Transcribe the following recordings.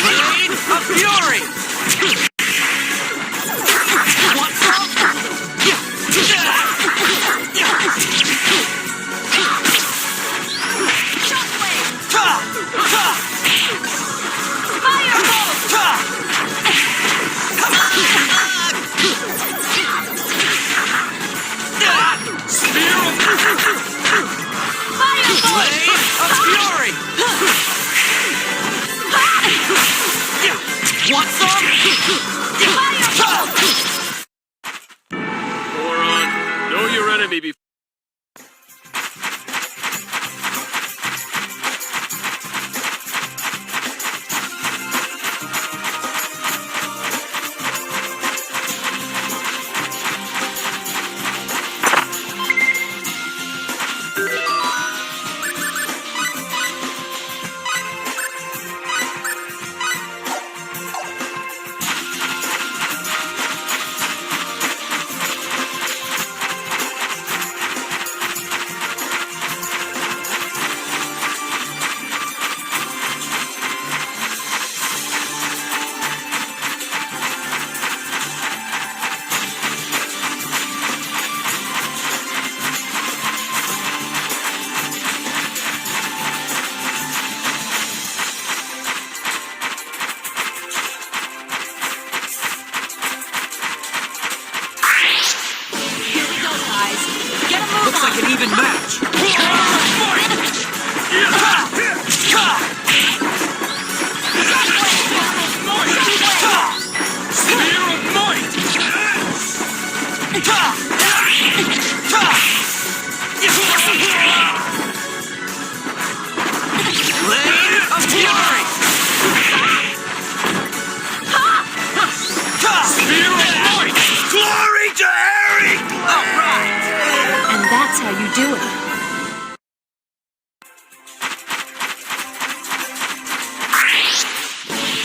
Blade of Fury! Want some? Want some? Moron, know your enemy before. Looks like an even match. Spear of Might! Blade of Fury! Spear of Might! Glory to Airyglyph! All right! And that's how you do it.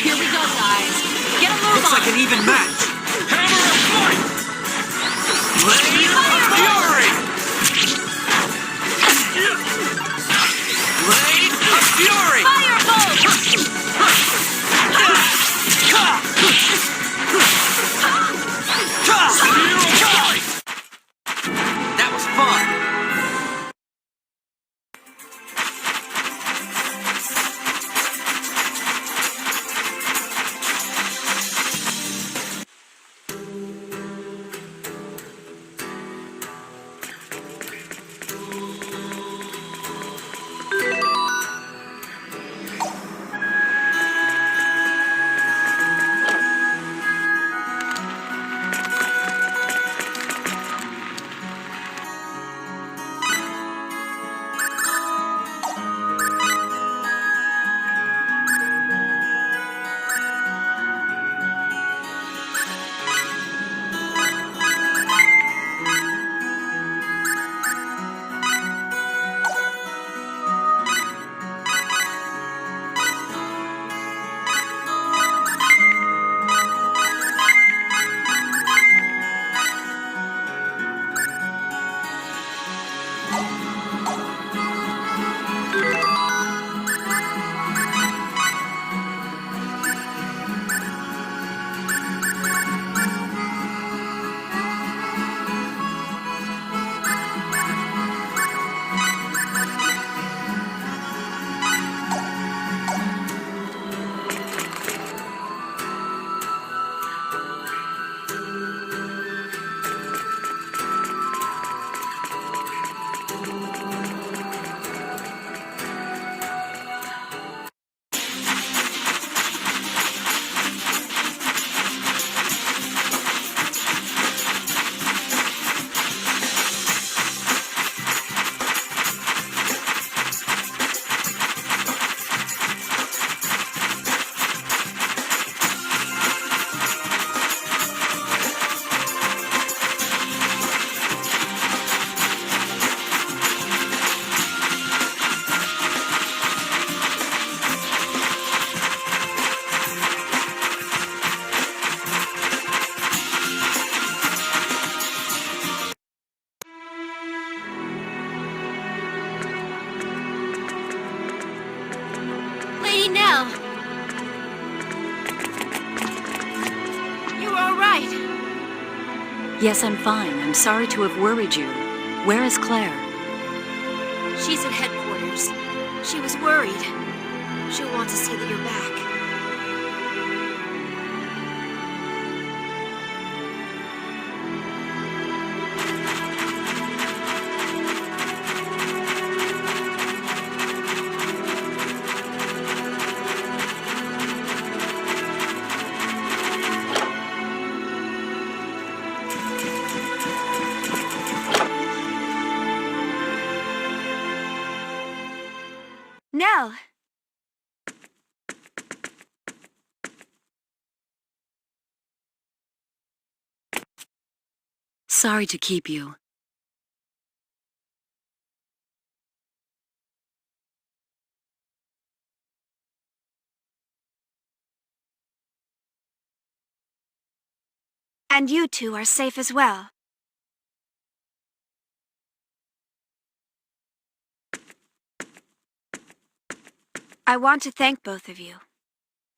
Here we go, guys. Get a move Looks on. like an even match. Hammer of Might! Blade of Fury! Blade of Fury! Firebolt! Spear of Might! That was fun. all right? Yes, I'm fine. I'm sorry to have worried you. Where is Claire? She's at headquarters. She was worried. She'll want to see that you're back. Nell. Sorry to keep you. And you two are safe as well. I want to thank both of you.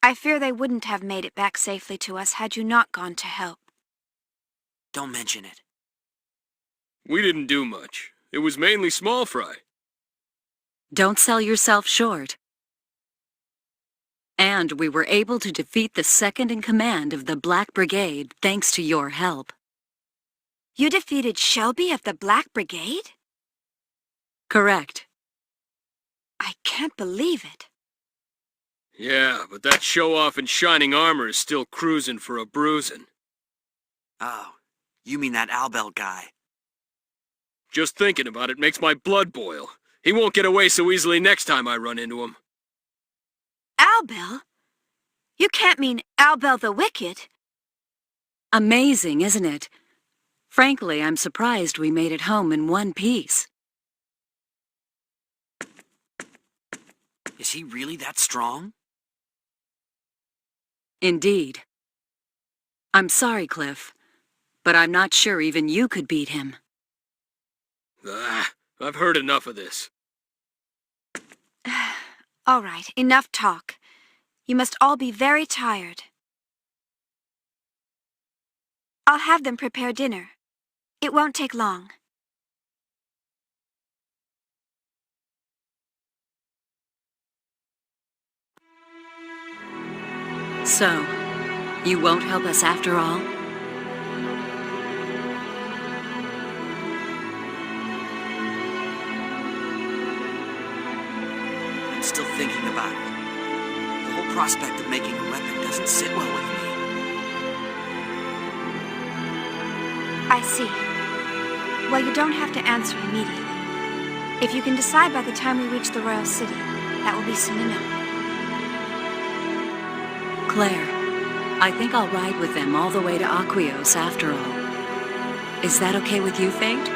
I fear they wouldn't have made it back safely to us had you not gone to help. Don't mention it. We didn't do much. It was mainly small fry. Don't sell yourself short. And we were able to defeat the second in command of the Black Brigade thanks to your help. You defeated Shelby of the Black Brigade? Correct. I can't believe it. Yeah, but that show-off in shining armor is still cruising for a bruising. Oh, you mean that Albel guy. Just thinking about it makes my blood boil. He won't get away so easily next time I run into him. Albel? You can't mean Albel the Wicked. Amazing, isn't it? Frankly, I'm surprised we made it home in one piece. Is he really that strong? Indeed. I'm sorry, Cliff, but I'm not sure even you could beat him. I've heard enough of this. All right, enough talk. You must all be very tired. I'll have them prepare dinner. It won't take long. So, you won't help us after all? I'm still thinking about it. The whole prospect of making a weapon doesn't sit well with me. I see. Well, you don't have to answer immediately. If you can decide by the time we reach the Royal City, that will be soon enough. Claire, I think I'll ride with them all the way to Aquios after all. Is that okay with you, Fayt?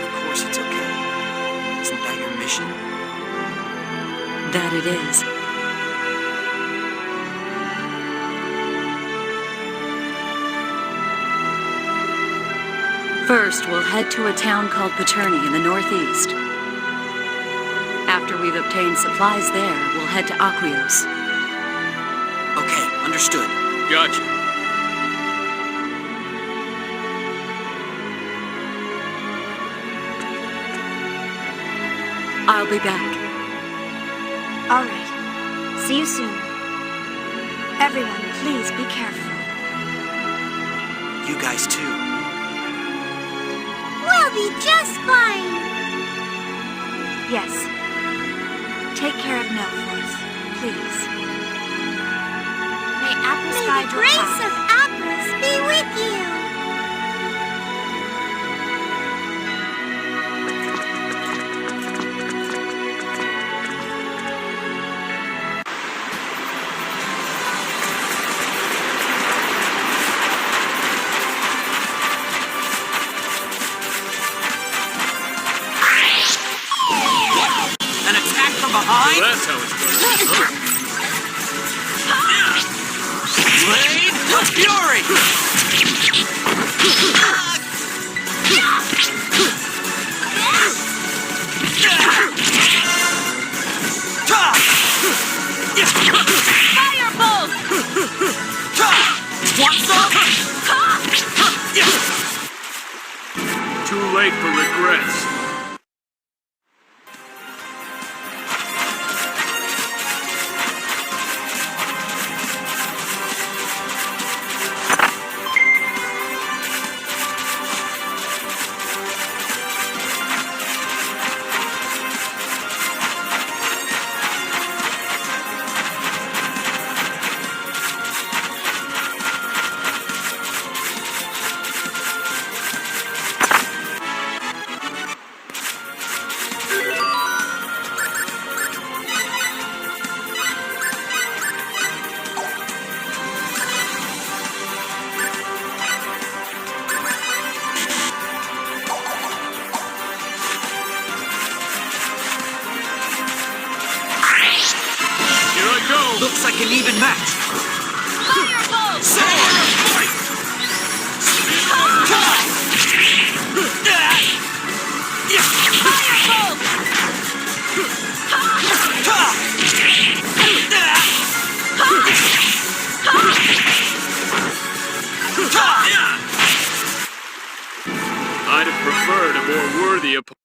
Of course it's okay. Isn't that your mission? That it is. First, we'll head to a town called Peterny in the northeast. After we've obtained supplies there, we'll head to Aquios. Okay, understood. Gotcha. I'll be back. All right. See you soon. Everyone, please be careful. You guys too. We'll be just fine. Yes. Take care of Nell for us, please. May Apris guide your path. May the grace of Apris be with you. Behind? Well, that's how it's done. Blade of Fury! Looks like an even match. Firebolt! Sword! I'd have preferred a more worthy opponent.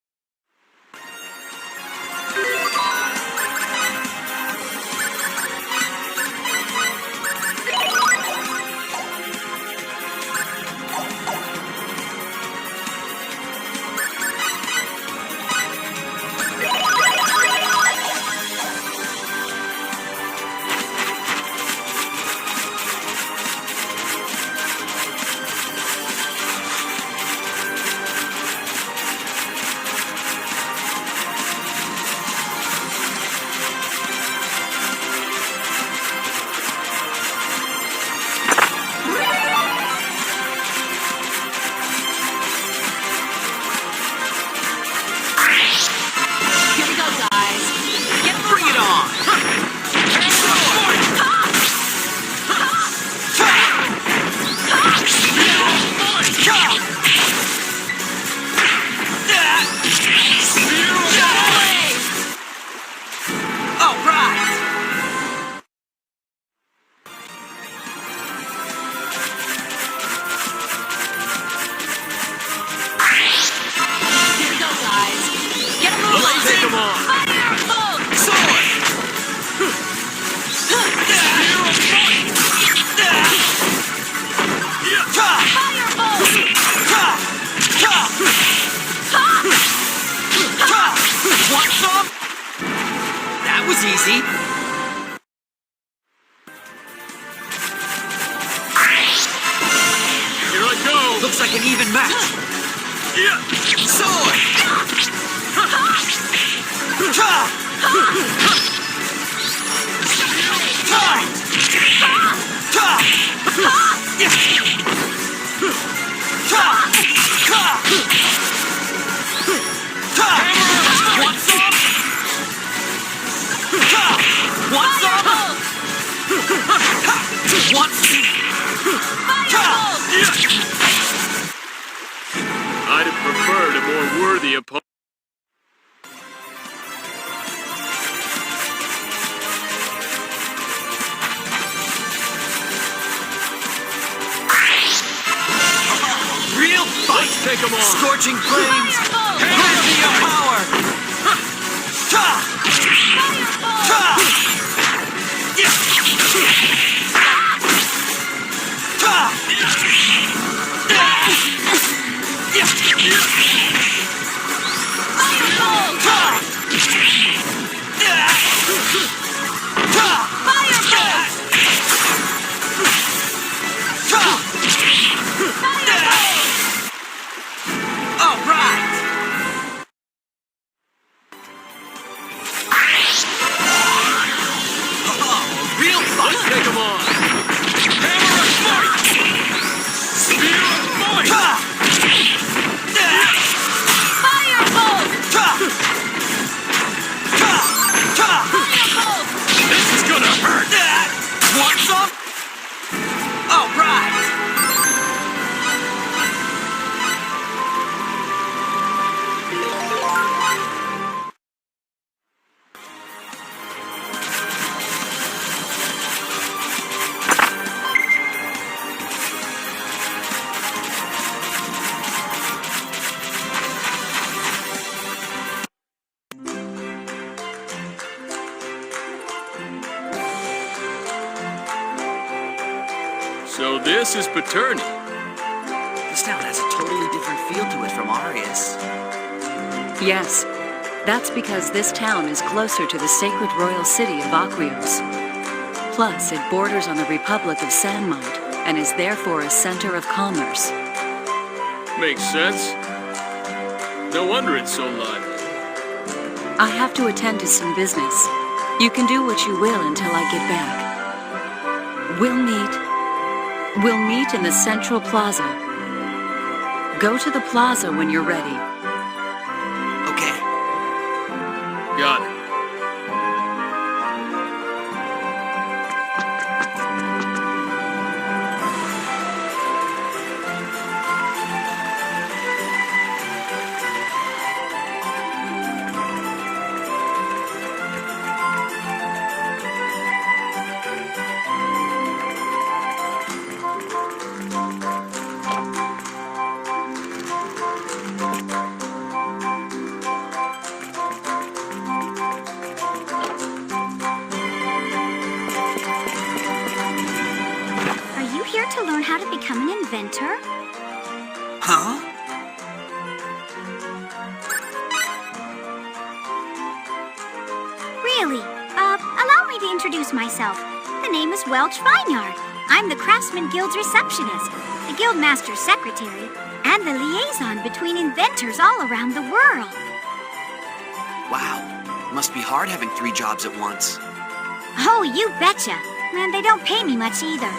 I'd have preferred a more worthy opponent. Real fight! Let's take them on! Scorching flames! Prove to your power! Ta! Ta! Ta! Take them on! Hammer of Fight! Spear of Might! Firebolt! Firebolt! This is gonna hurt! Want some? All right! So this is Peterny. This town has a totally different feel to it from Arias. Yes, that's because this town is closer to the sacred royal city of Aquios. Plus, it borders on the Republic of Sandmont and is therefore a center of commerce. Makes sense. No wonder it's so lively. I have to attend to some business. You can do what you will until I get back. We'll meet in the Central Plaza. Go to the plaza when you're ready. Okay. Got it. Really? Allow me to introduce myself. The name is Welch Vineyard. I'm the Craftsman Guild's receptionist, the Guildmaster's secretary, and the liaison between inventors all around the world. Wow. Must be hard having 3 jobs at once. Oh, you betcha. And they don't pay me much either.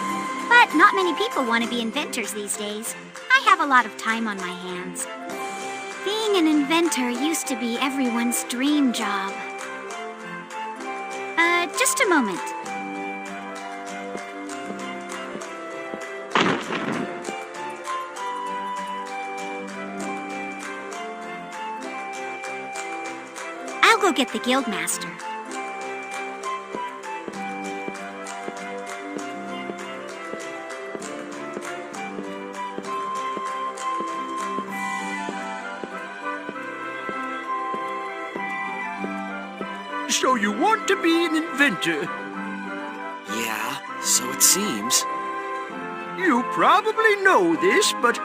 But not many people want to be inventors these days. I have a lot of time on my hands. Being an inventor used to be everyone's dream job. Just a moment. I'll go get the Guildmaster. So you want to be an inventor? Yeah, so it seems. You probably know this, but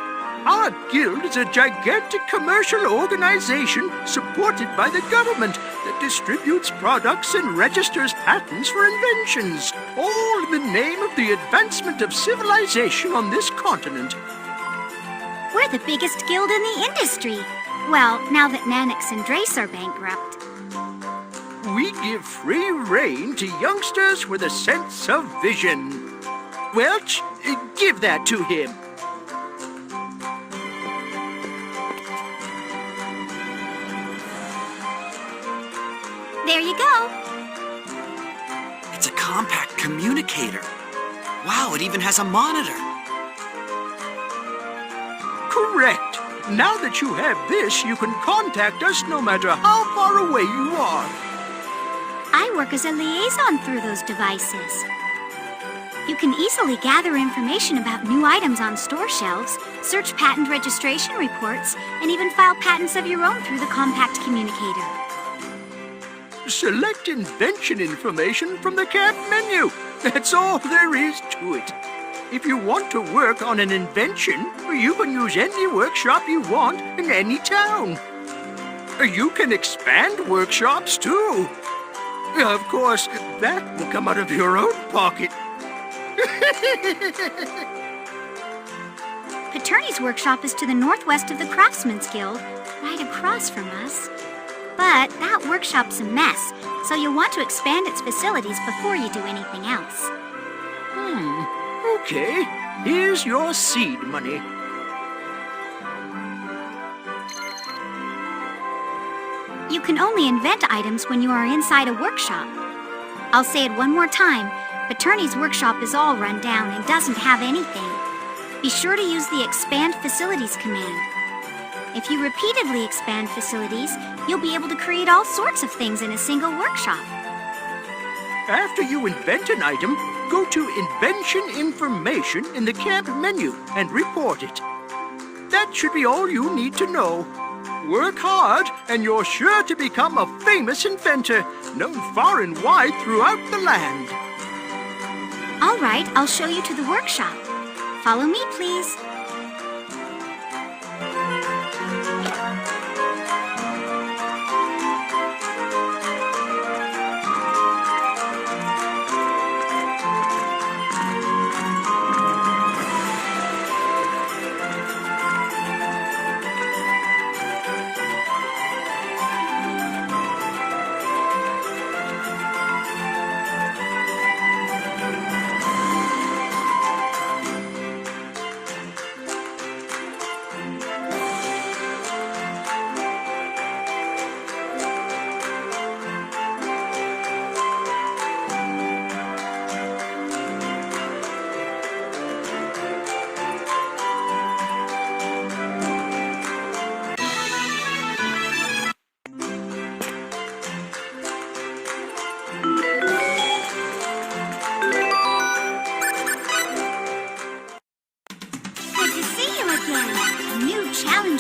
our guild is a gigantic commercial organization supported by the government that distributes products and registers patents for inventions, all in the name of the advancement of civilization on this continent. We're the biggest guild in the industry. Well, now that Nanix and Drace are bankrupt. We give free rein to youngsters with a sense of vision. Welch, give that to him. There you go. It's a compact communicator. Wow, it even has a monitor. Correct. Now that you have this, you can contact us no matter how far away you are. I work as a liaison through those devices. You can easily gather information about new items on store shelves, search patent registration reports, and even file patents of your own through the compact communicator. Select invention information from the camp menu. That's all there is to it. If you want to work on an invention, you can use any workshop you want in any town. You can expand workshops too. Of course, that will come out of your own pocket. Peterny's workshop is to the northwest of the Craftsman's Guild, right across from us. But that workshop's a mess, so you'll want to expand its facilities before you do anything else. Okay. Here's your seed money. You can only invent items when you are inside a workshop. I'll say it one more time. Peterny's workshop is all run down and doesn't have anything. Be sure to use the Expand Facilities command. If you repeatedly expand facilities, you'll be able to create all sorts of things in a single workshop. After you invent an item, go to Invention Information in the camp menu and report it. That should be all you need to know. Work hard, and you're sure to become a famous inventor, known far and wide throughout the land. All right, I'll show you to the workshop. Follow me, please.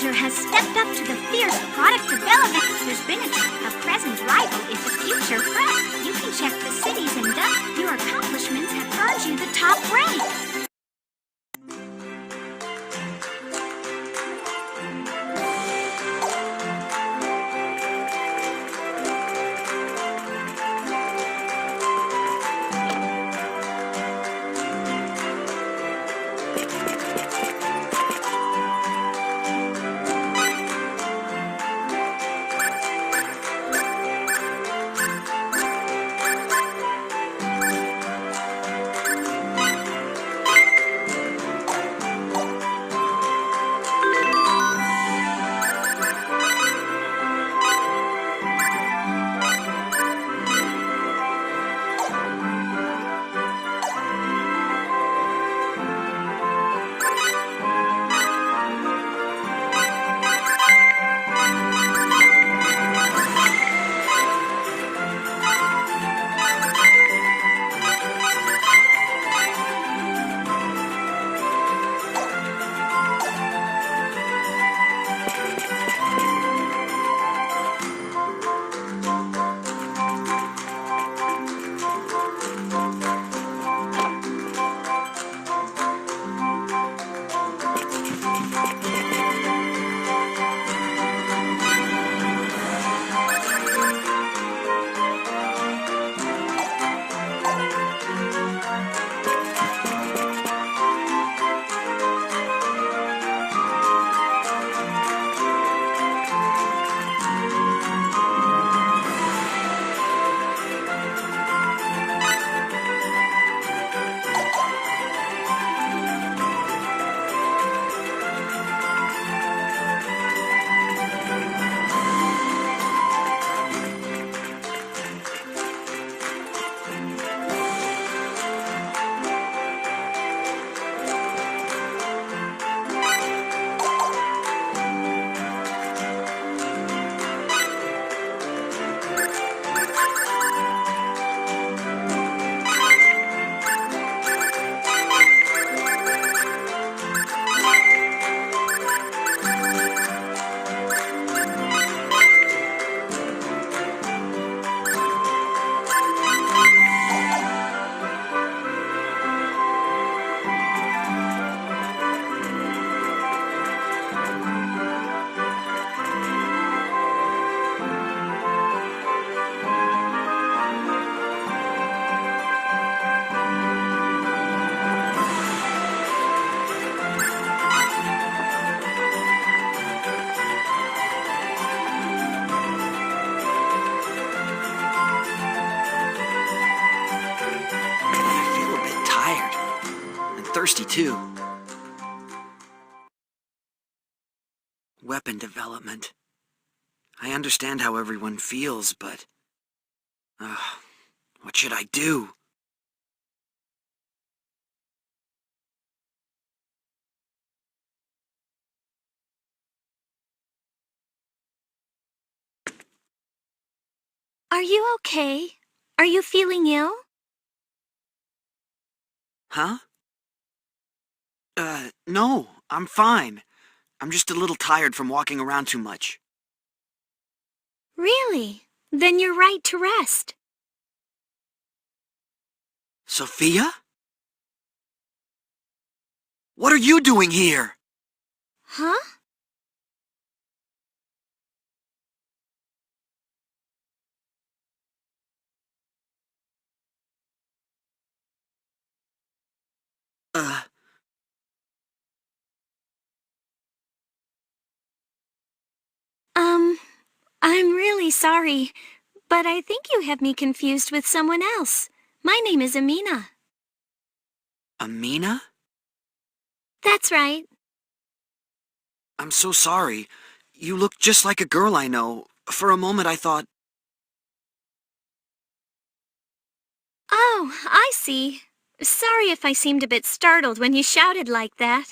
Has stepped up to the fierce product development. There's been a present rival is a future threat. You can check the cities and your accomplishments have earned you the top rank. thirsty, too. Weapon development. I understand how everyone feels, but... what should I do? Are you okay? Are you feeling ill? Huh? No, I'm fine. I'm just a little tired from walking around too much. Really? Then you're right to rest. Sophia? What are you doing here? Huh? I'm really sorry, but I think you have me confused with someone else. My name is Ameena. Ameena? That's right. I'm so sorry. You look just like a girl I know. For a moment I thought... Oh, I see. Sorry if I seemed a bit startled when you shouted like that.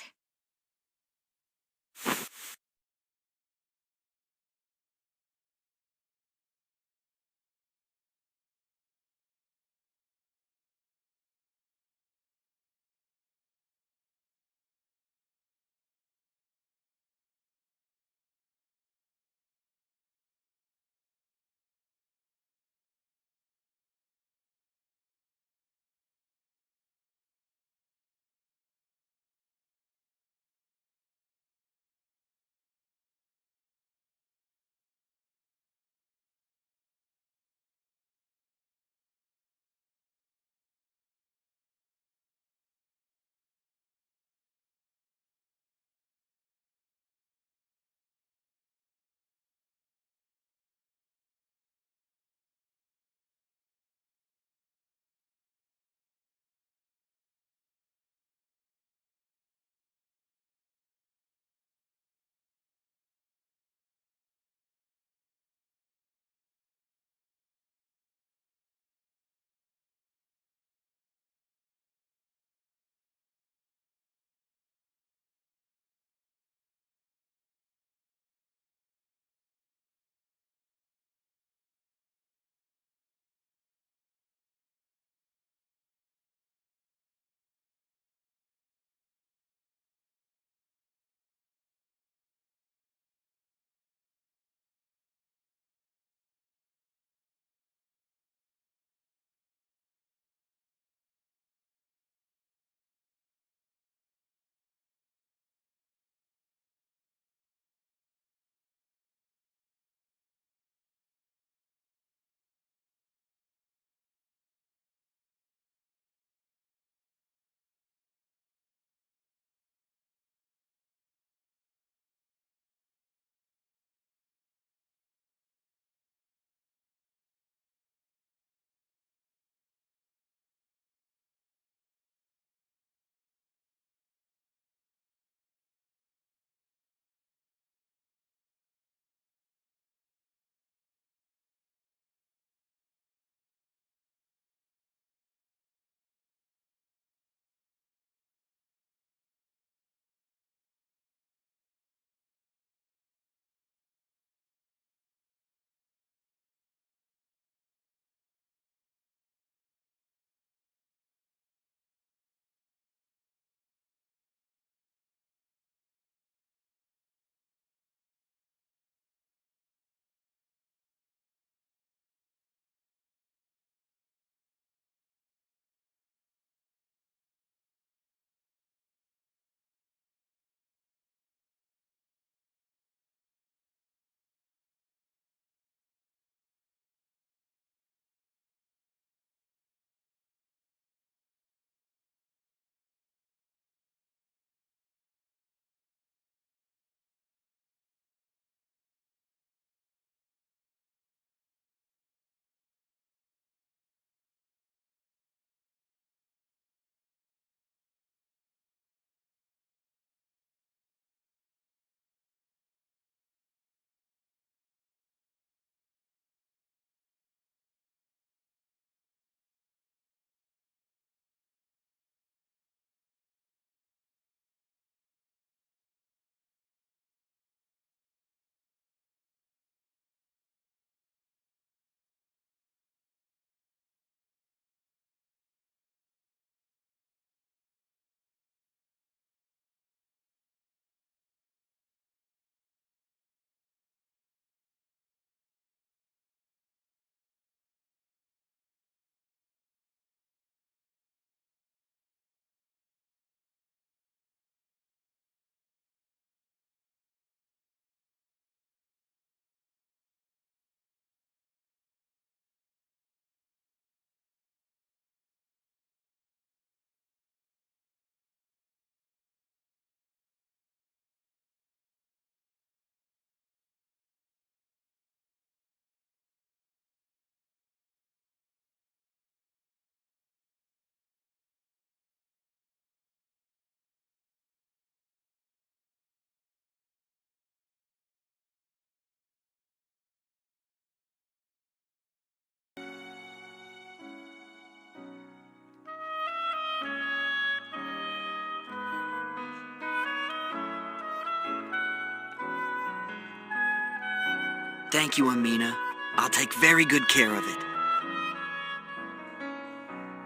Thank you, Ameena. I'll take very good care of it.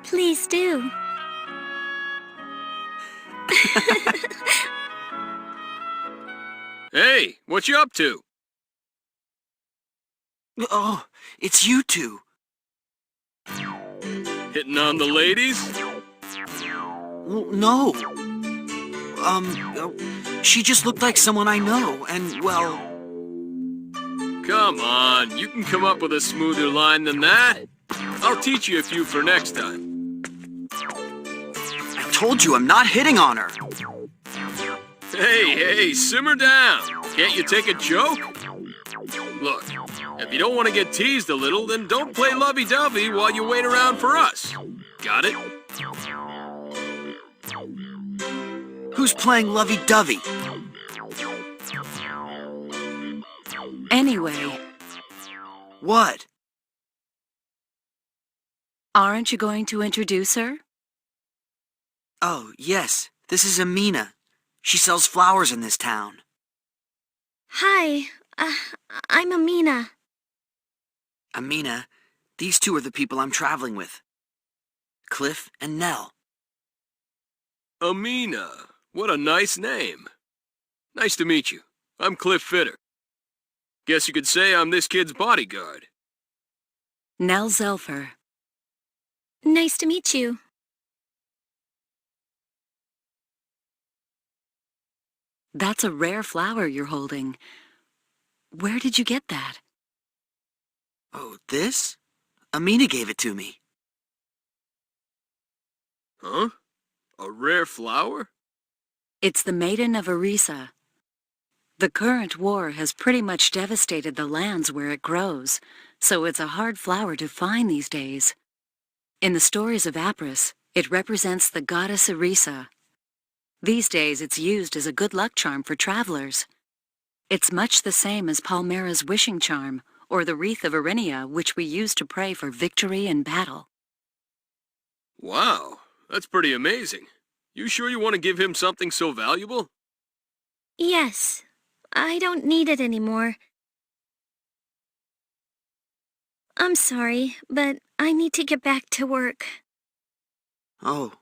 Please do. Hey, what you up to? Oh, it's you two. Hitting on the ladies? Well, no. She just looked like someone I know, and, well... Come on, you can come up with a smoother line than that. I'll teach you a few for next time. I told you I'm not hitting on her. Hey, simmer down. Can't you take a joke? Look, if you don't want to get teased a little, then don't play lovey-dovey while you wait around for us. Got it? Who's playing lovey-dovey? Anyway, What? aren't you going to introduce her? Oh, yes. This is Ameena. She sells flowers in this town. Hi, I'm Ameena. Ameena, these two are the people I'm traveling with. Cliff and Nell. Ameena. What a nice name. Nice to meet you. I'm Cliff Fitter. Guess you could say I'm this kid's bodyguard. Nell Zelfer. Nice to meet you. That's a rare flower you're holding. Where did you get that? Oh, this? Ameena gave it to me. Huh? A rare flower? It's the Maiden of Arisa. The current war has pretty much devastated the lands where it grows, so it's a hard flower to find these days. In the stories of Apris, it represents the goddess Arisa. These days it's used as a good luck charm for travelers. It's much the same as Palmera's wishing charm, or the wreath of Arinia, which we use to pray for victory in battle. Wow, that's pretty amazing. You sure you want to give him something so valuable? Yes, I don't need it anymore. I'm sorry, but I need to get back to work. Oh,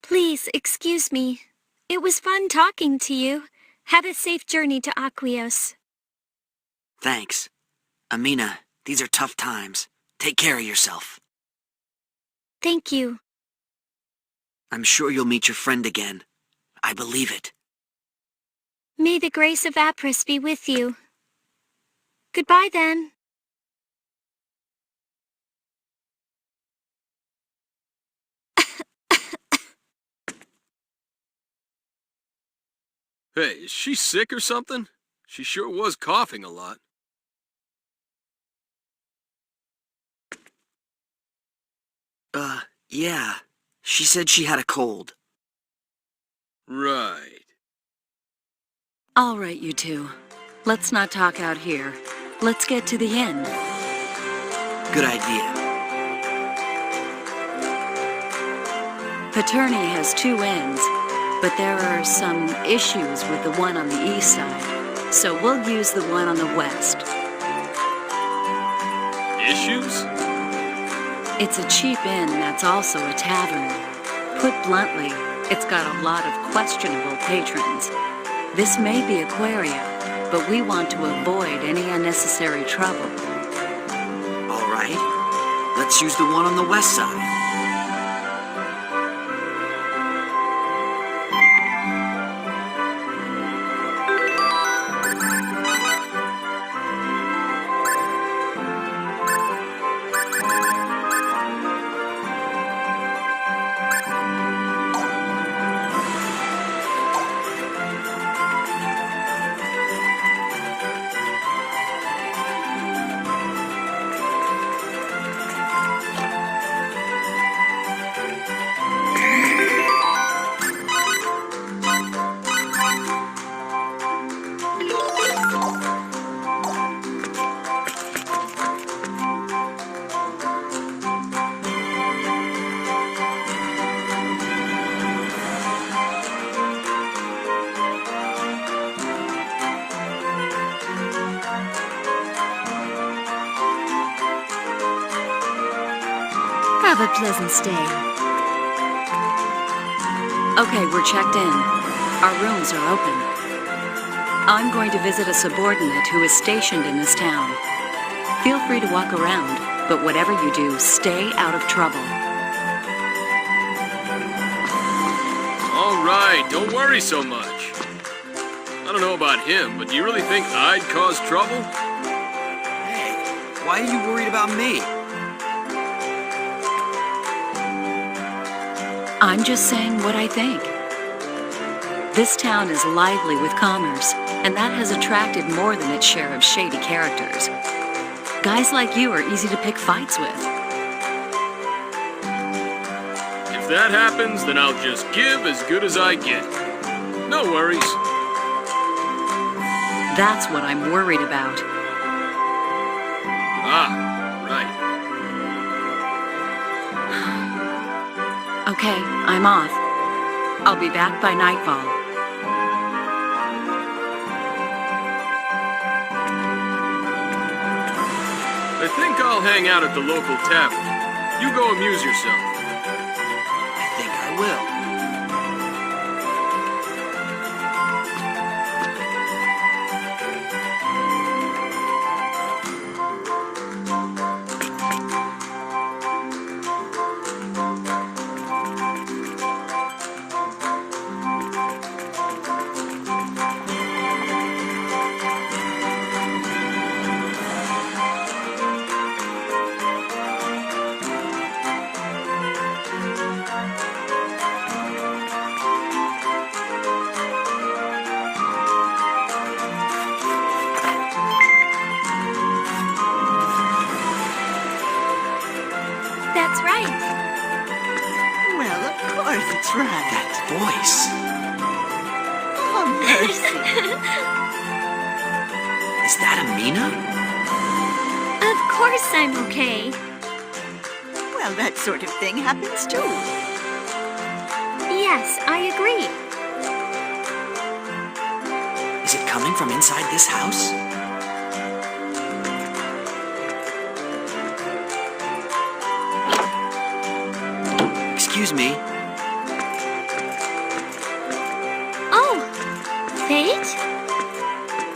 Please excuse me. It was fun talking to you. Have a safe journey to Aquios. thanks. Ameena, these are tough times. Take care of yourself. Thank you. I'm sure you'll meet your friend again. I believe it. May the grace of Apris be with you. Goodbye then. Hey, is she sick or something? She sure was coughing a lot. Yeah. She said she had a cold. Right. All right, you two. Let's not talk out here. Let's get to the inn. Good idea. Peterny has two inns, but there are some issues with the one on the east side, so we'll use the one on the west. Issues? It's a cheap inn that's also a tavern. Put bluntly, it's got a lot of questionable patrons. This may be Aquaria, but we want to avoid any unnecessary trouble. All right. Let's use the one on the west side. Have a pleasant stay. Okay, we're checked in. Our rooms are open. I'm going to visit a subordinate who is stationed in this town. Feel free to walk around, but whatever you do, stay out of trouble. All right, don't worry so much. I don't know about him, but do you really think I'd cause trouble? Hey, why are you worried about me? I'm just saying what I think. This town is lively with commerce, and that has attracted more than its share of shady characters. Guys like you are easy to pick fights with. If that happens, then I'll just give as good as I get. No worries. That's what I'm worried about. Ah, right. Okay, I'm off. I'll be back by nightfall. I think I'll hang out at the local tavern. You go amuse yourself. I think I will. That's right. Well, of course it's right. That voice. Oh, mercy. Is that Ameena? Of course I'm okay. Well, that sort of thing happens too. Yes, I agree. Is it coming from inside this house? Excuse me. Oh, Fayt?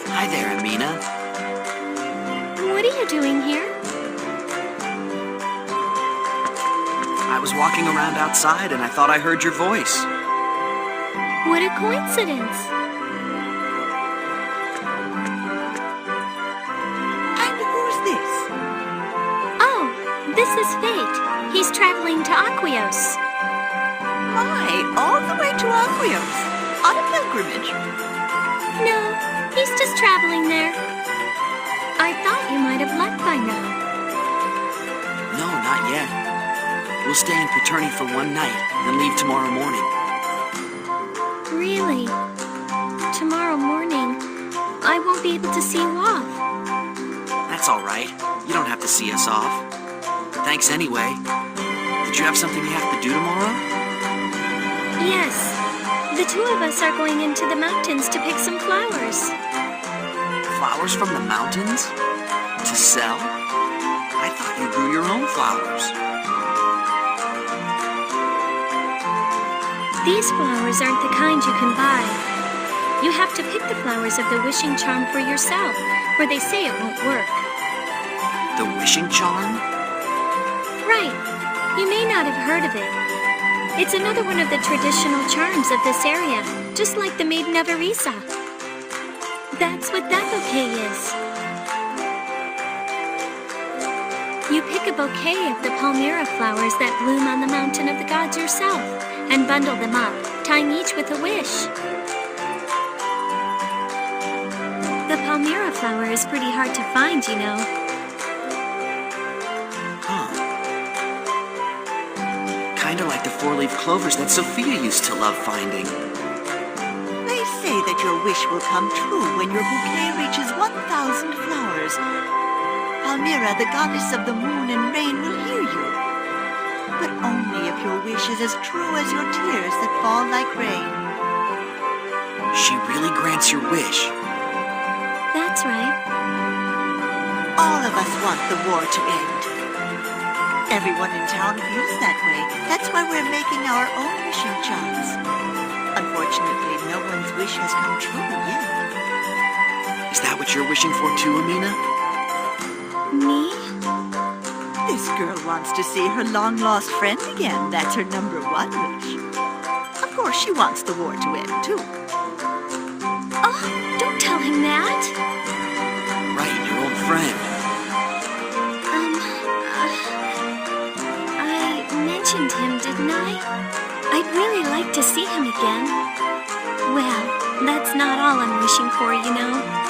Hi there, Ameena. What are you doing here? I was walking around outside and I thought I heard your voice. What a coincidence. And who's this? Oh, this is Fayt. He's traveling to Aquios. My, all the way to Aquios. On a pilgrimage. No, he's just traveling there. I thought you might have left by now. No, not yet. We'll stay in Peterny for one night and leave tomorrow morning. Really? Tomorrow morning, I won't be able to see you off. That's all right. You don't have to see us off. Thanks anyway. Did you have something you have to do tomorrow? Yes. The two of us are going into the mountains to pick some flowers. Flowers from the mountains? To sell? I thought you grew your own flowers. These flowers aren't the kind you can buy. You have to pick the flowers of the wishing charm for yourself, or they say it won't work. The wishing charm? Right. You may not have heard of it. It's another one of the traditional charms of this area, just like the Maiden of Arias. That's what that bouquet is. You pick a bouquet of the palmyra flowers that bloom on the mountain of the gods yourself, and bundle them up, tying each with a wish. The palmyra flower is pretty hard to find, you know. Huh. Kinda like the four-leaf clovers that Sophia used to love finding. They say that your wish will come true when your bouquet reaches 1,000 flowers. Palmyra, the goddess of the moon and rain, will hear you. But only if your wish is as true as your tears that fall like rain. She really grants your wish. That's right. All of us want the war to end. Everyone in town feels that way. That's why we're making our own wishing charts. Unfortunately, no one's wish has come true yet. Is that what you're wishing for too, Ameena? Me? This girl wants to see her long-lost friend again. That's her number one wish. Of course, she wants the war to end, too. Oh, don't tell him that. Right, your old friend. I mentioned him, didn't I? I'd really like to see him again. Well, that's not all I'm wishing for, you know.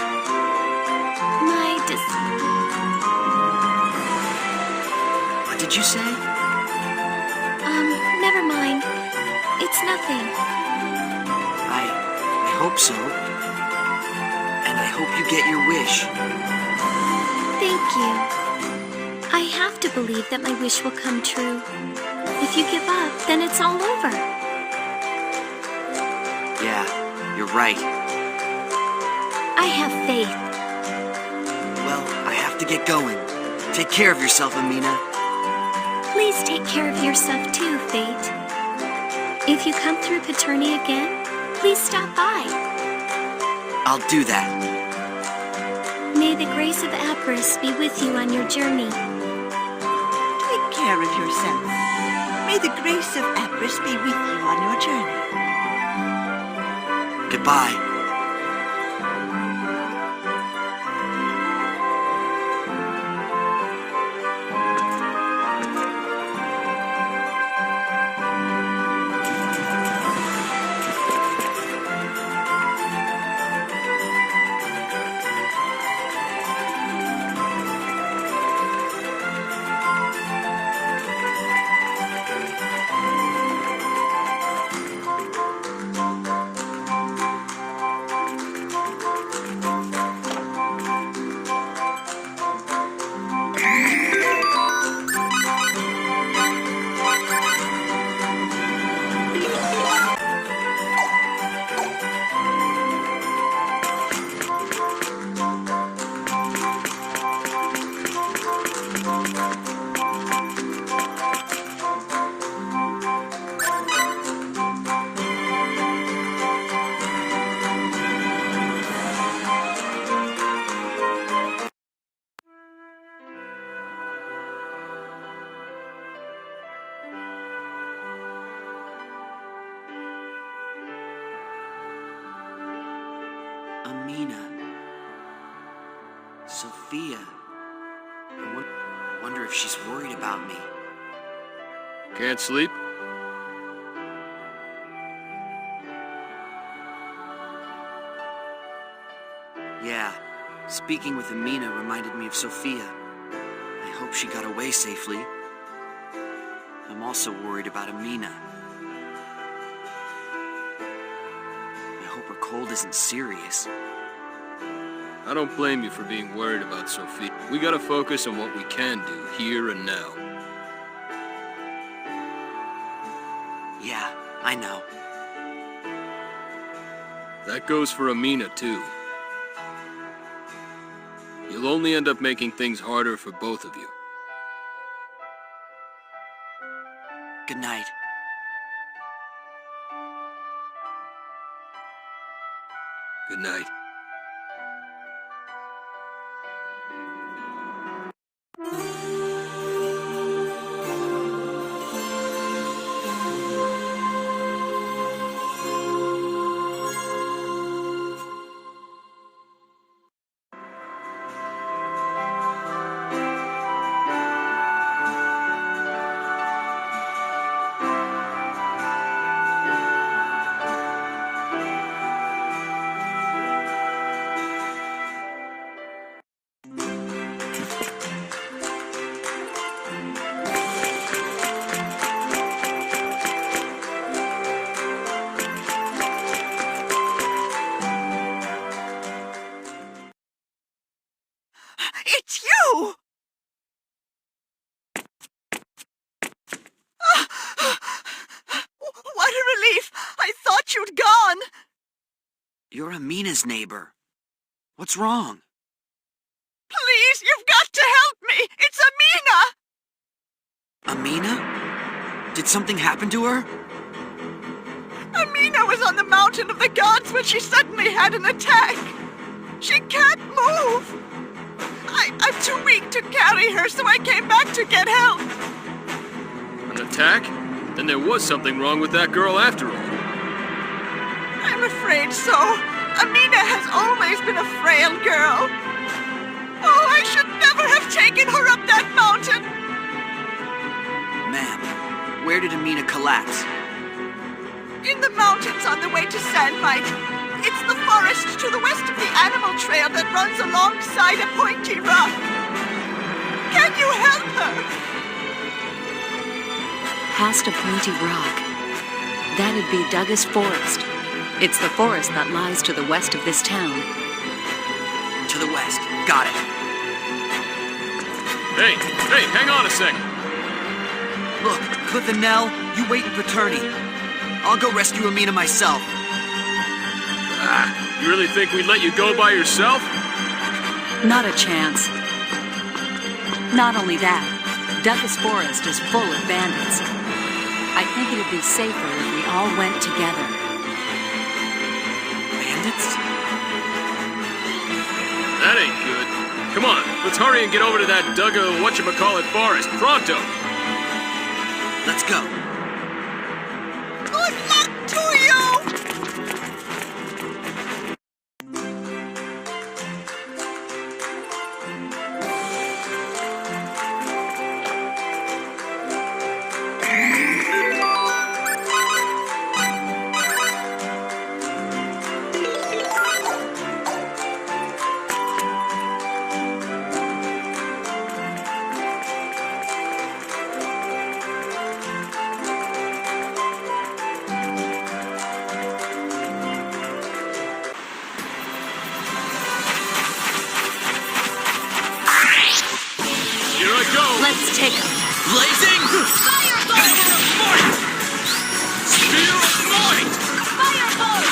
What did you say? Never mind. It's nothing. I hope so. And I hope you get your wish. Thank you. I have to believe that my wish will come true. If you give up, then it's all over. Yeah, you're right. I have faith. Well, I have to get going. Take care of yourself, Ameena. Please take care of yourself too, Fayt. If you come through Peterny again, please stop by. I'll do that. May the grace of Arias be with you on your journey. Take care of yourself. May the grace of Arias be with you on your journey. Goodbye. Ameena. Sophia. I wonder if she's worried about me. Can't sleep? Yeah, speaking with Ameena reminded me of Sophia. I hope she got away safely. I'm also worried about Ameena. I hope her cold isn't serious. I don't blame you for being worried about Sophie. We gotta focus on what we can do here and now. Yeah, I know. That goes for Ameena, too. You'll only end up making things harder for both of you. Good night. Good night. It's you! What a relief! I thought you'd gone! You're Ameena's neighbor. What's wrong? Please, you've got to help me! It's Ameena! Did something happen to her? Ameena was on the mountain of the gods when she suddenly had an attack. She can't move. I'm too weak to carry her, so I came back to get help. An attack? Then there was something wrong with that girl after all. I'm afraid so. Ameena has always been a frail girl. Oh, I should never have taken her up that mountain. Ma'am, where did Ameena collapse? In the mountains on the way to Sandmite. It's the forest to the west of the animal trail that runs alongside a pointy rock. Can you help her? Past a pointy rock. That'd be Duggus Forest. It's the forest that lies to the west of this town. To the west. Got it. Hey, hang on a second. Look, Cliff and Nell, you wait in Peterny. I'll go rescue Ameena myself. You really think we'd let you go by yourself? Not a chance. Not only that, Duggus Forest is full of bandits. I think it'd be safer if we all went together. Bandits? That ain't good. Come on, let's hurry and get over to that whatchamacallit forest. Pronto! Let's go. Good luck to you! Let's take him. Blazing! Firebolt! Spear of Might! Firebolt!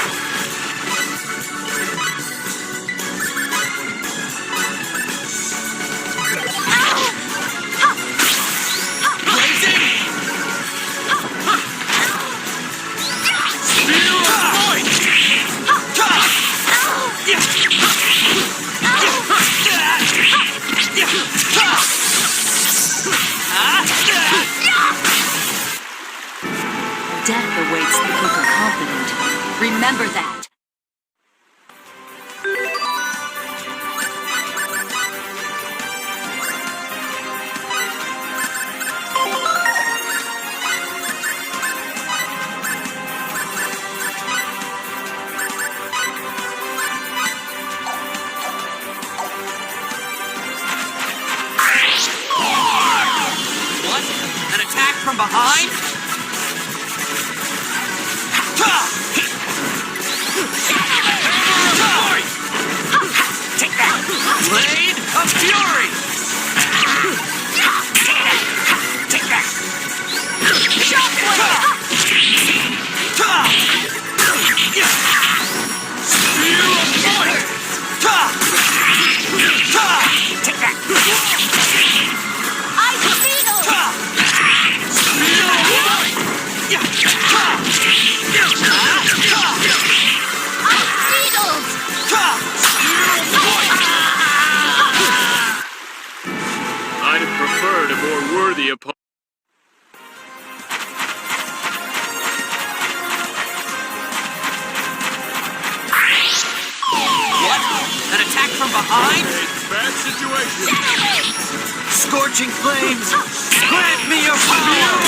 Blazing! Spear of Might! Death awaits the overconfident. Remember that. What? An attack from behind? Take that! Blade of Fury! Take that! Spear of Might! Take that! Ice Beetle! Spear of Might! Ice Beetles! I'd have preferred a more worthy opponent. What? An attack from behind? It's a bad situation. Scorching flames! Grant me your power!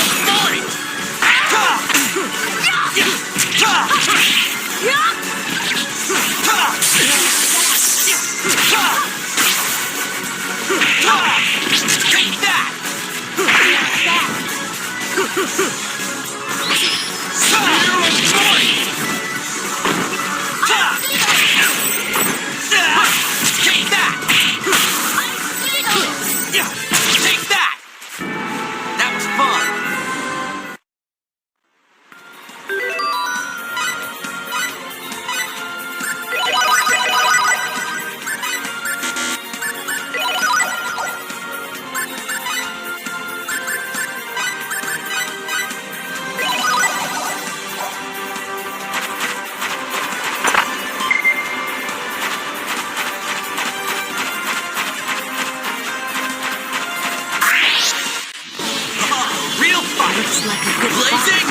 Take that! Take that! Take that! That was fun! like a good Blazing!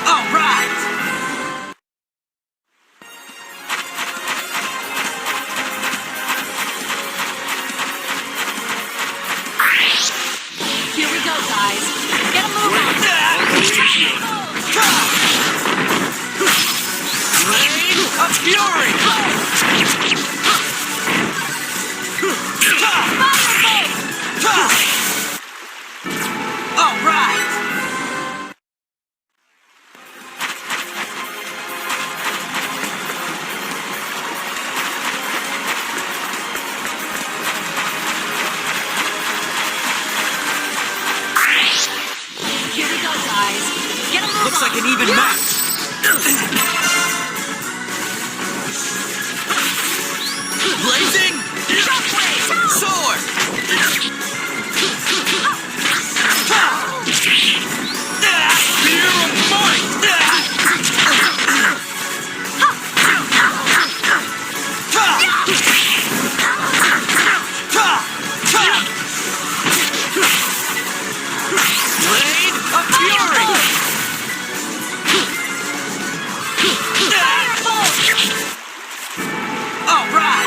All right! Here we go, guys. Get a move on. Rain of Fury! All right! Here we go, guys. Get a move Looks on. like an even match. Blazing! Sword! Spear of Might! Blade of Fury! All right!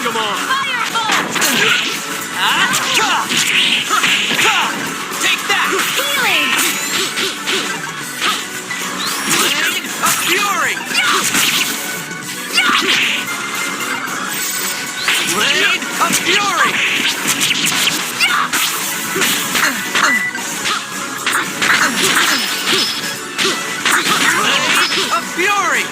Come on. Take that! Healing! Blade of Fury! Blade of Fury! Blade of Fury!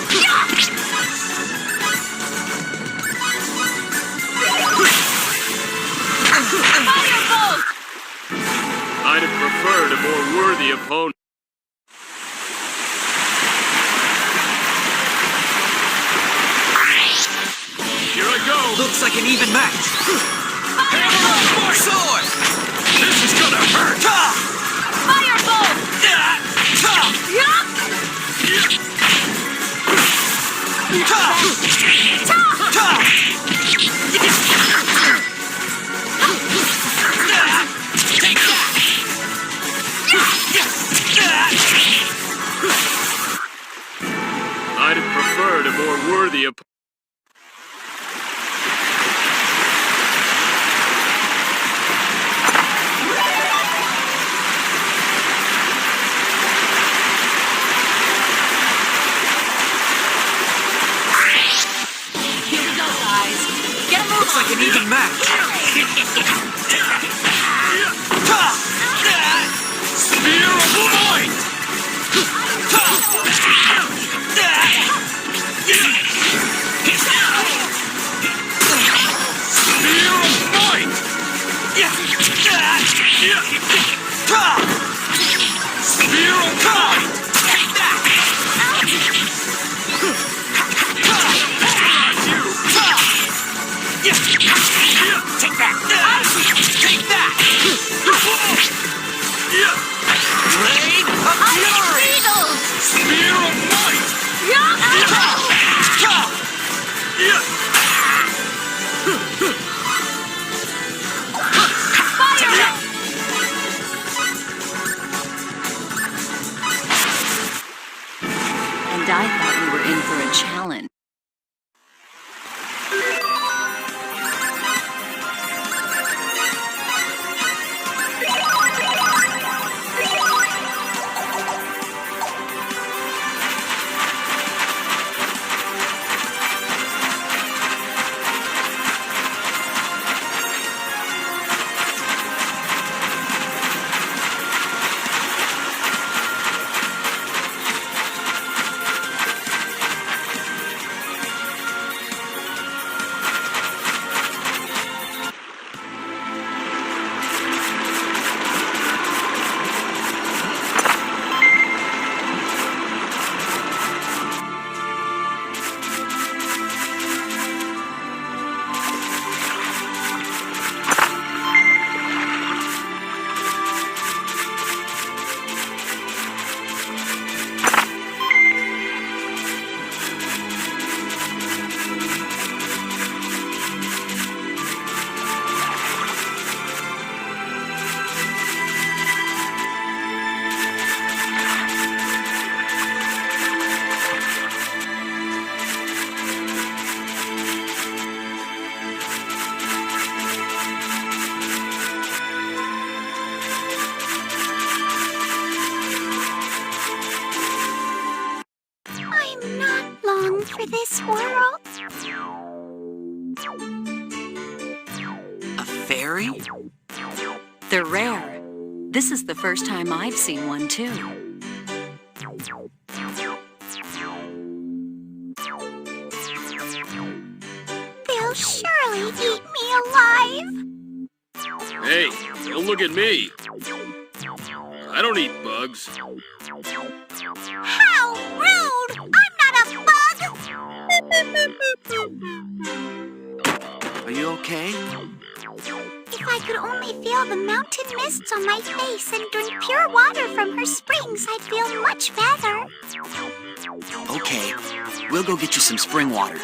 I'd have preferred a more worthy opponent. Here I go! Looks like an even match. Hammer of Sword! This is gonna hurt! Firebolt! I'd have preferred a more worthy opponent. Here we go, guys. Get a move Looks on. like an even match. Spear of Light! Spear of Might! Spear of Might! Take that! Take that! Take that! Blade of Fury! Spear of Might! fairy? They're rare. This is the first time I've seen one, too. They'll surely eat me alive. Hey, don't look at me. I don't eat bugs. How rude! I'm not a bug! Are you okay? If I could only feel the mountain mists on my face and drink pure water from her springs, I'd feel much better. Okay, we'll go get you some spring water.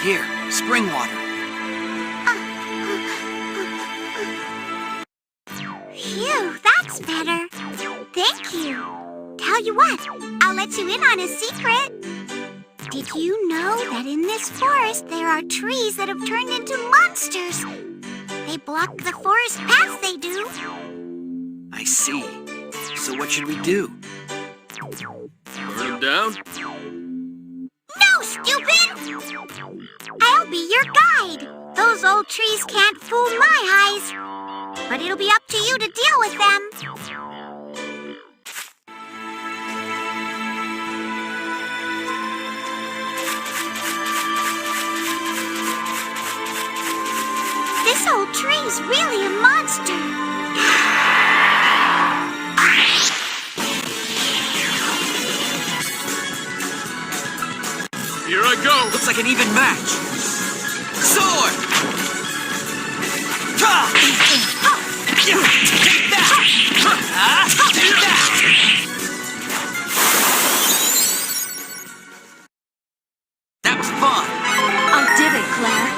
Here, spring water. Phew, that's better. Thank you. Tell you what, I'll let you in on a secret. Did you know that in this forest there are trees that have turned into monsters? They block the forest paths, they do. I see. So what should we do? Burn them down? No, stupid! I'll be your guide. Those old trees can't fool my eyes. But it'll be up to you to deal with them. This old tree's really a monster. Here I go! Looks like an even match. Sword! Ta! Take that! Take that! That was fun! I did it, Claire.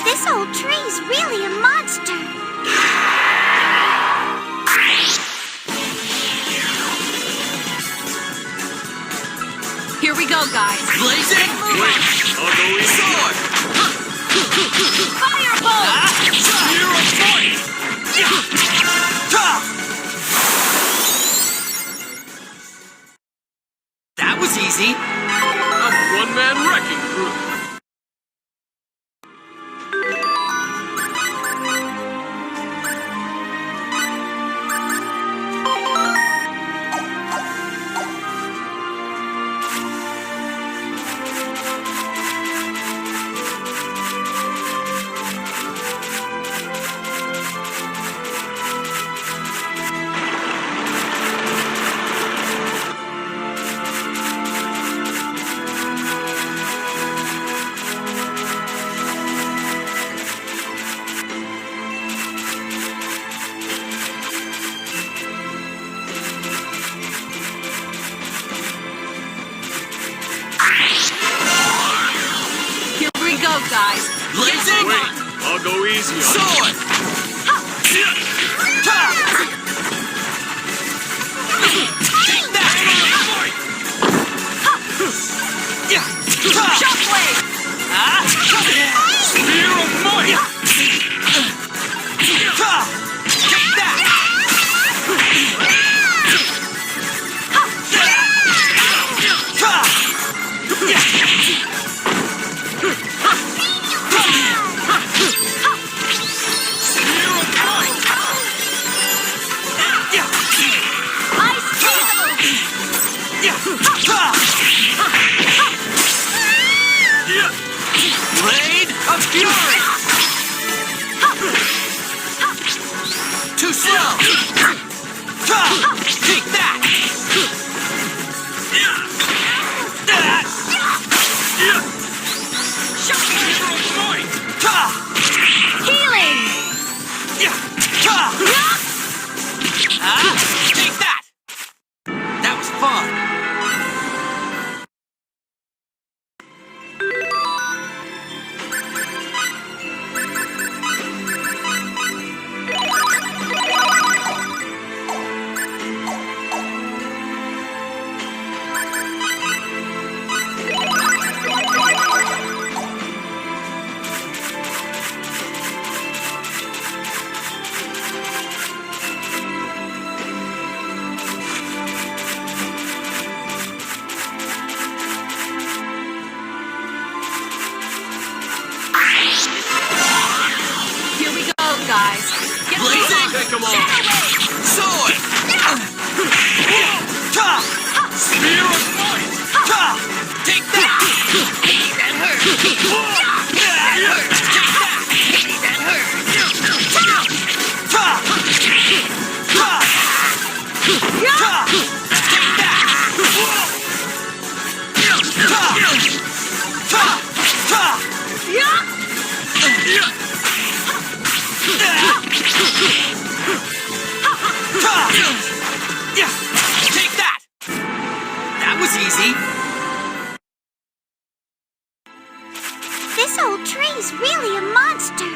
This old tree's really a monster. Here we go, guys. Blazing! Wait, I'll go easy. Sword! Firebolt! Spear of Fayt! Ta! That was easy. A one-man wrecking crew. Guys, Blazing! Wait, I'll go easy on you. Sword! Ta! Take that! Shockwave! Spear of Might! Take that! slow! Take that! Healing! Take that! That was fun! Guys, get blazing! Take them on! Sword! Spear of might! Take that! That hurt! That hurt! Take that! That hurt! Take that! That was easy. This old tree's really a monster.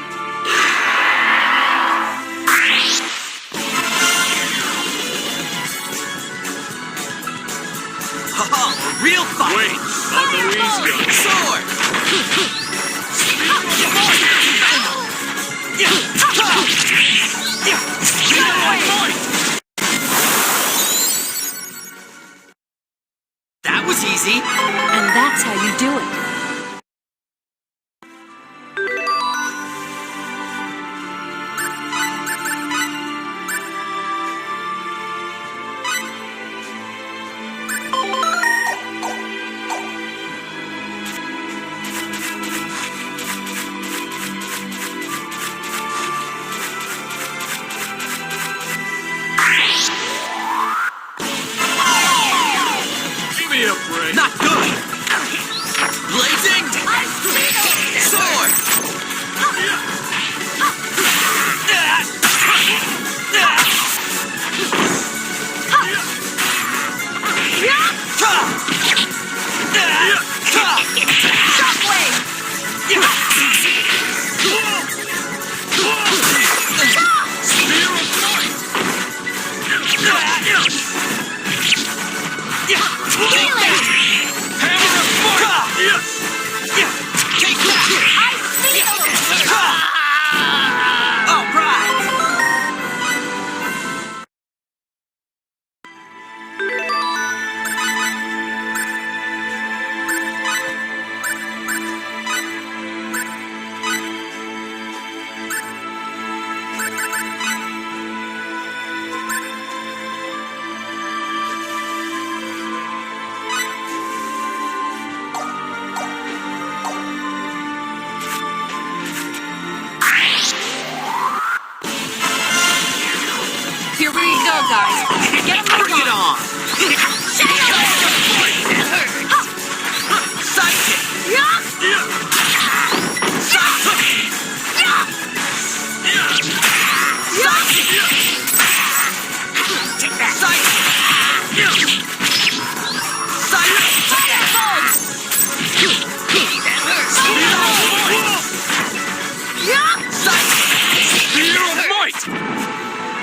Haha, a real fight! Wait, I'll go easy on Sword! That was easy. And that's how you do it. Not good! Blazing! Sword!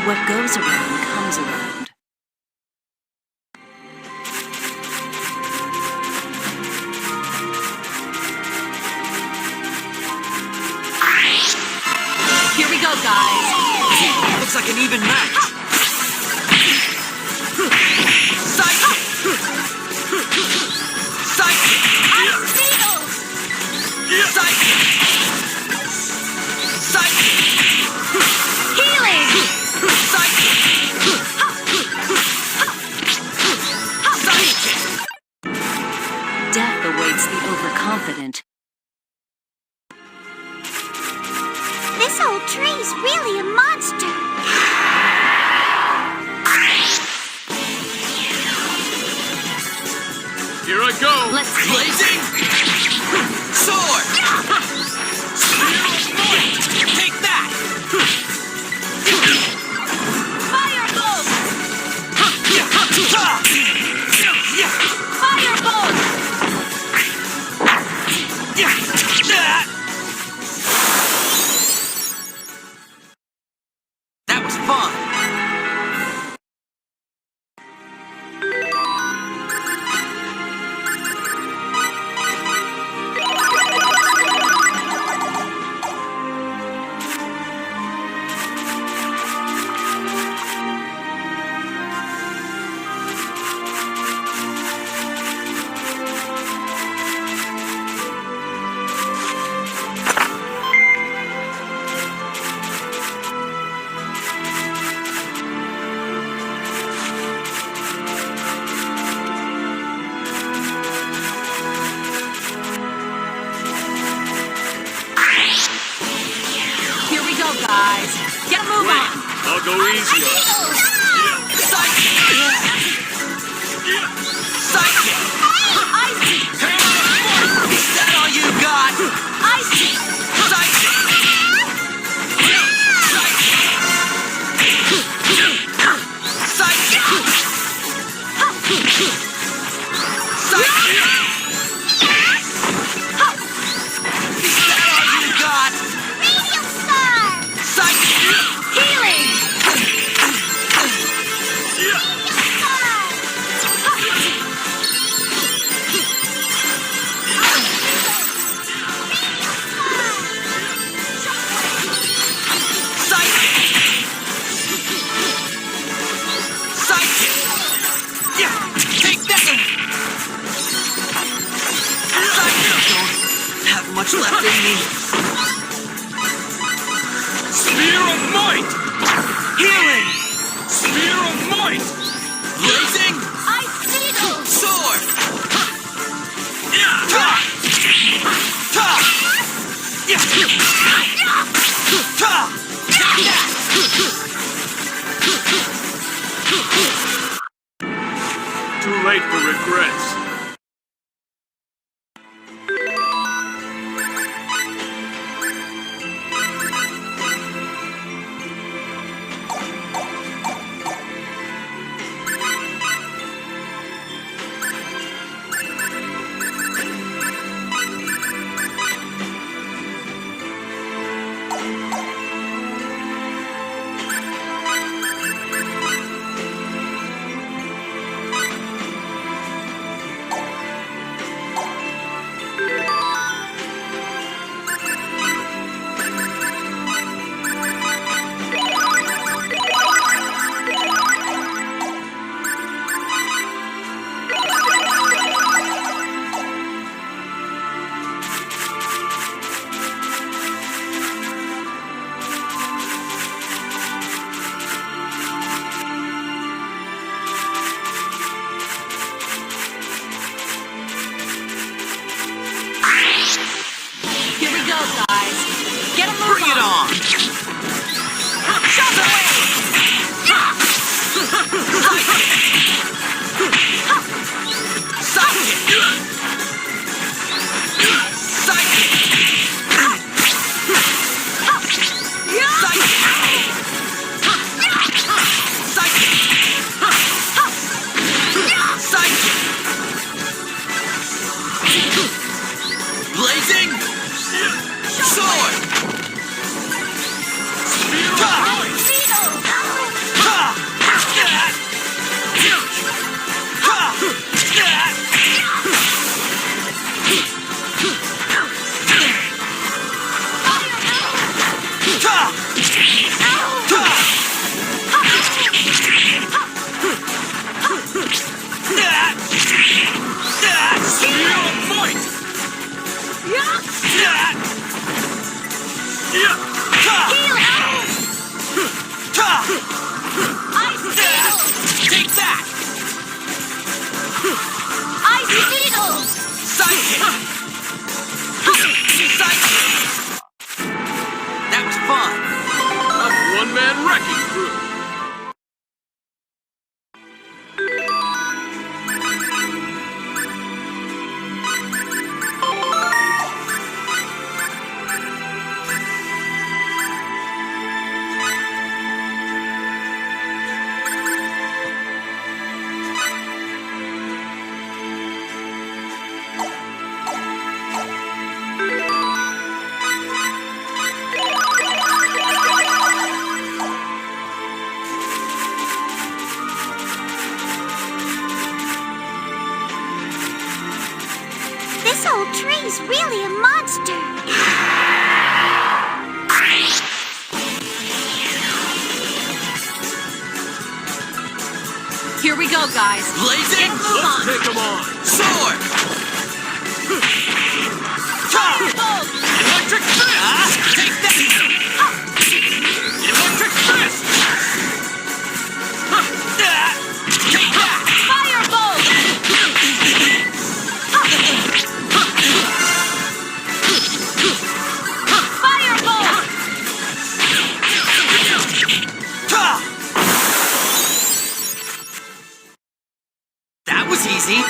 What goes around comes around. Here we go, guys. Looks like an even match. Psychic! Psychic! Psychic! Psychic! Healing! Psychic! Psychic! Death awaits the overconfident. This old tree's really a monster. we go! Let's Blazing! Sword! Take that! Firebolt! That was fun! I'll go easy on Is that all you got? Much left in me. Spear of Might! Healing! Spear of Might! Blazing! Ice Needle! Sword! Too late for regrets. Bring it on! Shove away! Blazing! Sword! Take that! Ice Needle! That was fun! A one-man wrecking crew! tree's really a monster. Here we go, guys. Blazing! Let's take them on! Sword! Electric fist! Take that! Electric fist! Take that! Firebolt! That was easy.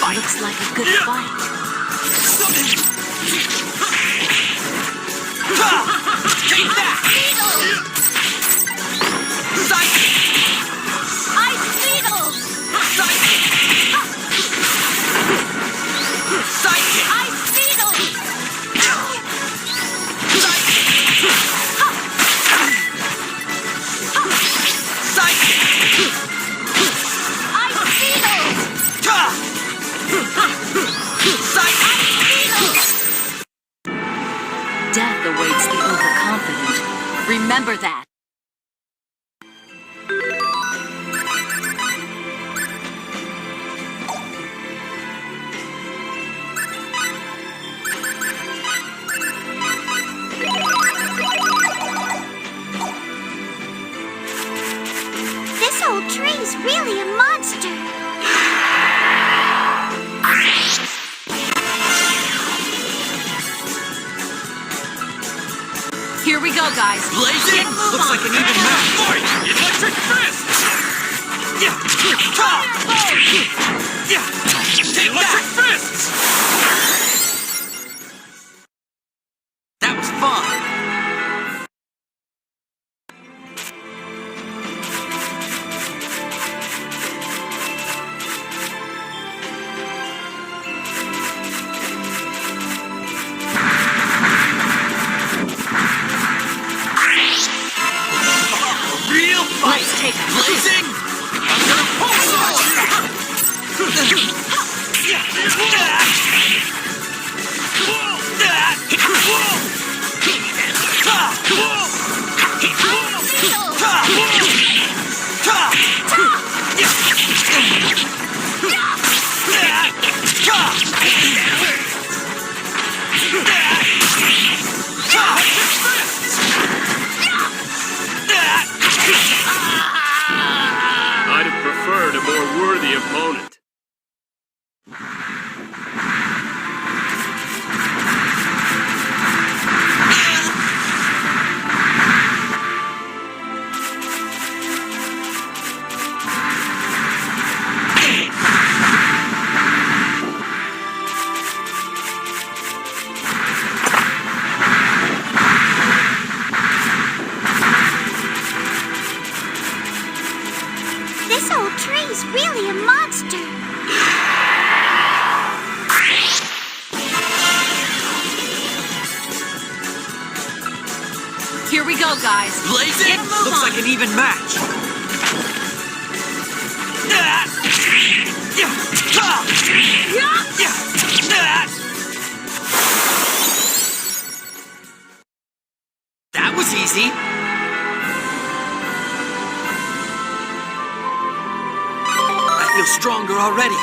Looks like a good fight. Take that! Psychic! Ice Beetle! Psychic! Psychic! Ice Beetle! Death awaits the overconfident. Remember that. This old tree's really a monster. Here we go, guys. Blazing! Looks like an even match. Fight! Electric fist! Take Electric that! fists! That was fun. Real fight! Let's take it. Blazing! I'm gonna pulse I'd have preferred a more worthy opponent. This old tree's really a monster. Here we go, guys. Blazing! Looks like an even match. That was easy. I feel stronger already.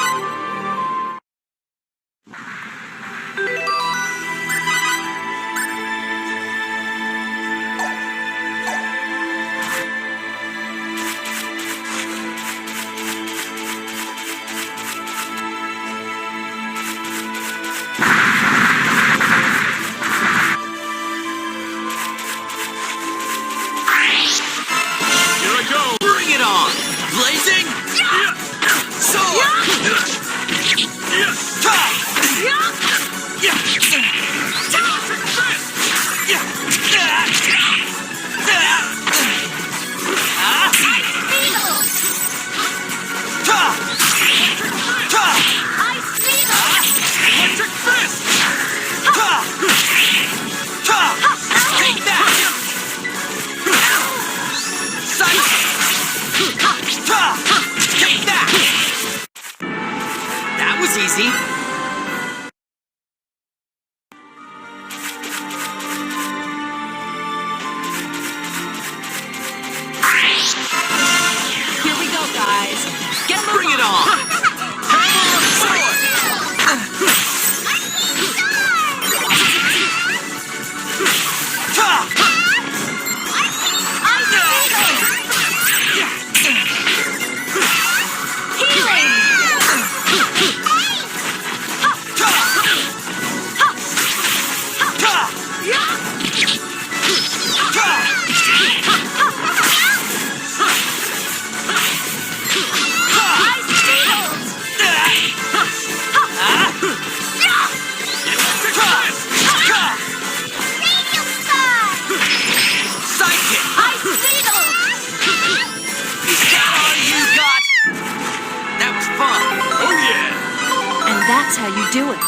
you do it.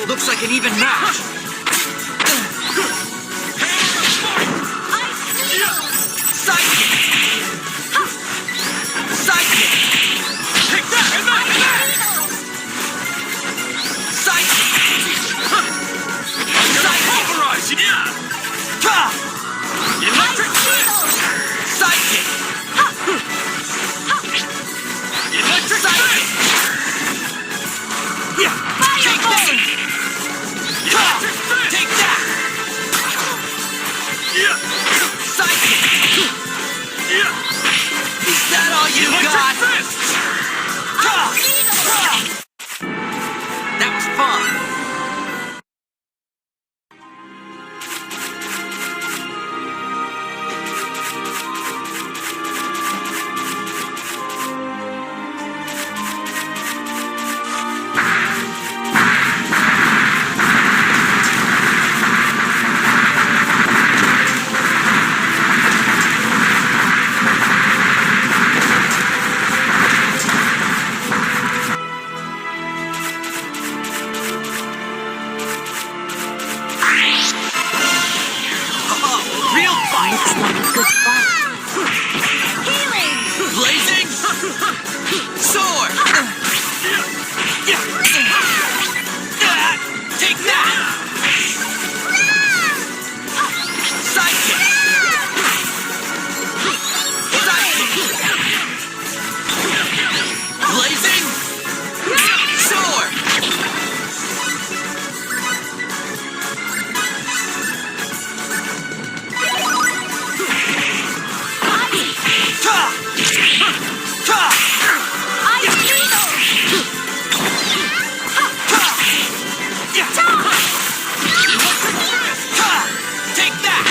Looks like an even match. Sidekick! Sidekick! Take that! And that! Sidekick! Pulverize! Yeah! Electric fist! Sidekick! Electric fist! Yeah! Take that! Electric fist! Take that! Yeah! Sidekick! Yeah! Is that all you got? Electric fist! That was fun! Looks like a good fight. Blazing sword! Take that! Sidekick! Sidekick! Blazing sword! Take that!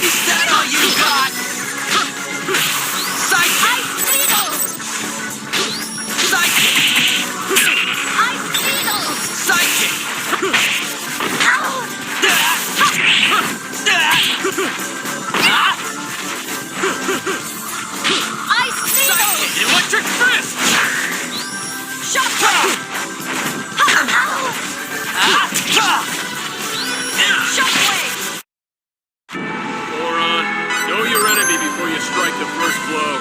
Is that all you got? Sidekick! Sidekick! Sidekick! Sidekick! Electric fist! Moron, know your enemy before you strike the first blow.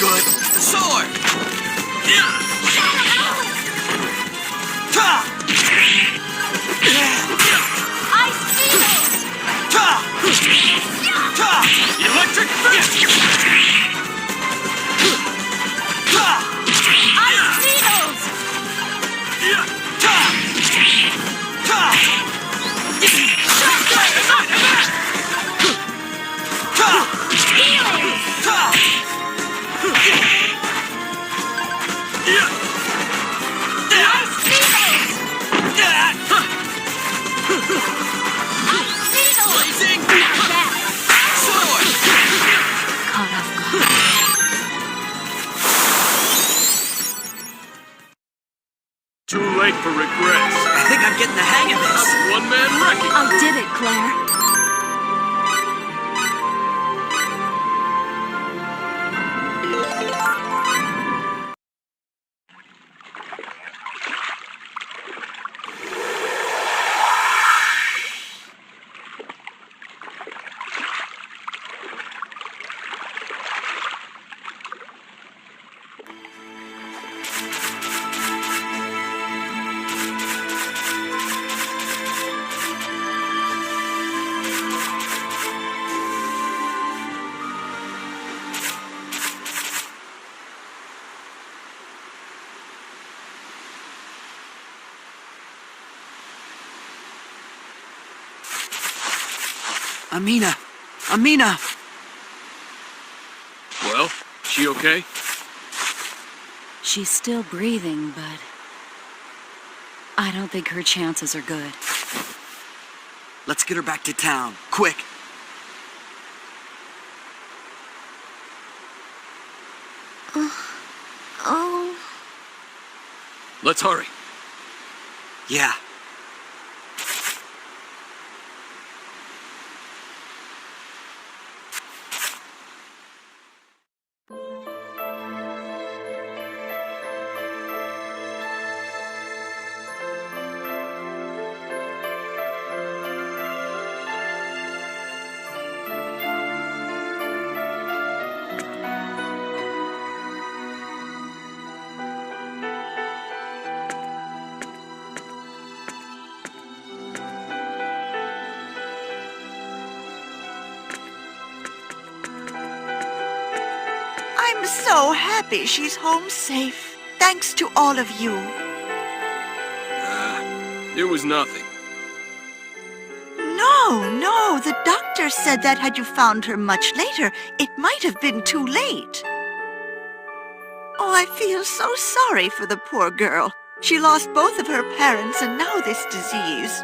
good. The sword! Yeah. Ice needles! Electric fist! Ice needles! Blazing! Sword! Caught off guard. Too late for regrets. I think I'm getting the hang of this. One-man wrecking. I did it, Claire. Ameena! Ameena! Well, she okay? She's still breathing, but I don't think her chances are good. Let's get her back to town. Quick! Oh. Let's hurry. Yeah. I'm so happy she's home safe. Thanks to all of you. It was nothing. No, the doctor said that had you found her much later, it might have been too late. Oh, I feel so sorry for the poor girl. She lost both of her parents and now this disease.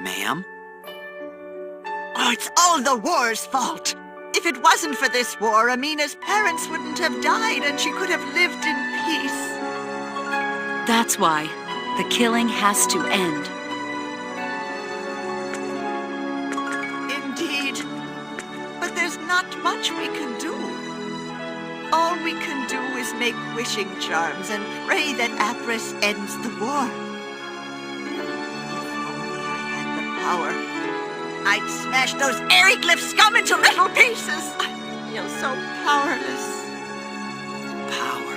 Ma'am? Oh, it's all the war's fault. If it wasn't for this war, Ameena's parents wouldn't have died and she could have lived in peace. That's why the killing has to end. Indeed. But there's not much we can do. All we can do is make wishing charms and pray that Apris ends the war. If only I had the power, I'd smash those Airyglyph scum into little pieces. I feel so powerless. Power.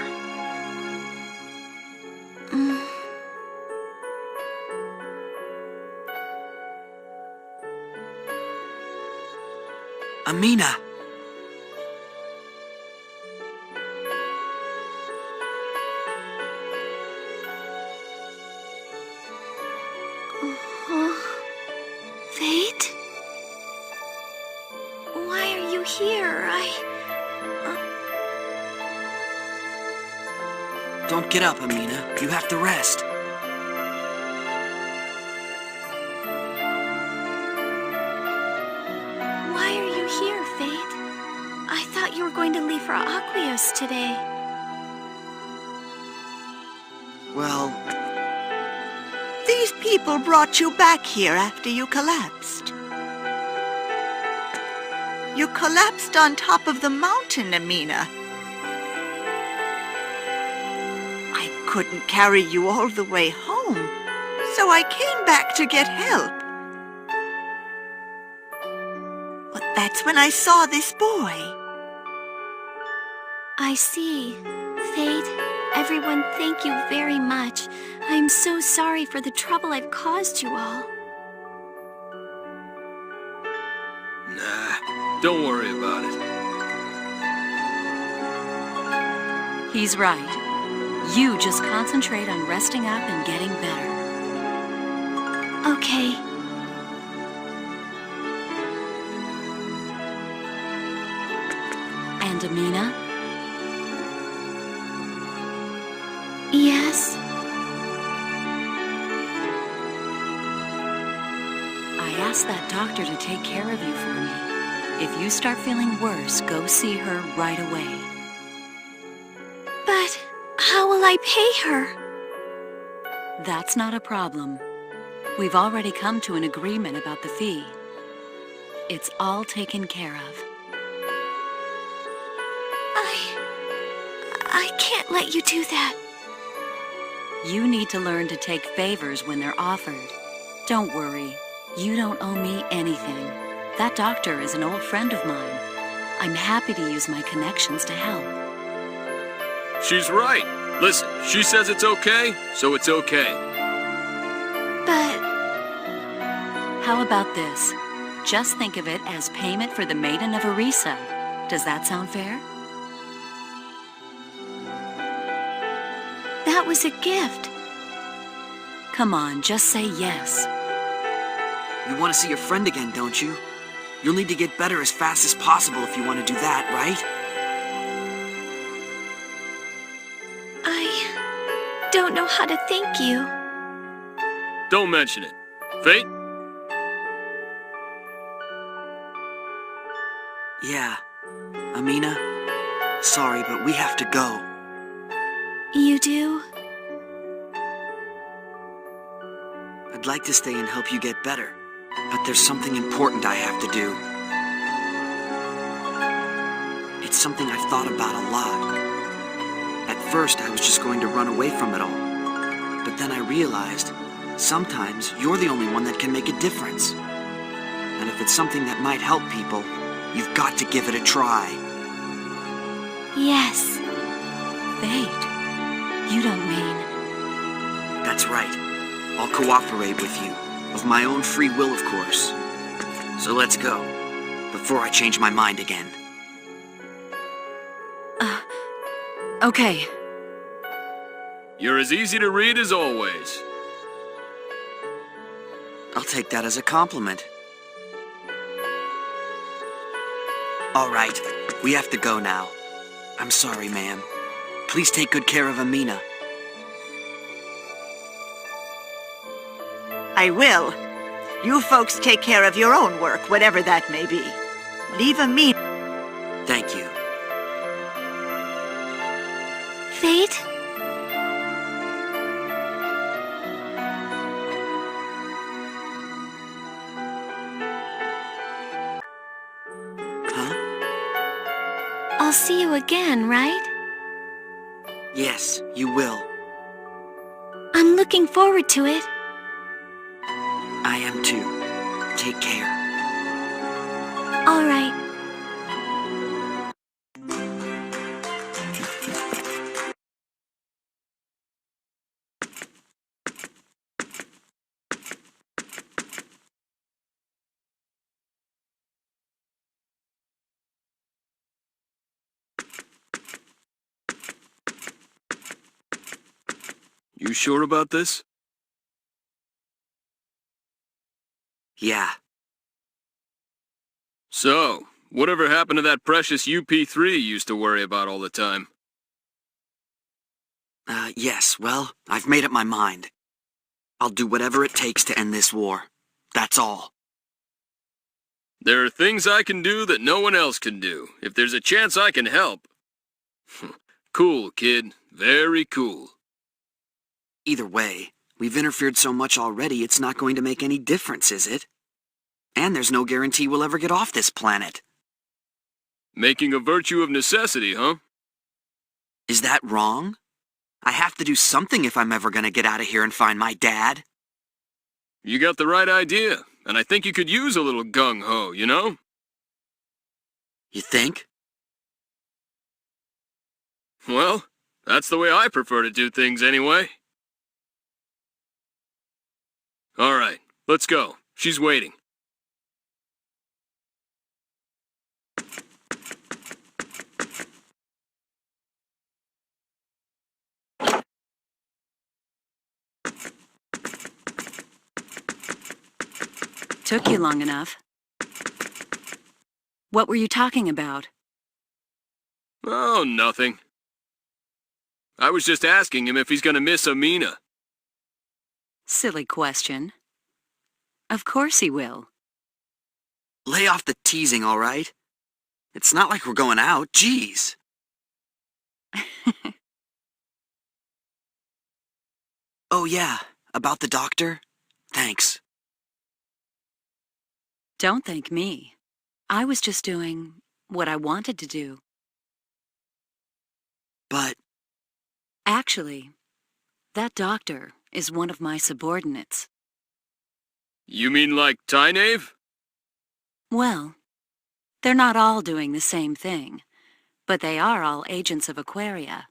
Ameena! Fayt? Why are you here? Don't get up, Ameena. You have to rest. Why are you here, Fayt? I thought you were going to leave for Aquios today. Well, These people brought you back here after you collapsed. You collapsed on top of the mountain, Ameena. I couldn't carry you all the way home, so I came back to get help. But that's when I saw this boy. I see. Fayt, everyone, thank you very much. I'm so sorry for the trouble I've caused you all. Nah, don't worry about it. He's right. You just concentrate on resting up and getting better. Okay. And Ameena? Yes? I asked that doctor to take care of you for me. If you start feeling worse, go see her right away. But how will I pay her? That's not a problem. We've already come to an agreement about the fee. It's all taken care of. I can't let you do that. You need to learn to take favors when they're offered. Don't worry. You don't owe me anything. That doctor is an old friend of mine. I'm happy to use my connections to help. She's right. Listen, she says it's okay, so it's okay. But How about this? Just think of it as payment for the Maiden of Arias. Does that sound fair? that was a gift. Come on, just say yes. You want to see your friend again, don't you? You'll need to get better as fast as possible if you want to do that, right? I don't know how to thank you. Don't mention it. Fayt? Yeah. Ameena, sorry, but we have to go. You do? I'd like to stay and help you get better, but there's something important I have to do. It's something I've thought about a lot. At first, I was just going to run away from it all. But then I realized, sometimes you're the only one that can make a difference. And if it's something that might help people, you've got to give it a try. Yes. Fayt, you don't mean... That's right. I'll cooperate with you. Of my own free will, of course. So let's go, before I change my mind again. Okay. You're as easy to read as always. I'll take that as a compliment. All right, we have to go now. I'm sorry, ma'am. Please take good care of Ameena. I will. You folks take care of your own work, whatever that may be. Leave Ameena. Thank you. Fayt? Huh? I'll see you again, right? Yes, you will. I'm looking forward to it. I am too. Take care. All right. You sure about this? Yeah. So, whatever happened to that precious UP3 you used to worry about all the time? Yes, well, I've made up my mind. I'll do whatever it takes to end this war. That's all. There are things I can do that no one else can do. If there's a chance I can help. Cool, kid. Very cool. Either way, we've interfered so much already it's not going to make any difference, is it? And there's no guarantee we'll ever get off this planet. Making a virtue of necessity, huh? Is that wrong? I have to do something if I'm ever gonna get out of here and find my dad. You got the right idea, and I think you could use a little gung-ho, you know? You think? Well, that's the way I prefer to do things anyway. All right, let's go. She's waiting. Took you long enough. What were you talking about? Oh, nothing. I was just asking him if he's gonna miss Ameena. Silly question. Of course he will. Lay off the teasing, all right? It's not like we're going out, jeez. Oh yeah, about the doctor? Thanks. Don't thank me. I was just doing what I wanted to do. But... Actually, that doctor is one of my subordinates. You mean like Tynave? Well, they're not all doing the same thing, but they are all agents of Aquaria,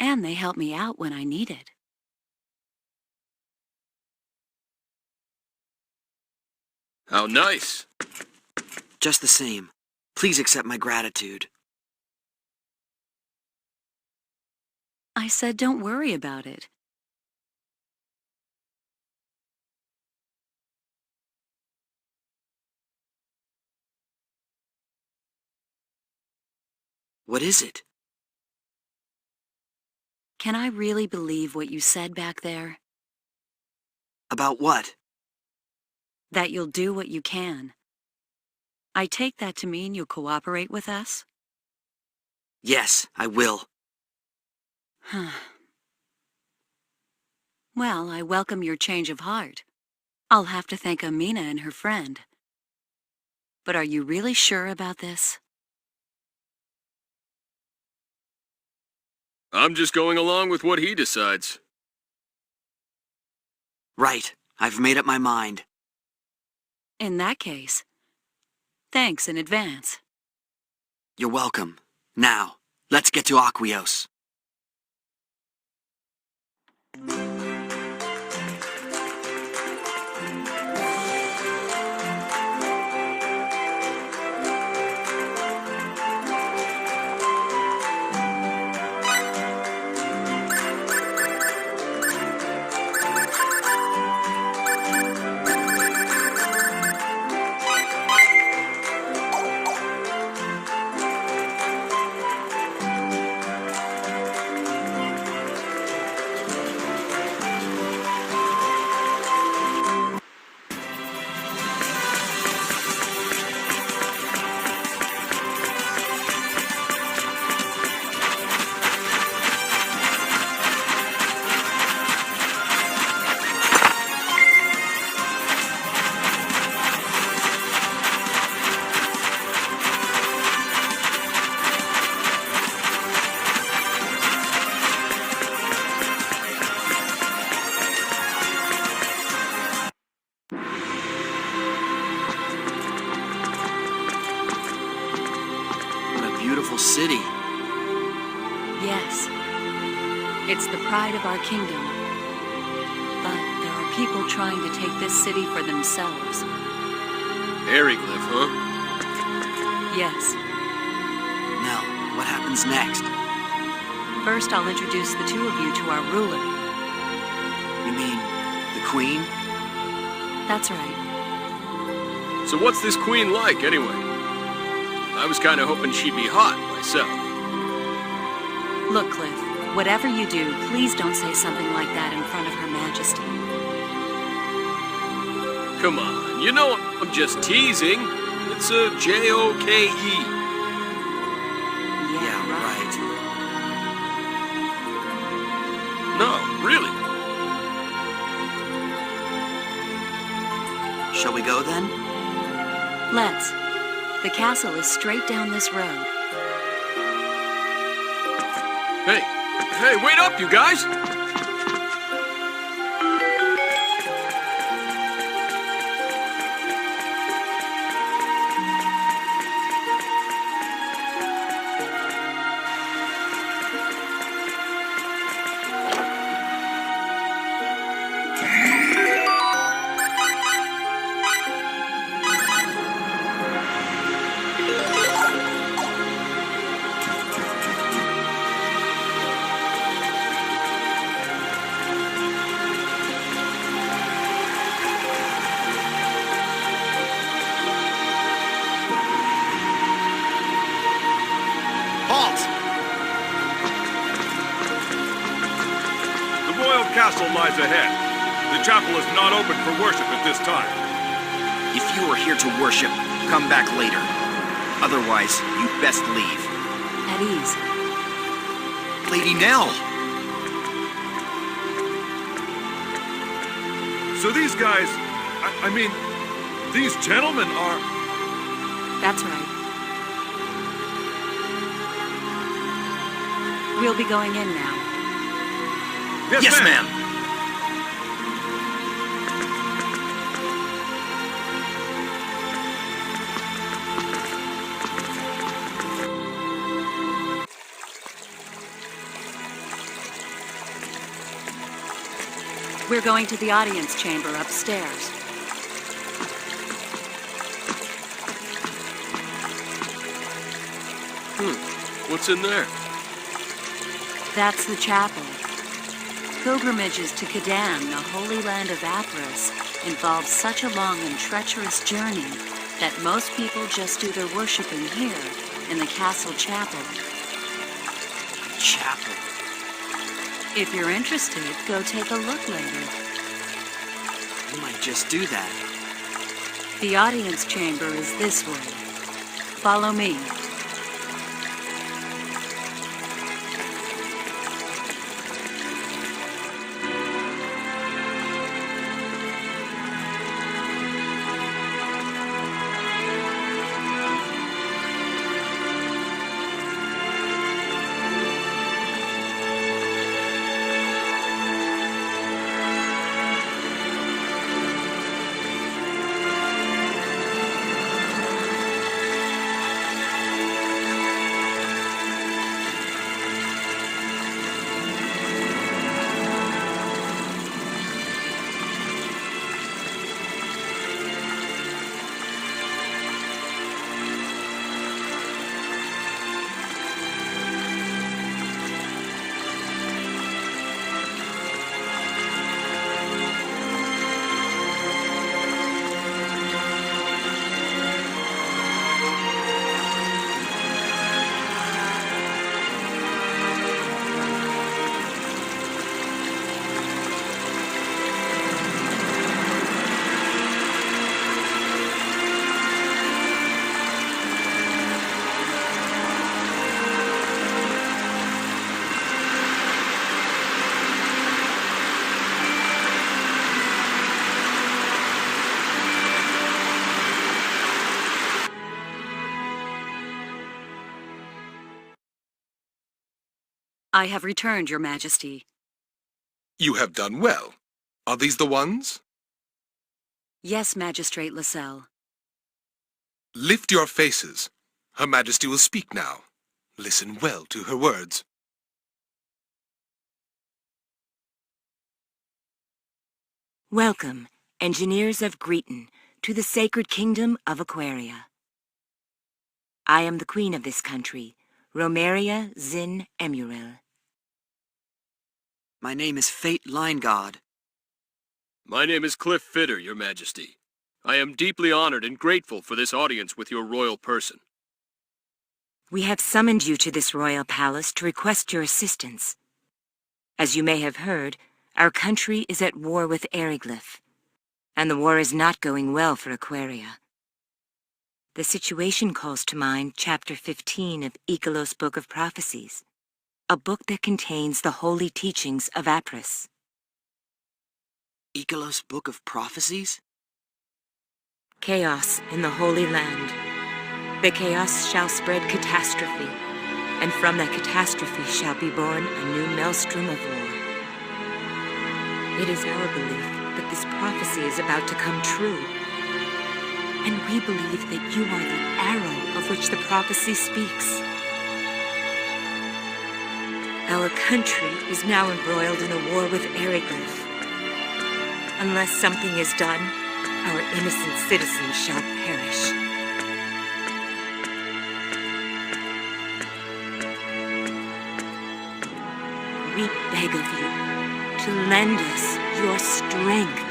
and they help me out when I need it. How nice. just the same, please accept my gratitude. I said don't worry about it. What is it? Can I really believe what you said back there? About what? That you'll do what you can. I take that to mean you'll cooperate with us? Yes, I will. Well, I welcome your change of heart. I'll have to thank Ameena and her friend. But are you really sure about this? I'm just going along with what he decides. Right, I've made up my mind. In that case, thanks in advance. You're welcome. Now, let's get to Aquios. City. Yes. It's the pride of our kingdom. But there are people trying to take this city for themselves. Airyglyph, huh? Yes. Now, what happens next? First, I'll introduce the two of you to our ruler. You mean, the Queen? That's right. So what's this queen like, anyway? I was kind of hoping she'd be hot, myself. Look, Cliff, whatever you do, please don't say something like that in front of Her Majesty. Come on, you know I'm just teasing. It's a J-O-K-E. Yeah, right. No, really. Shall we go then? Let's. The castle is straight down this road. Hey, wait up, you guys! castle lies ahead. The chapel is not open for worship at this time. If you are here to worship, come back later. Otherwise, you'd best leave. At ease. Lady Nell! So these guys, I mean, these gentlemen are... That's right. We'll be going in now. Yes, ma'am. We're going to the audience chamber upstairs. What's in there? That's the chapel. Pilgrimages to Kaddan, the holy land of Arias, involve such a long and treacherous journey that most people just do their worshiping here in the castle chapel. Chapel. If you're interested, go take a look later. I might just do that. The audience chamber is this way. Follow me. I have returned, Your Majesty. You have done well. Are these the ones? Yes, Magistrate Lascelles. Lift your faces. Her Majesty will speak now. Listen well to her words. Welcome, engineers of Greeton, to the sacred kingdom of Aquaria. I am the queen of this country, Romeria Zin Emurel. My name is Fayt Linegod. My name is Cliff Fitter, Your Majesty. I am deeply honored and grateful for this audience with your royal person. We have summoned you to this royal palace to request your assistance. As you may have heard, our country is at war with Airyglyph, and the war is not going well for Aquaria. The situation calls to mind Chapter 15 of Icolos' Book of Prophecies, a book that contains the holy teachings of Apris. Icolos' Book of Prophecies? Chaos in the Holy Land. The chaos shall spread catastrophe, and from that catastrophe shall be born a new maelstrom of war. It is our belief that this prophecy is about to come true, and we believe that you are the arrow of which the prophecy speaks. Our country is now embroiled in a war with Airyglyph. Unless something is done, our innocent citizens shall perish. We beg of you to lend us your strength.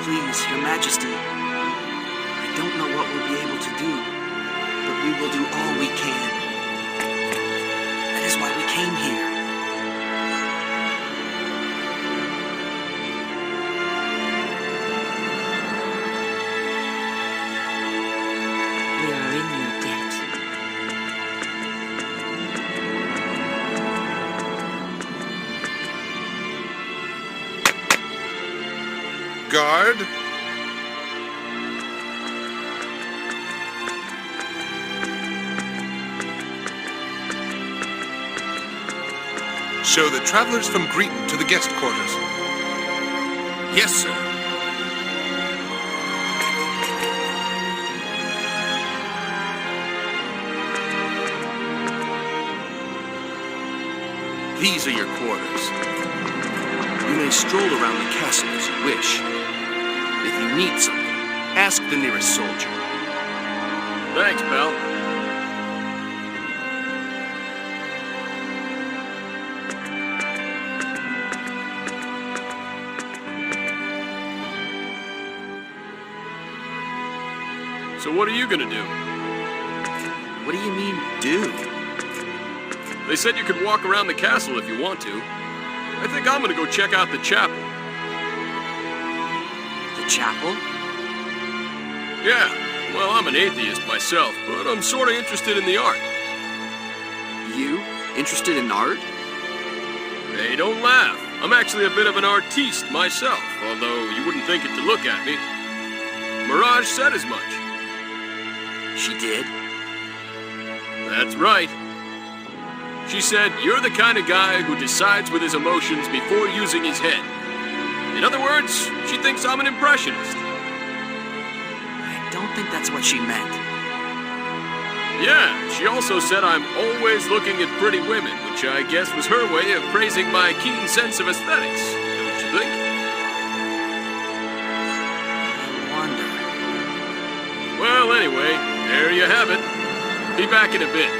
Please, Your Majesty. I don't know what we'll be able to do, but we will do all we can. guard. Show the travelers from Greeton to the guest quarters. Yes, sir. These are your quarters. You may stroll around the castle as you wish. If you need something, ask the nearest soldier. Thanks, pal. So what are you gonna do? What do you mean, do? They said you could walk around the castle if you want to. I think I'm gonna go check out the chapel. The chapel? Yeah, well, I'm an atheist myself, but I'm sort of interested in the art. You? Interested in art? Hey, don't laugh. I'm actually a bit of an artiste myself, although you wouldn't think it to look at me. Mirage said as much. She did? That's right. She said, you're the kind of guy who decides with his emotions before using his head. In other words, she thinks I'm an impressionist. I don't think that's what she meant. Yeah, she also said I'm always looking at pretty women, which I guess was her way of praising my keen sense of aesthetics, don't you think? I wonder. Well, anyway, there you have it. Be back in a bit.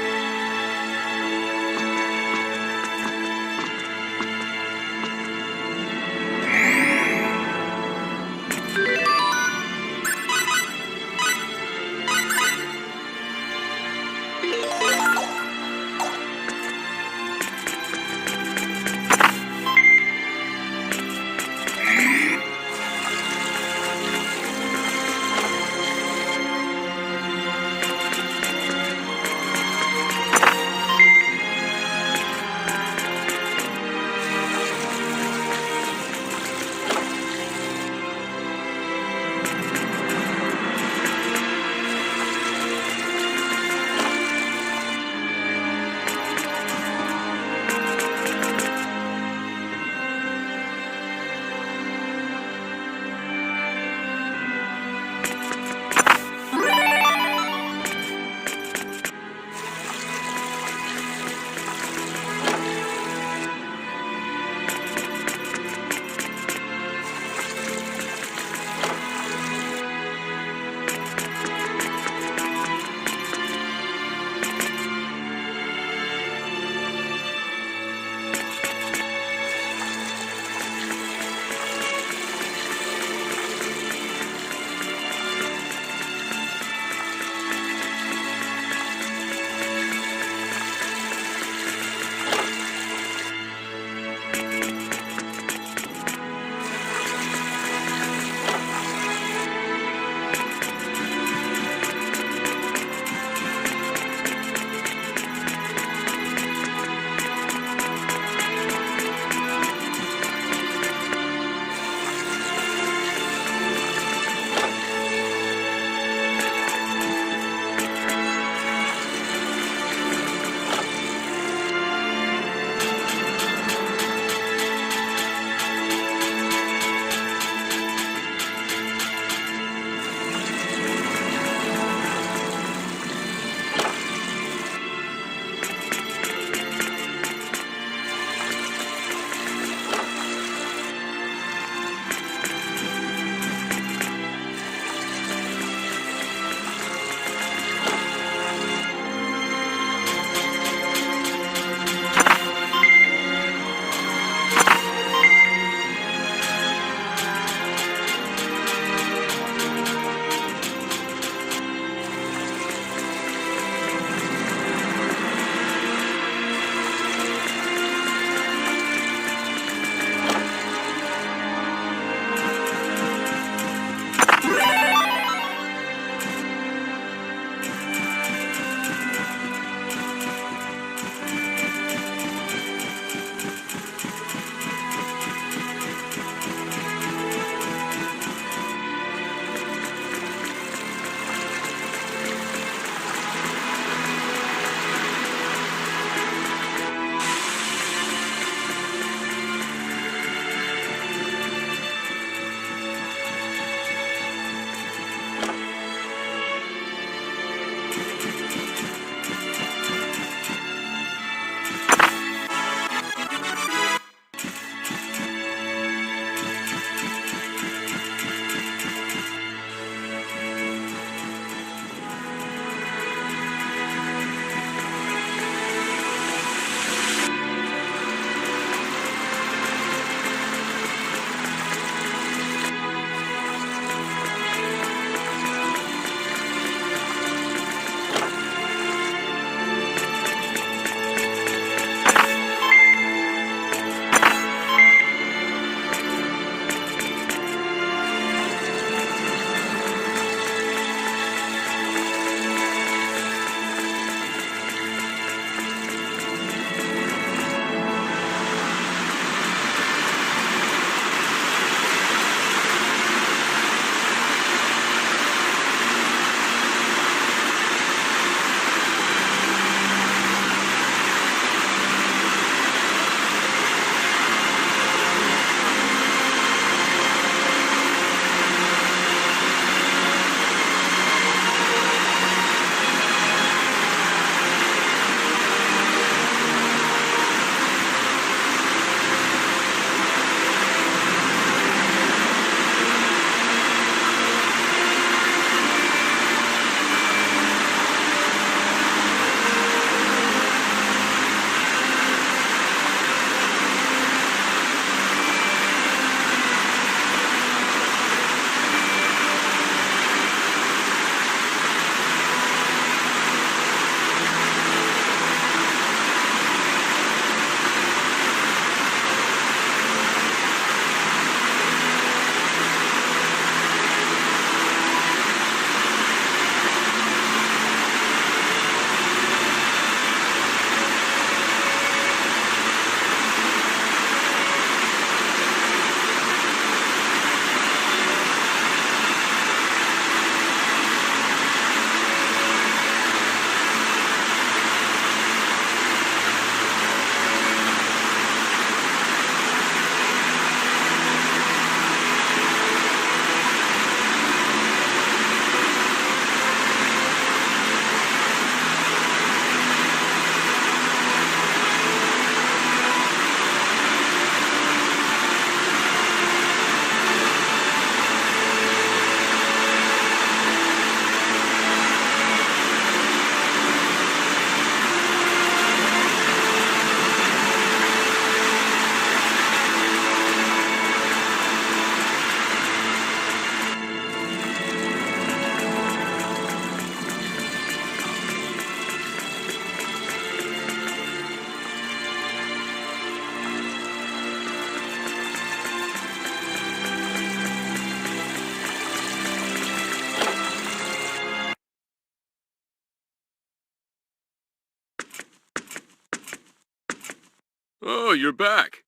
Oh, you're back.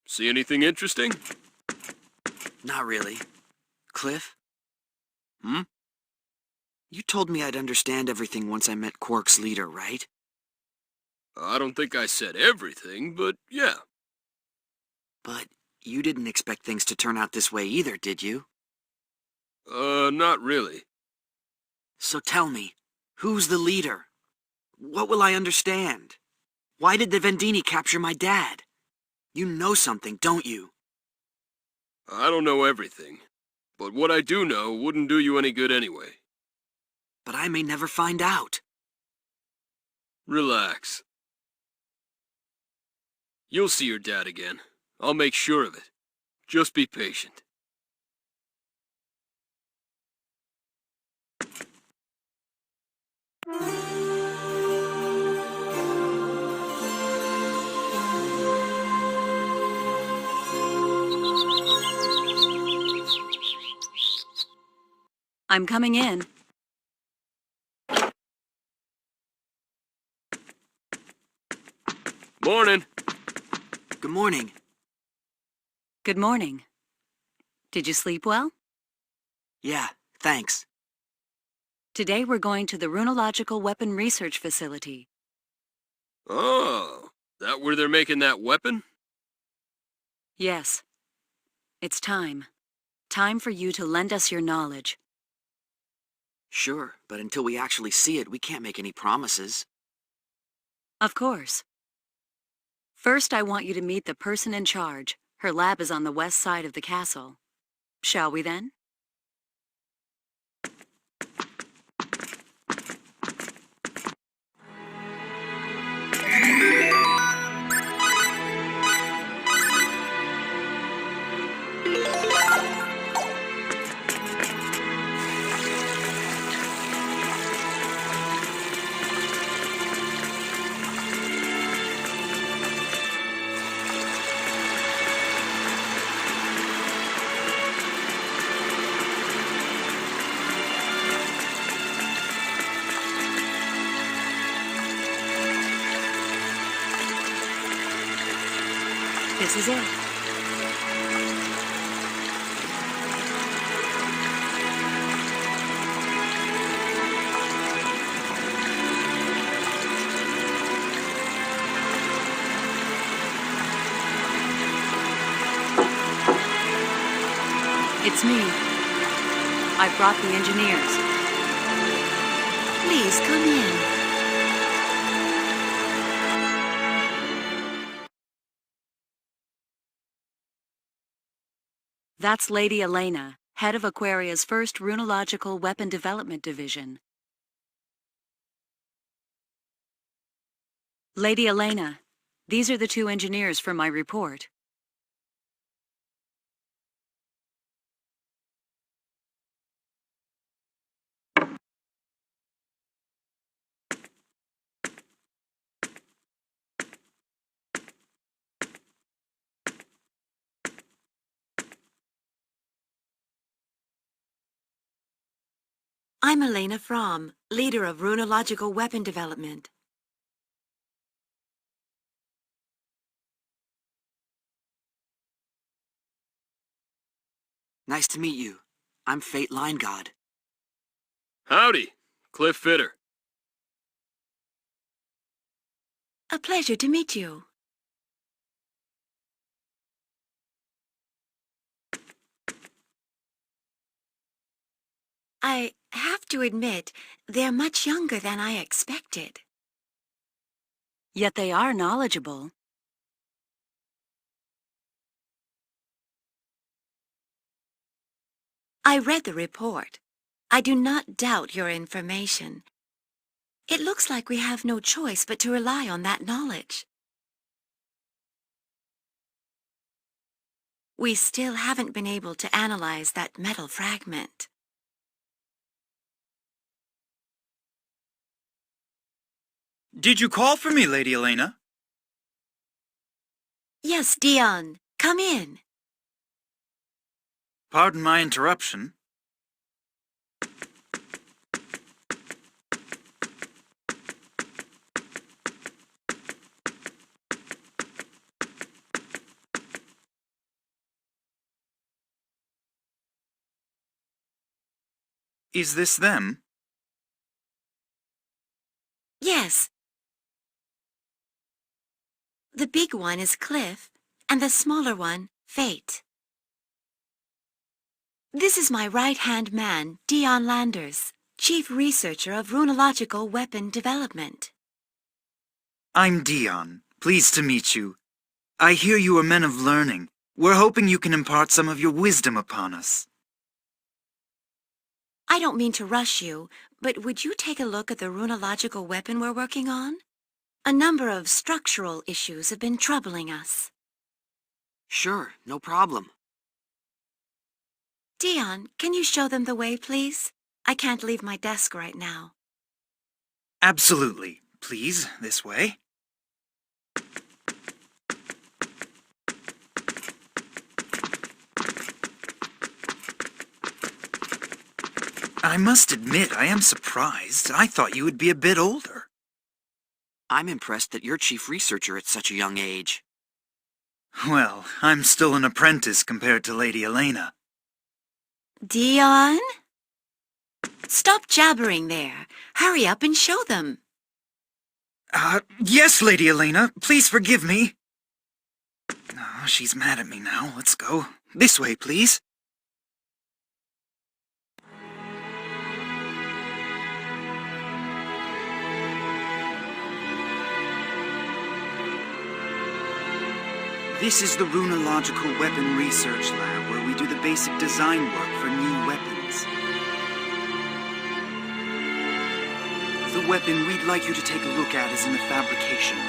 See anything interesting? Not really. Cliff? Hmm? You told me I'd understand everything once I met Quark's leader, right? I don't think I said everything, but yeah. But you didn't expect things to turn out this way either, did you? Not really. So tell me, who's the leader? What will I understand? Why did the Vendeeni capture my dad? You know something, don't you? I don't know everything, but what I do know wouldn't do you any good anyway. But I may never find out. Relax. You'll see your dad again. I'll make sure of it. Just be patient. I'm coming in. Morning. Good morning. Good morning. Did you sleep well? Yeah, thanks. Today we're going to the Runological Weapon Research Facility. Oh, that where they're making that weapon? Yes. It's time. Time for you to lend us your knowledge. Sure, but until we actually see it, we can't make any promises. Of course. First, I want you to meet the person in charge. Her lab is on the west side of the castle. Shall we then? This is it. It's me. I brought the engineers. Please come in. That's Lady Elena, head of Aquaria's first Runological Weapon Development Division. Lady Elena, these are the two engineers for my report. I'm Elena Fromm, leader of Runological Weapon Development. Nice to meet you. I'm Fayt Line God. Howdy, Cliff Fitter. A pleasure to meet you. I have to admit, they're much younger than I expected. Yet they are knowledgeable. I read the report. I do not doubt your information. It looks like we have no choice but to rely on that knowledge. We still haven't been able to analyze that metal fragment. Did you call for me, Lady Elena? Yes, Dion. Come in. Pardon my interruption. Is this them? Yes. The big one is Cliff, and the smaller one, Fayt. This is my right-hand man, Dion Landers, Chief Researcher of Runological Weapon Development. I'm Dion. Pleased to meet you. I hear you are men of learning. We're hoping you can impart some of your wisdom upon us. I don't mean to rush you, but would you take a look at the runological weapon we're working on? A number of structural issues have been troubling us. Sure, no problem. Dion, can you show them the way, please? I can't leave my desk right now. Absolutely. Please, this way. I must admit, I am surprised. I thought you would be a bit older. I'm impressed that you're chief researcher at such a young age. Well, I'm still an apprentice compared to Lady Elena. Dion? Stop jabbering there. Hurry up and show them. Yes, Lady Elena. Please forgive me. Oh, she's mad at me now. Let's go. This way, please. This is the Runological Weapon Research Lab, where we do the basic design work for new weapons. The weapon we'd like you to take a look at is in the fabrication room.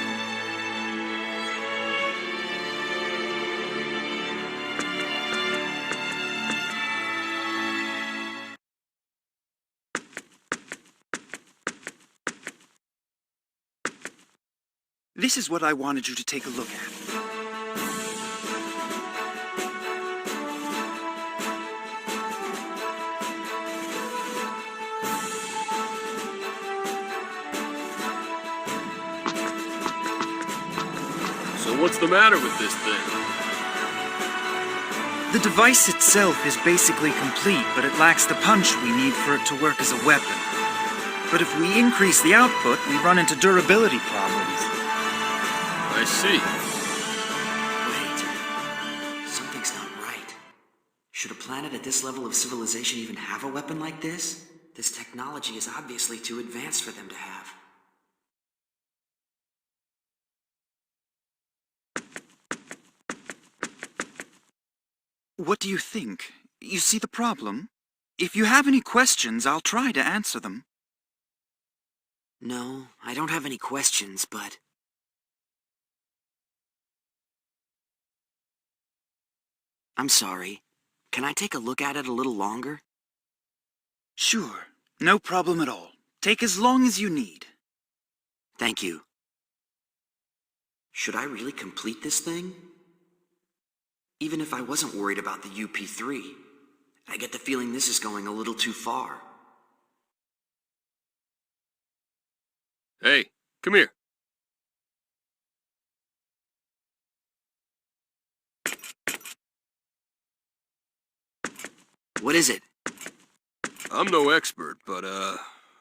This is what I wanted you to take a look at. What's the matter with this thing? The device itself is basically complete, but it lacks the punch we need for it to work as a weapon. But if we increase the output, we run into durability problems. I see. Wait. Something's not right. Should a planet at this level of civilization even have a weapon like this? This technology is obviously too advanced for them to have. What do you think? You see the problem? If you have any questions, I'll try to answer them. No, I don't have any questions, but... I'm sorry. Can I take a look at it a little longer? Sure. No problem at all. Take as long as you need. Thank you. Should I really complete this thing? Even if I wasn't worried about the UP3, I get the feeling this is going a little too far. Hey, come here. What is it? I'm no expert, but,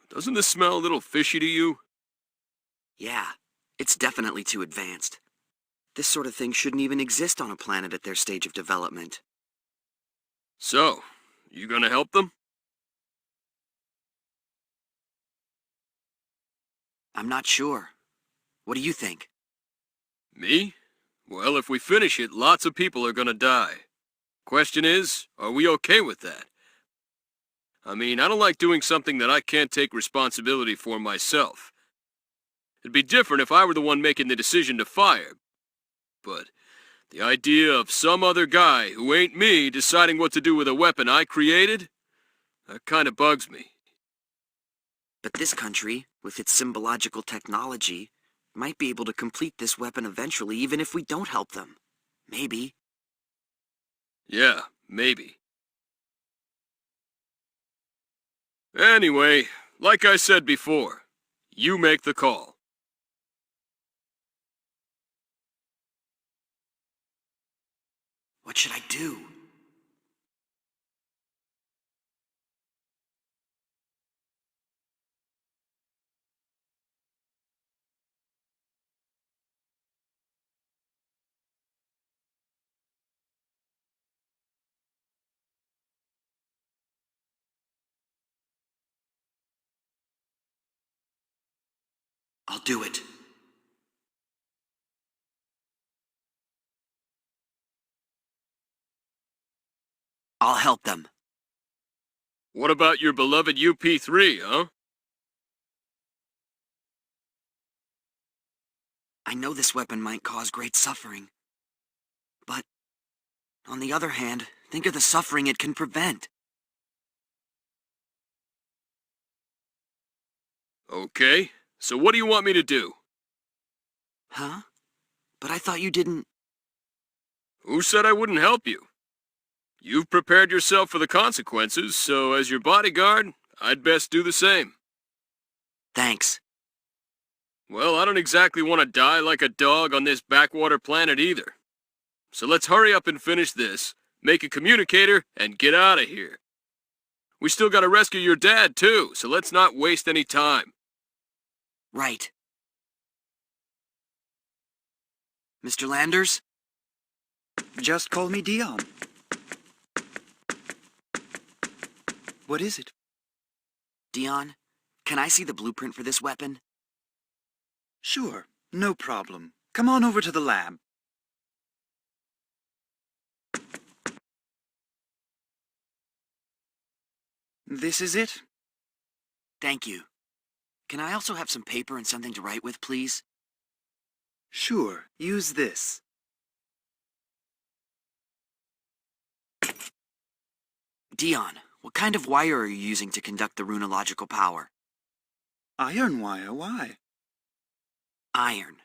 doesn't this smell a little fishy to you? Yeah, it's definitely too advanced. This sort of thing shouldn't even exist on a planet at their stage of development. So, you gonna help them? I'm not sure. What do you think? Me? Well, if we finish it, lots of people are gonna die. Question is, are we okay with that? I mean, I don't like doing something that I can't take responsibility for myself. It'd be different if I were the one making the decision to fire. But the idea of some other guy who ain't me deciding what to do with a weapon I created, that kind of bugs me. But this country, with its symbological technology, might be able to complete this weapon eventually even if we don't help them. Maybe. Yeah, maybe. Anyway, like I said before, you make the call. What should I do? I'll do it. I'll help them. What about your beloved UP3, huh? I know this weapon might cause great suffering. But, on the other hand, think of the suffering it can prevent. Okay, so what do you want me to do? Huh? But I thought you didn't... Who said I wouldn't help you? You've prepared yourself for the consequences, so as your bodyguard, I'd best do the same. Thanks. Well, I don't exactly want to die like a dog on this backwater planet either. So let's hurry up and finish this, make a communicator, and get out of here. We still gotta rescue your dad, too, so let's not waste any time. Right. Mr. Landers? Just call me Dion. What is it? Dion, can I see the blueprint for this weapon? Sure, no problem. Come on over to the lab. This is it? Thank you. Can I also have some paper and something to write with, please? Sure, use this. Dion, what kind of wire are you using to conduct the runological power? Iron wire, why? Iron.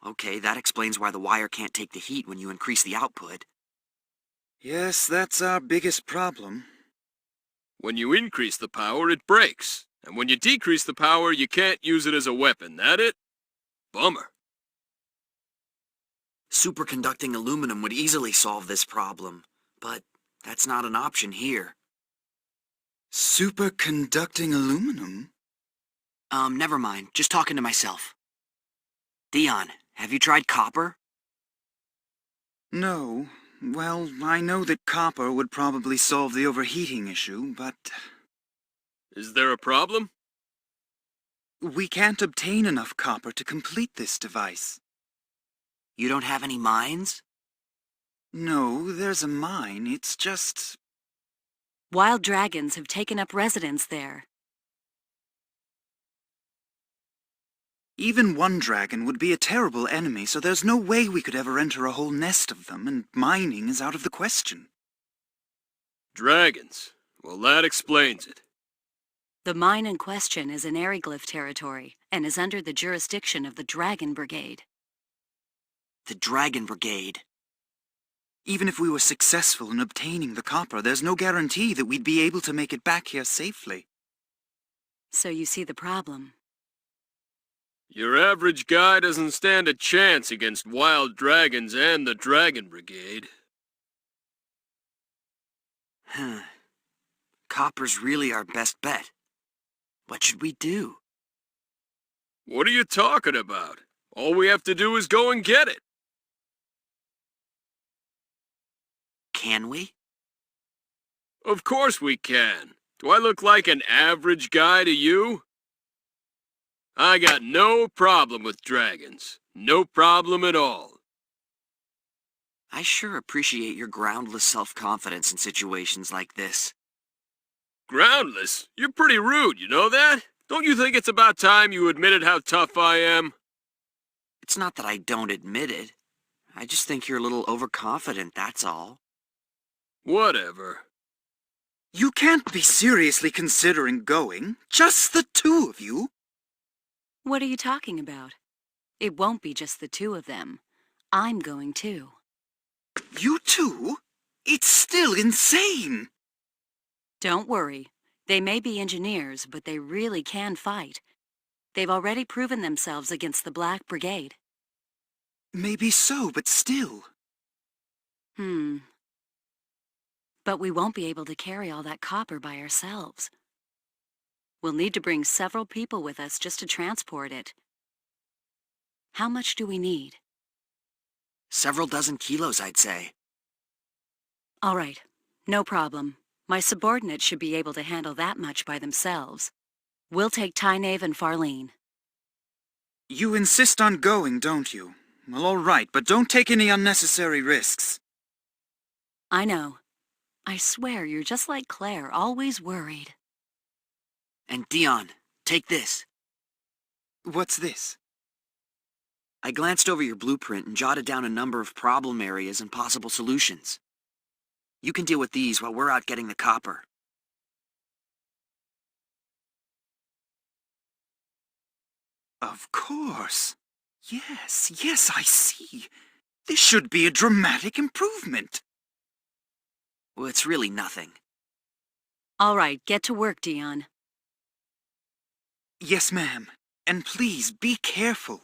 Okay, that explains why the wire can't take the heat when you increase the output. Yes, that's our biggest problem. When you increase the power, it breaks. And when you decrease the power, you can't use it as a weapon. That it? Bummer. Superconducting aluminum would easily solve this problem, but that's not an option here. Superconducting aluminum? Never mind. Just talking to myself. Dion, have you tried copper? No. Well, I know that copper would probably solve the overheating issue, but... Is there a problem? we can't obtain enough copper to complete this device. You don't have any mines? No, there's a mine. It's just... Wild dragons have taken up residence there. Even one dragon would be a terrible enemy, so there's no way we could ever enter a whole nest of them, and mining is out of the question. Dragons. Well, that explains it. The mine in question is in Airyglyph territory, and is under the jurisdiction of the Dragon Brigade. The Dragon Brigade. Even if we were successful in obtaining the copper, there's no guarantee that we'd be able to make it back here safely. So you see the problem. Your average guy doesn't stand a chance against wild dragons and the Dragon Brigade. Copper's really our best bet. What should we do? What are you talking about? All we have to do is go and get it. Can we? Of course we can. Do I look like an average guy to you? I got no problem with dragons. No problem at all. I sure appreciate your groundless self-confidence in situations like this. Groundless? You're pretty rude, you know that? Don't you think it's about time you admitted how tough I am? It's not that I don't admit it. I just think you're a little overconfident, that's all. Whatever. You can't be seriously considering going. Just the two of you. What are you talking about? It won't be just the two of them. I'm going too. You two? It's still insane! Don't worry. They may be engineers, but they really can fight. They've already proven themselves against the Black Brigade. Maybe so, but still. But we won't be able to carry all that copper by ourselves. We'll need to bring several people with us just to transport it. How much do we need? Several dozen kilos, I'd say. All right, no problem. My subordinates should be able to handle that much by themselves. We'll take Tynave and Farleen. You insist on going, don't you? Well, all right, but don't take any unnecessary risks. I know. I swear you're just like Claire, always worried. And Dion, take this. What's this? I glanced over your blueprint and jotted down a number of problem areas and possible solutions. You can deal with these while we're out getting the copper. Of course. Yes, I see. This should be a dramatic improvement. Well, it's really nothing. All right, get to work, Dion. Yes, ma'am. And please, be careful.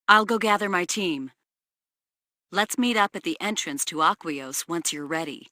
I'll go gather my team. Let's meet up at the entrance to Aquios once you're ready.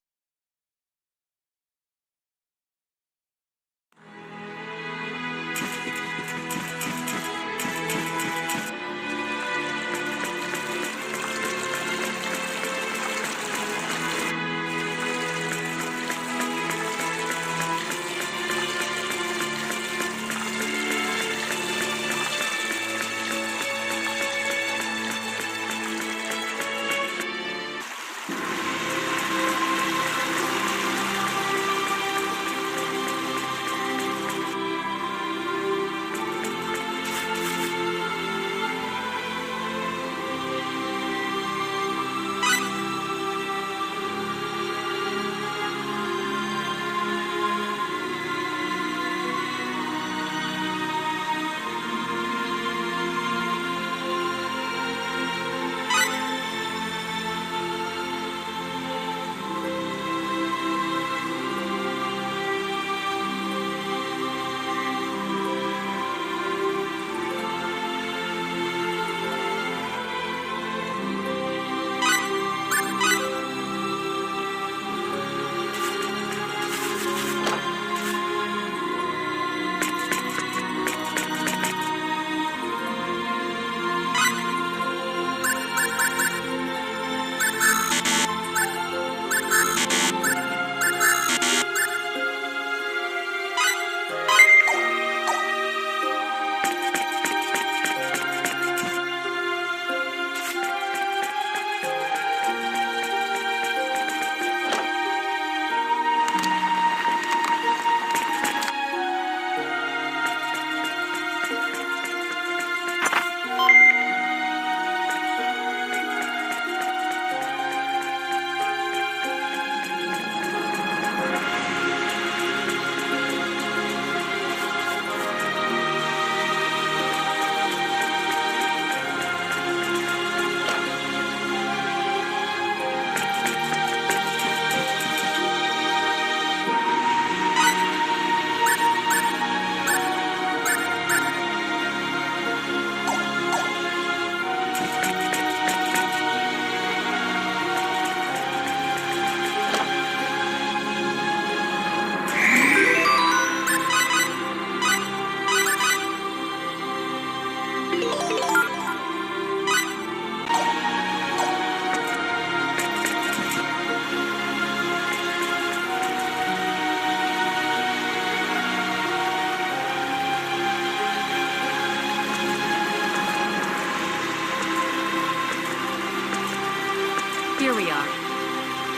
Here we are.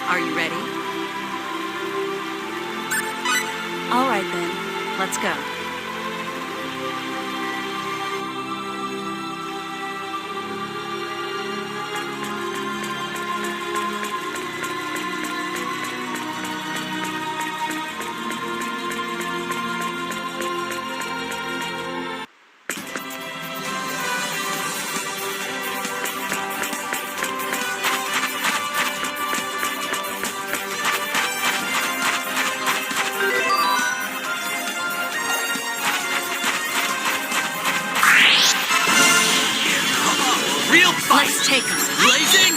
Are you ready? All right then, let's go. Let's take them. Blazing!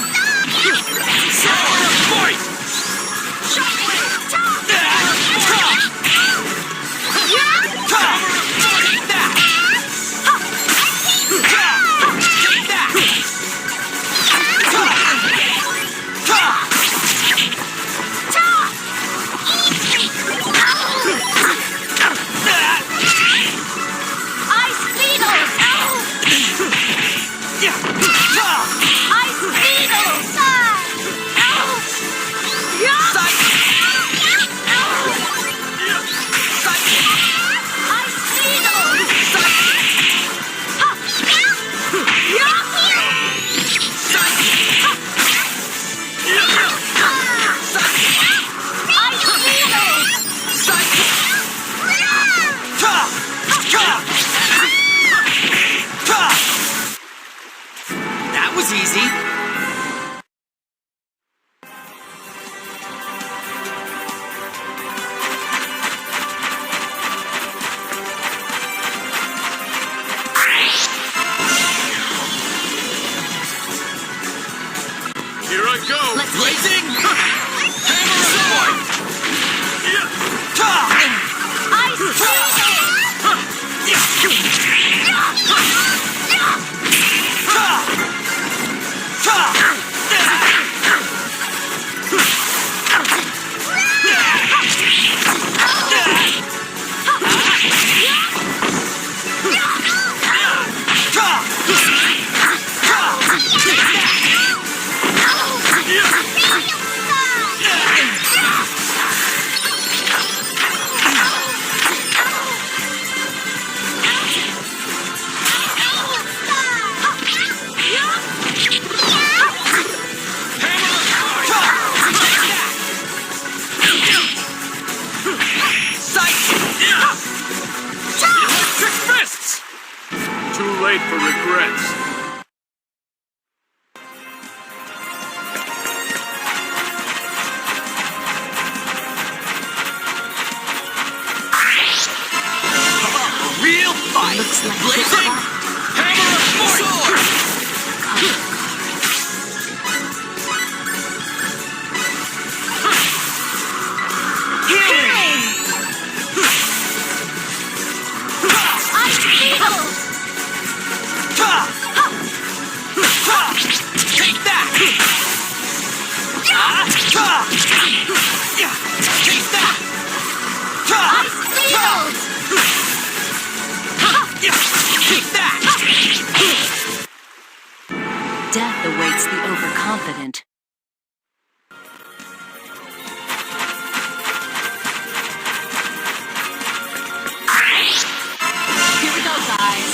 late for regrets. Real fight! Looks like Blazing! Hammer of sword! Healing! Ice needles! Take that! Take that! Ice needles! Take that! death awaits the overconfident. Here we go, guys.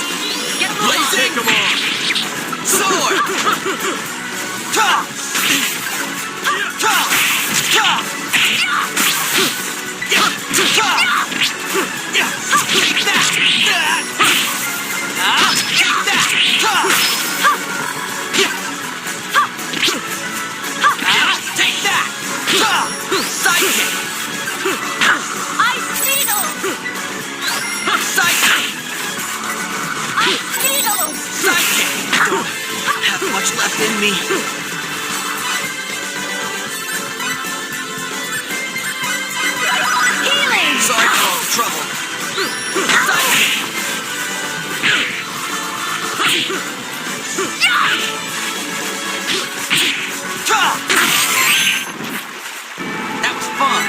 Get them all. Take them on! Sword! Ta! Ta! Ta! Take that! Take that! Take that! Sidekick! Ice needles! Sidekick! Ice needles! Sidekick! Don't have much left in me. Healing! Sorry for all the trouble. Sidekick! That was fun.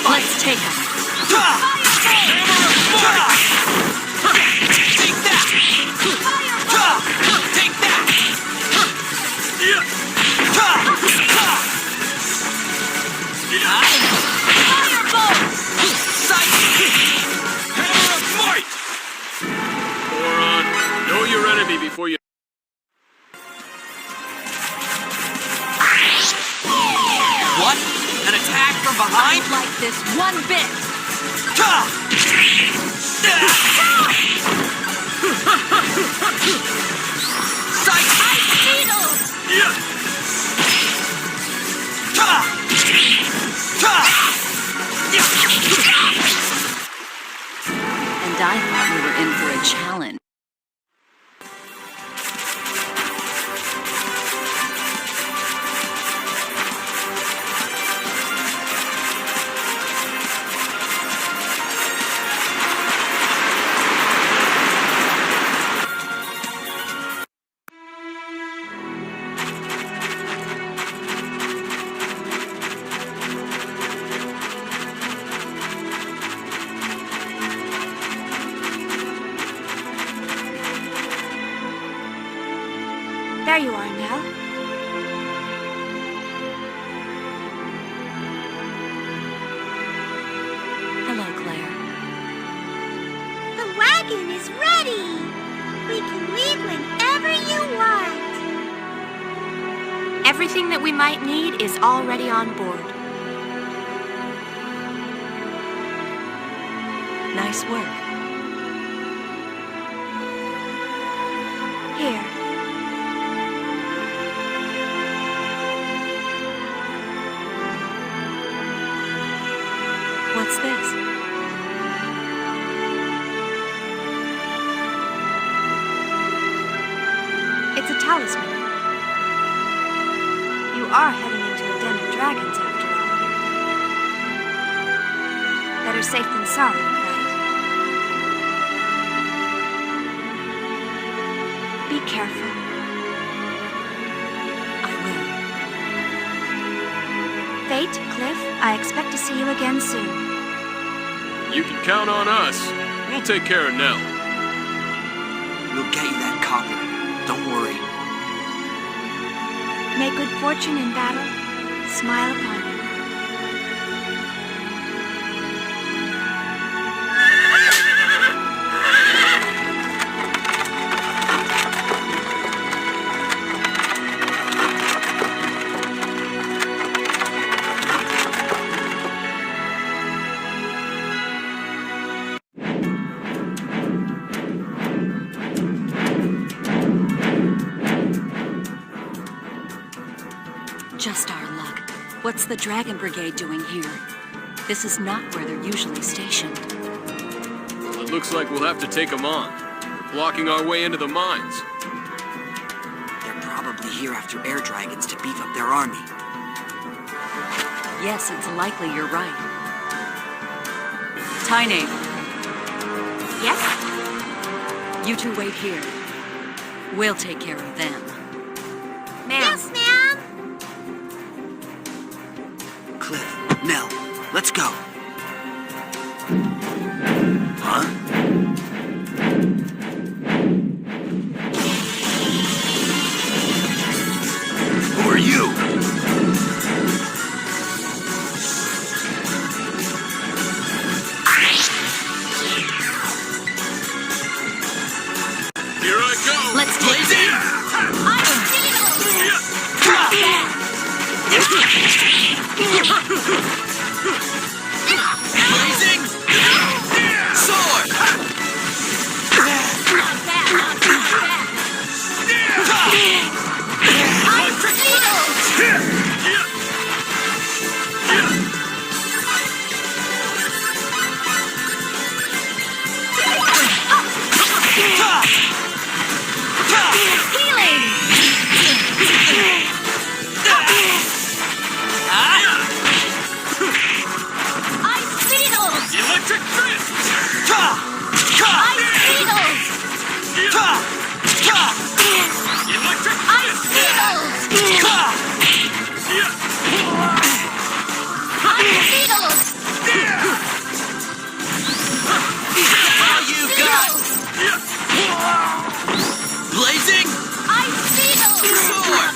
Let's take him. Take that! Take that! Hammer of might! Moron, know your enemy before you... What? An attack from behind? Like this one bit. Ice needles! And I thought we were in for a challenge. There you are, Nell. Hello, Claire. The wagon is ready! We can leave whenever you want. Everything that we might need is already on board. Nice work. Here. What's this? It's a talisman. You are heading into a den of dragons after all. Better safe than sorry, right? Be careful. I will. Fayt, Cliff, I expect to see you again soon. You can count on us. We'll take care of Nell. We'll get you that copper. Don't worry. May good fortune in battle smile upon you. Just our luck. What's the Dragon Brigade doing here? This is not where they're usually stationed. Well, it looks like we'll have to take them on. They're blocking our way into the mines. They're probably here after air dragons to beef up their army. Yes, it's likely you're right. Tynave. Yes? You two wait here. We'll take care of them. Ma'am. Yes, ma'am. Cliff, Nell, let's go. Huh? Who are you? Here I go! Let's take it! Blazing sword! Electric fist! Electric All you got! Blazing sword!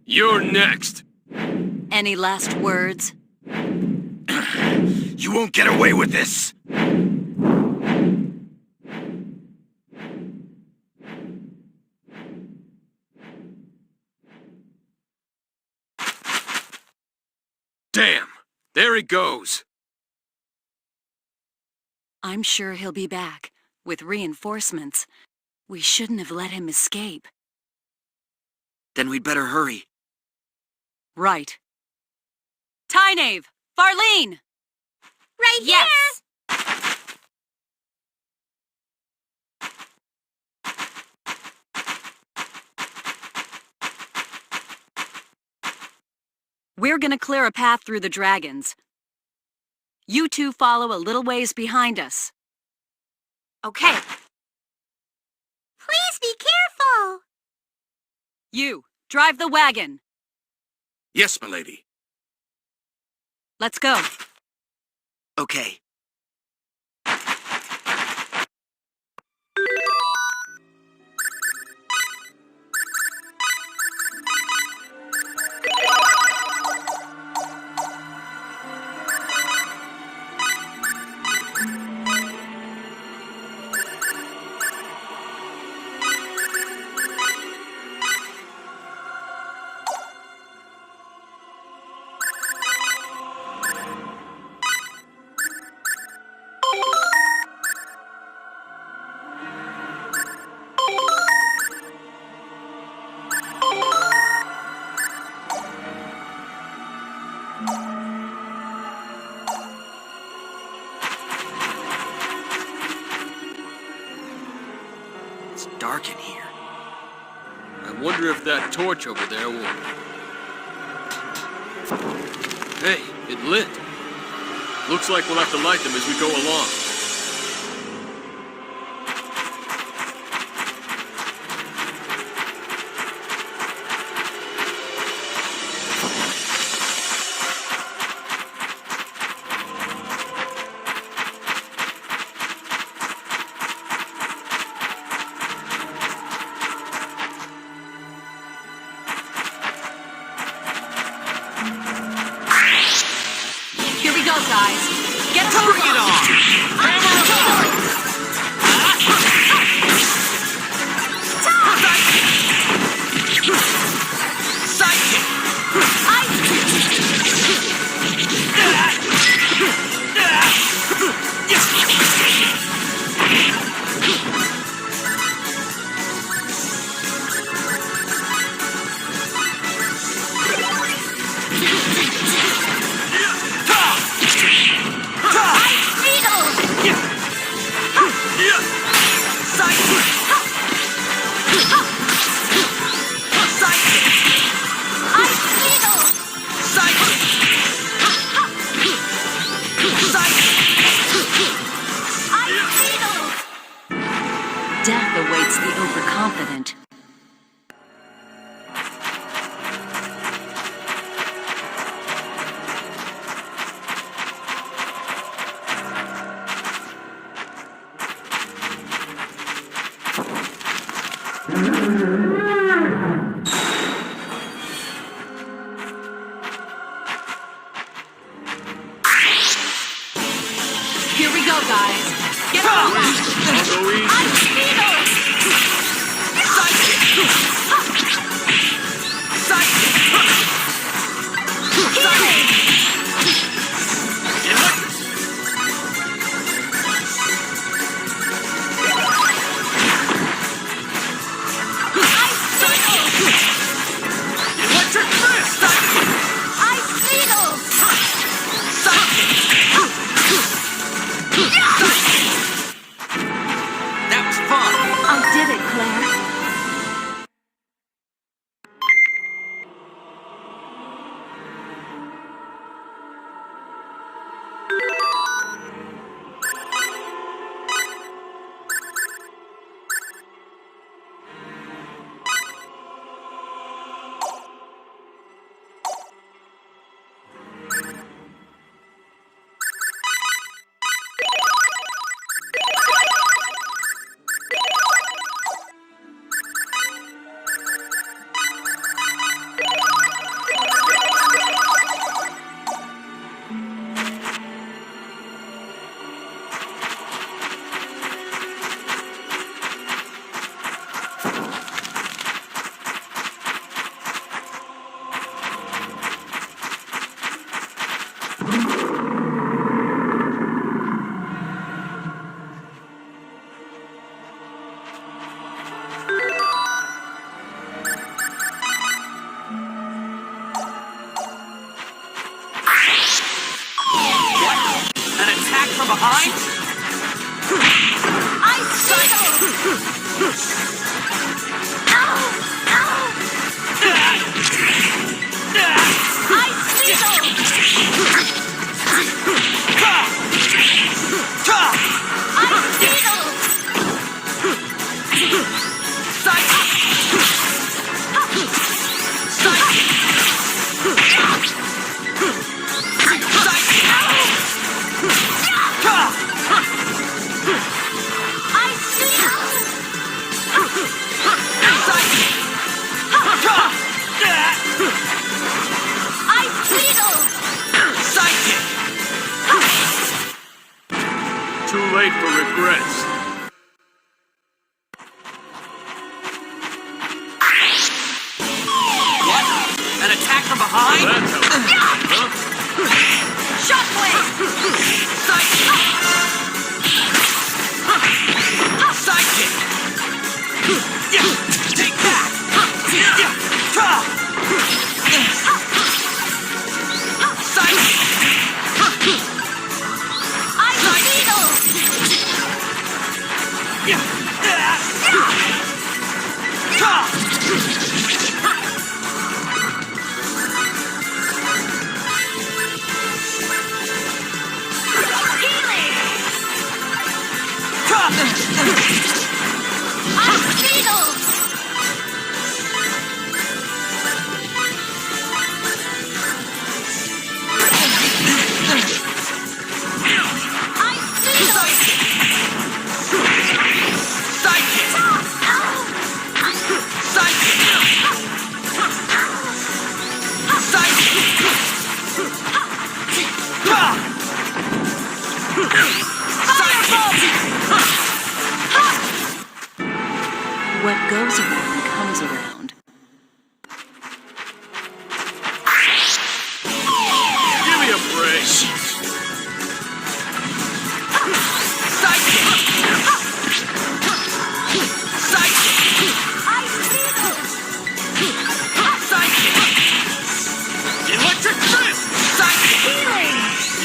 You're next. Any last words? You won't get away with this! Damn! There he goes! I'm sure he'll be back, with reinforcements. We shouldn't have let him escape. Then we'd better hurry. Right. Tynave! Farleen! Right Yes! We're gonna clear a path through the dragons. You two follow a little ways behind us. Okay. Please be careful. You, drive the wagon. Yes, milady. Let's go. Okay. dark in here. I wonder if that torch over there will... Hey, it lit. Looks like we'll have to light them as we go along. Death awaits the overconfident. Here we go, guys. Get on that! I'll go easy. Too late for regrets. What? An attack from behind? That's how Shockwave! Sidekick! Take that! What goes around comes around. Give me a break. Electric fist!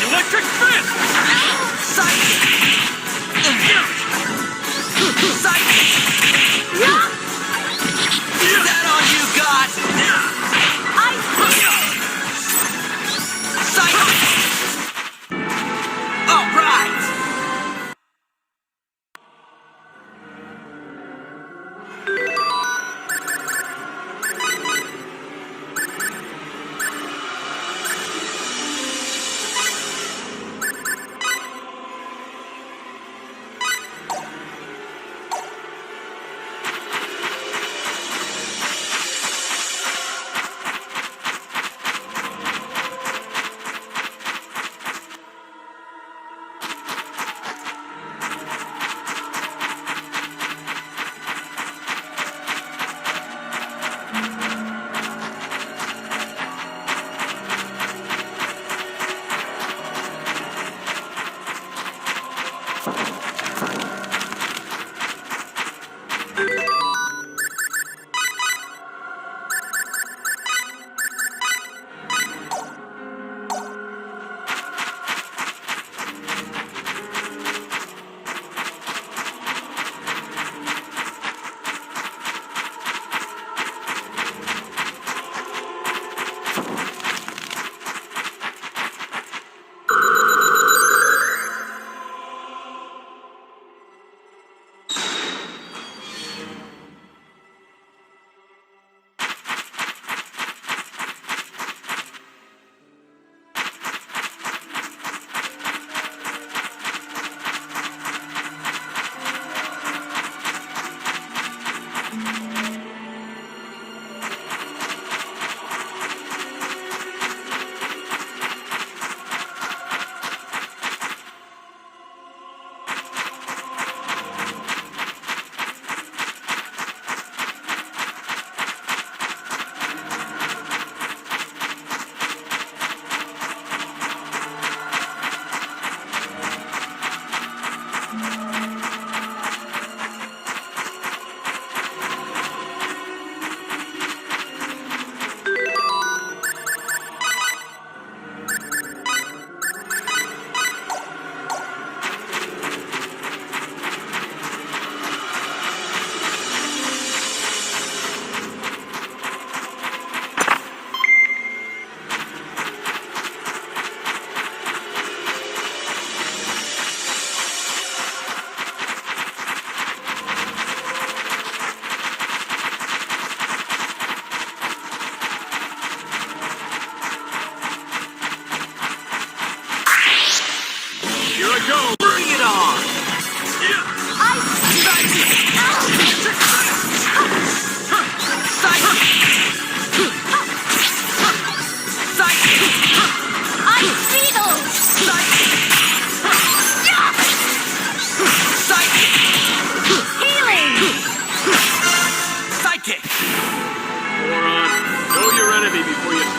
Electric fist! Is that all you got? All right!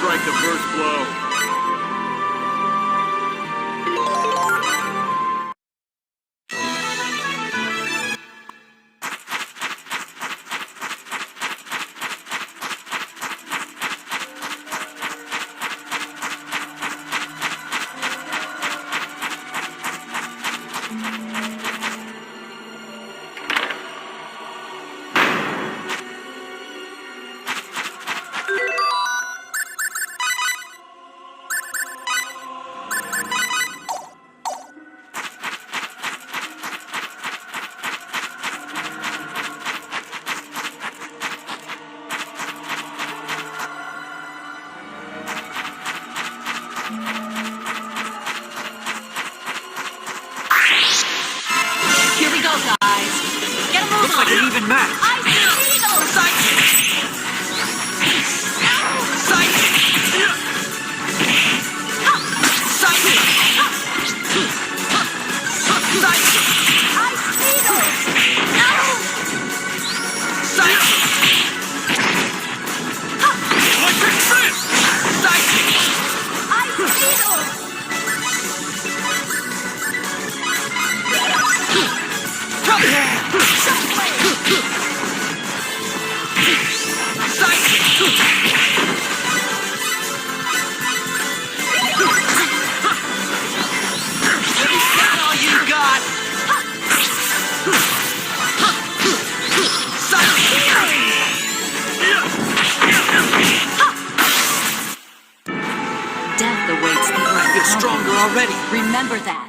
strike the first blow. like an even match. Death awaits the right. You're stronger already. Remember that.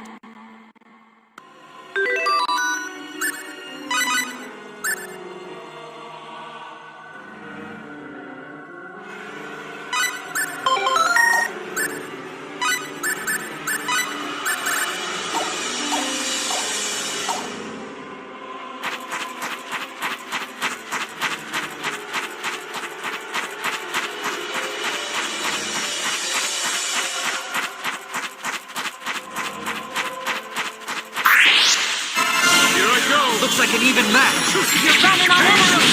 Looks like an even match. You're running on energy!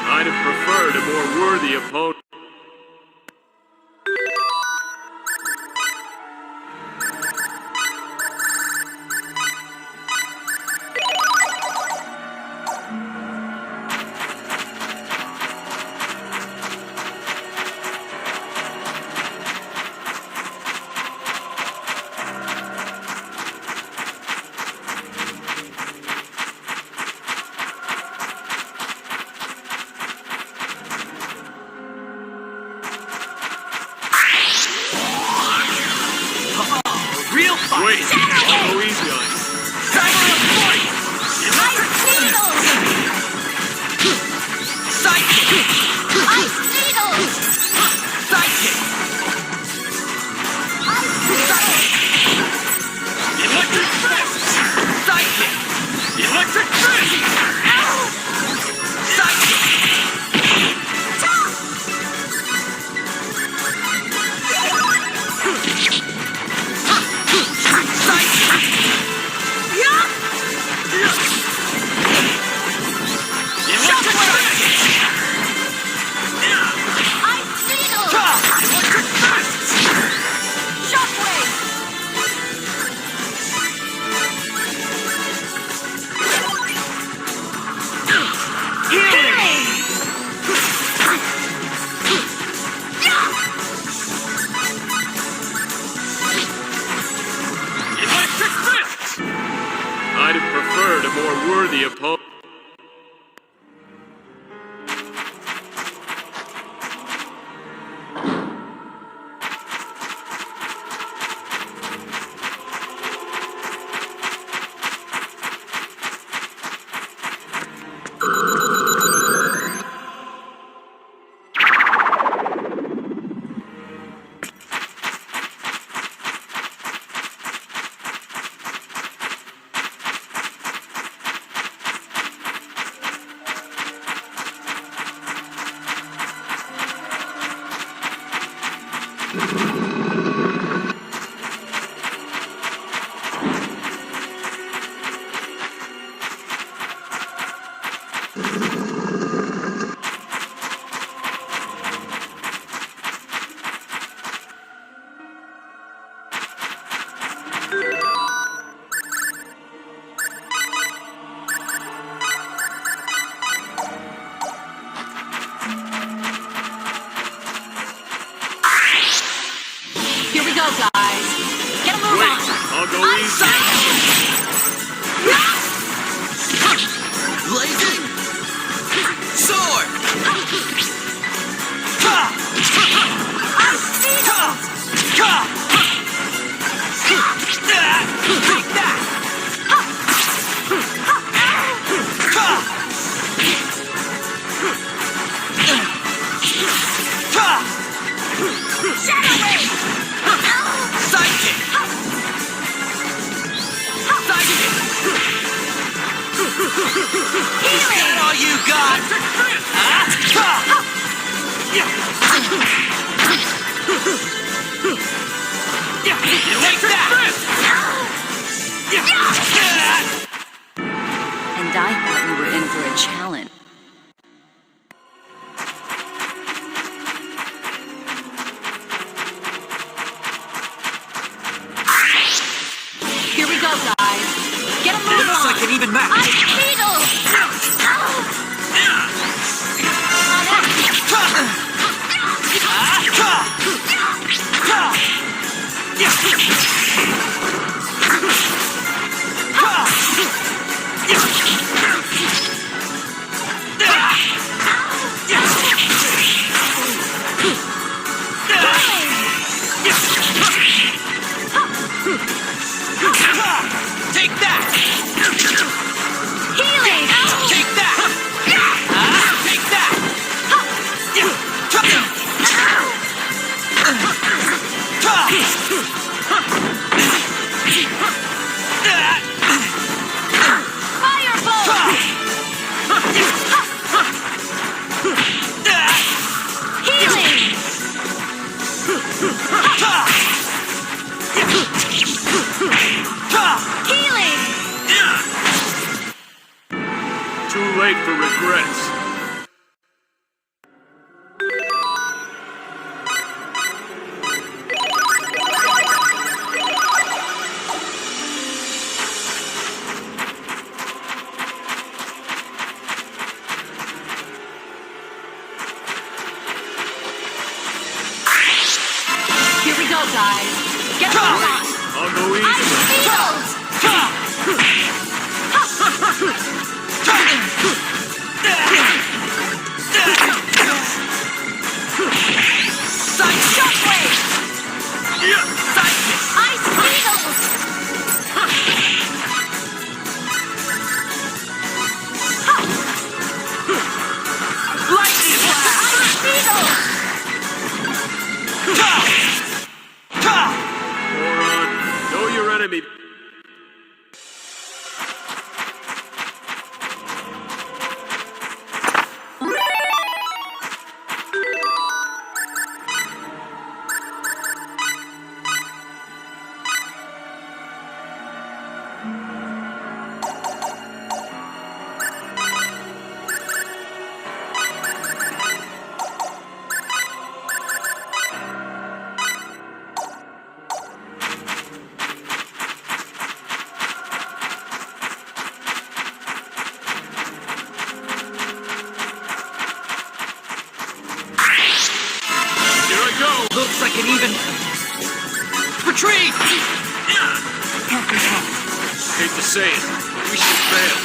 I'd have preferred a more worthy opponent. Wait, I'll go easy on you. I'd have preferred a more worthy opponent. go, guys. Get a move Wait, on. I'll go easy. Blazing sword! Take that! Shadow Wave! Sidekick! Sidekick! Is that all you got? Take that! And I thought we were in for a challenge. Here we go, guys. Get a move Looks on. like an even match. Ice Beetle! Take that! Healing! Take that! Take that! Firebolt! Healing! Healing! Too late for regrets. Here we go, guys. Get a move on. I'll go easy. Ice Beetles! Shockwave! Ice Beetles! Lightning blast! Ice Beetles! Moron, know your enemy. Looks like an even... Retreat! Hate to say it, but we should fail.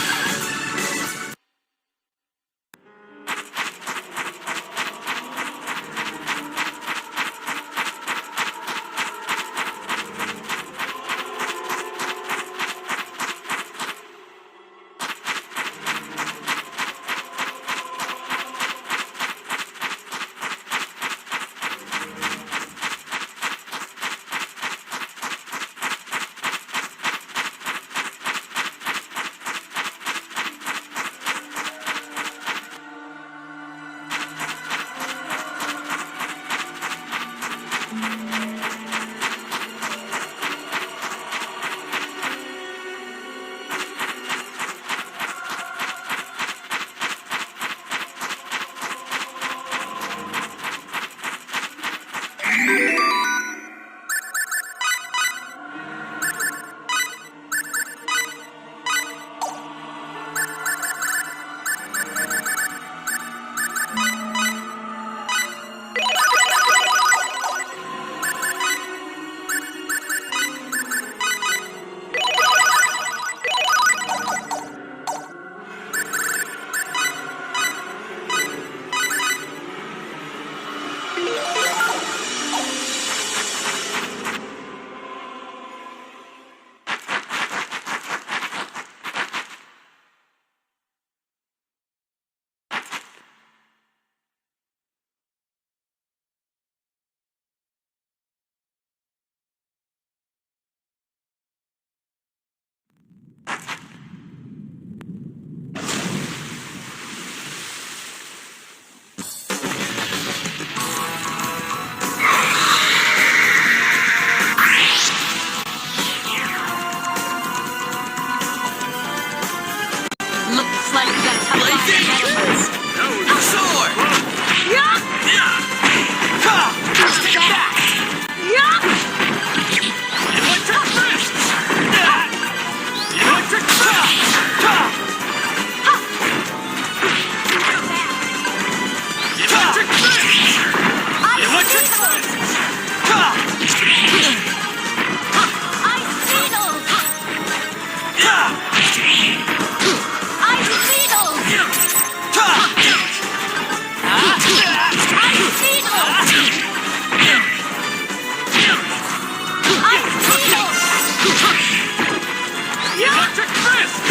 Electric Fist!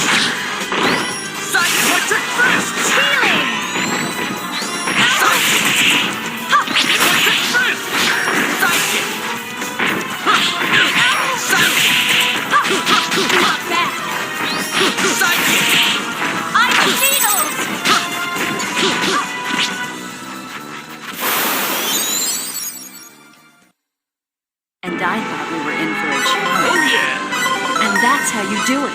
Electric Fist! Healing! Electric Fist! Not bad. Iron Needles! And I thought we were in for a challenge. Oh yeah! And that's how you do it.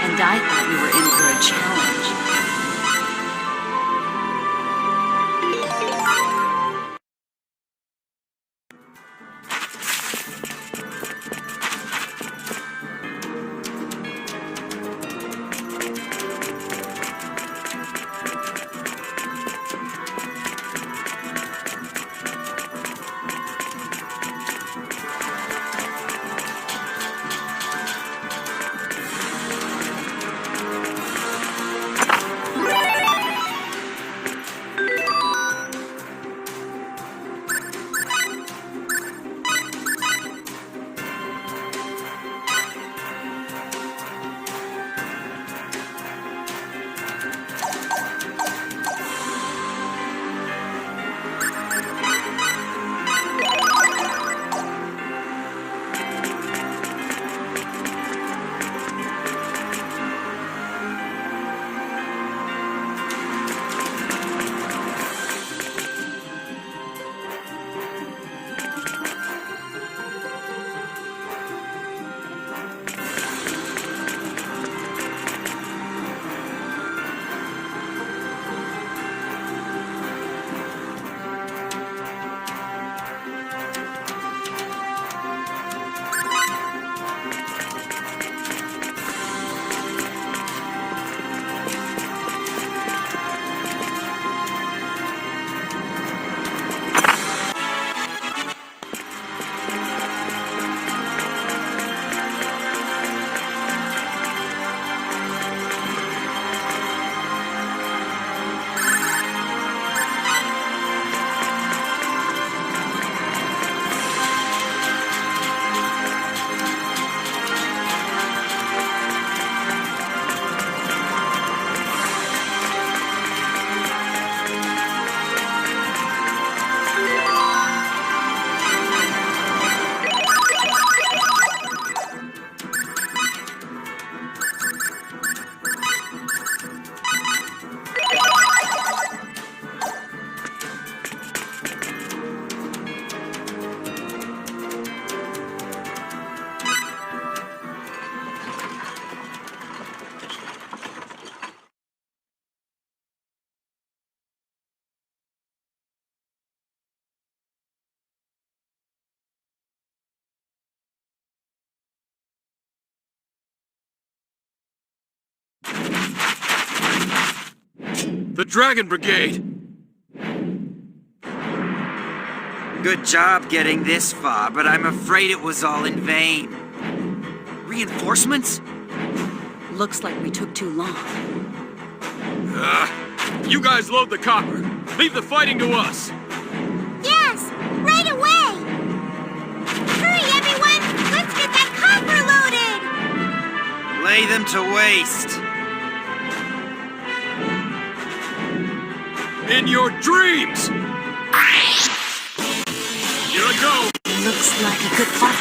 And I thought we were in The Dragon Brigade! Good job getting this far, but I'm afraid it was all in vain. Reinforcements? Looks like we took too long. You guys load the copper. Leave the fighting to us. Yes, right away! Hurry, everyone! Let's get that copper loaded! Lay them to waste. In your dreams! Here I go! Looks like a good fight.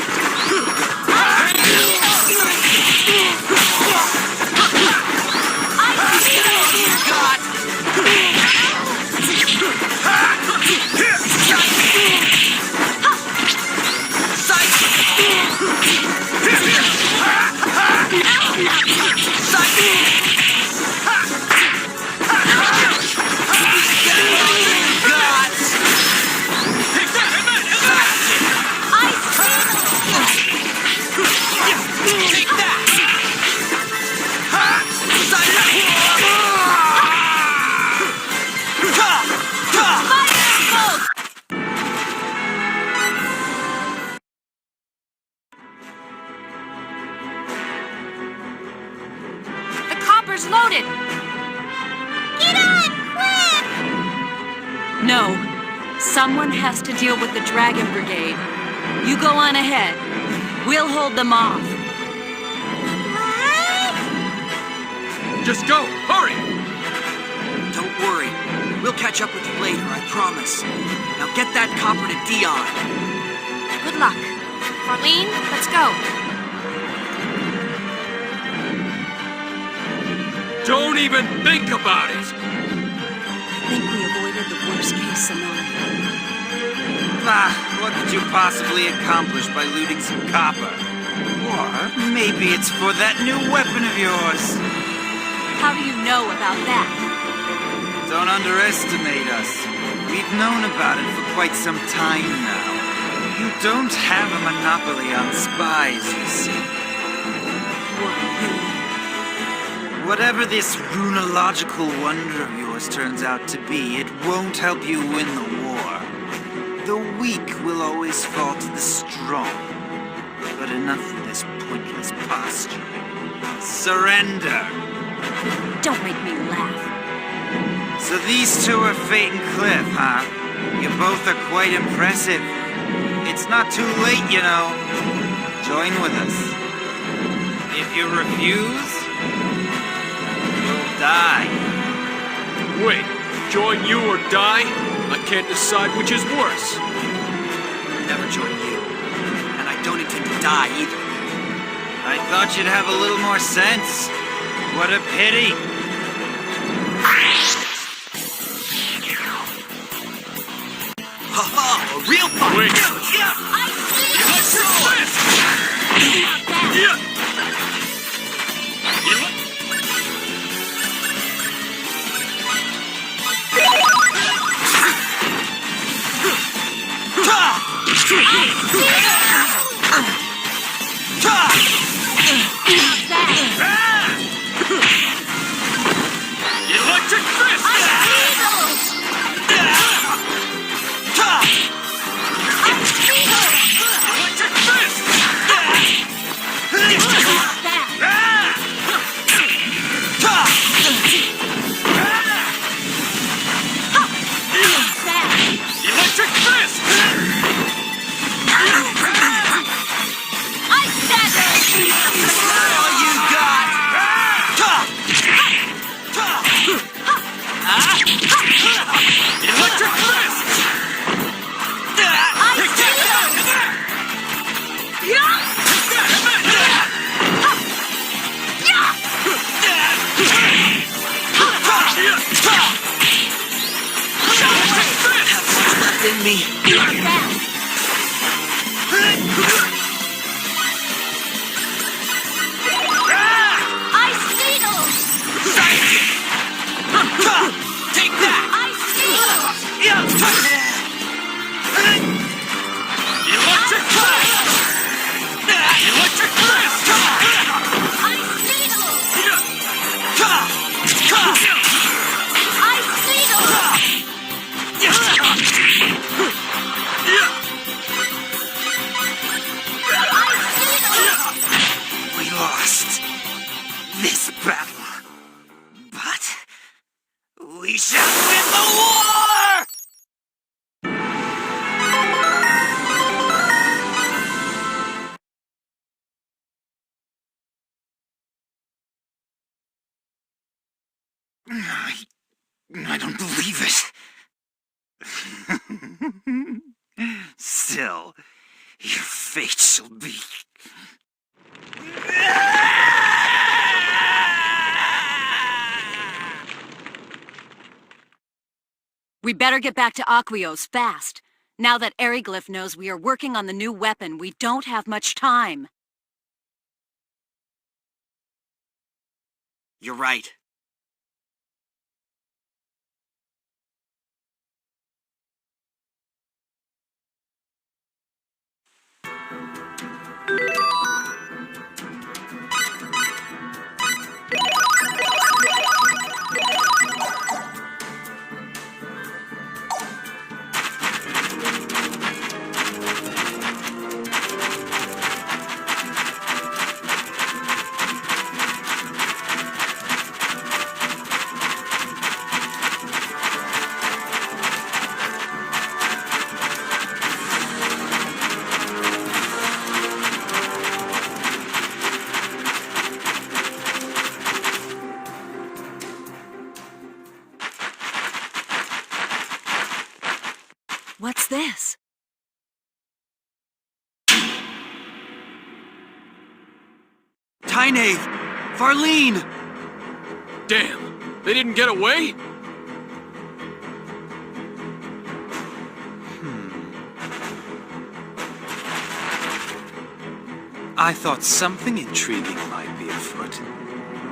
Loaded! Get on, quick! No. Someone has to deal with the Dragon Brigade. You go on ahead. We'll hold them off. What? Just go! Hurry! Don't worry. We'll catch up with you later, I promise. Now get that copper to Dion. Good luck. Farleen, let's go. Don't even think about it! I think we avoided the worst-case scenario. What could you possibly accomplish by looting some copper? Or maybe it's for that new weapon of yours. How do you know about that? Don't underestimate us. We've known about it for quite some time now. You don't have a monopoly on spies, you see. Whatever this runological wonder of yours turns out to be, it won't help you win the war. The weak will always fall to the strong. But enough of this pointless posturing. Surrender! Don't make me laugh. So these two are Fayt and Cliff, huh? You both are quite impressive. It's not too late, you know. Join with us. If you refuse, die. Wait, join you or die? I can't decide which is worse. Never join you. And I don't intend to die either. I thought you'd have a little more sense. What a pity. Haha, a real fight! Wait! Electric fist! Electric fist! Electric fist! All you got! Electric fist! Have much left in me. Ice needles! Take that! Ice needles! Electric fist! Electric fist! Ice needles! Ice this battle. But we shall win the war! I don't believe it. Still, your fate shall be... We better get back to Aquios fast. Now that Airyglyph knows we are working on the new weapon, we don't have much time. You're right. What's this? Tynave! Farleen! Damn, they didn't get away? I thought something intriguing might be afoot,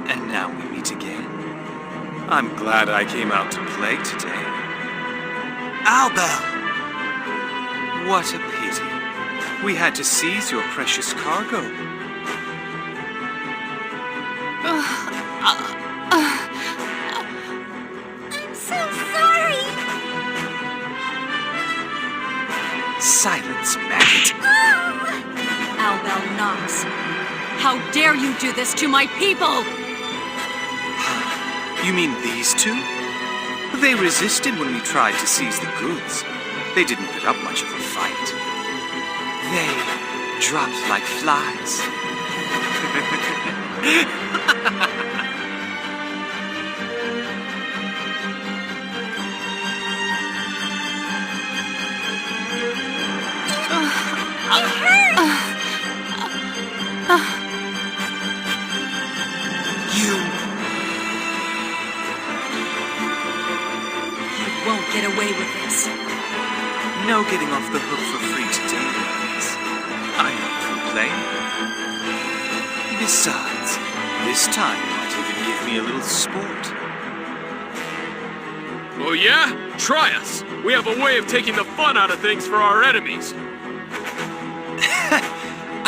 and now we meet again. I'm glad I came out to play today. Albel! What a pity. We had to seize your precious cargo. I'm so sorry! Silence, maggot. Albel Knox. How dare you do this to my people? You mean these two? They resisted when we tried to seize the goods. They didn't put up much of a fight. They dropped like flies. It hurts! You won't get away with this. No getting off the hook for free today, ladies. I'm not through playing. Besides, this time you might even give me a little sport. Oh yeah? Try us! We have a way of taking the fun out of things for our enemies.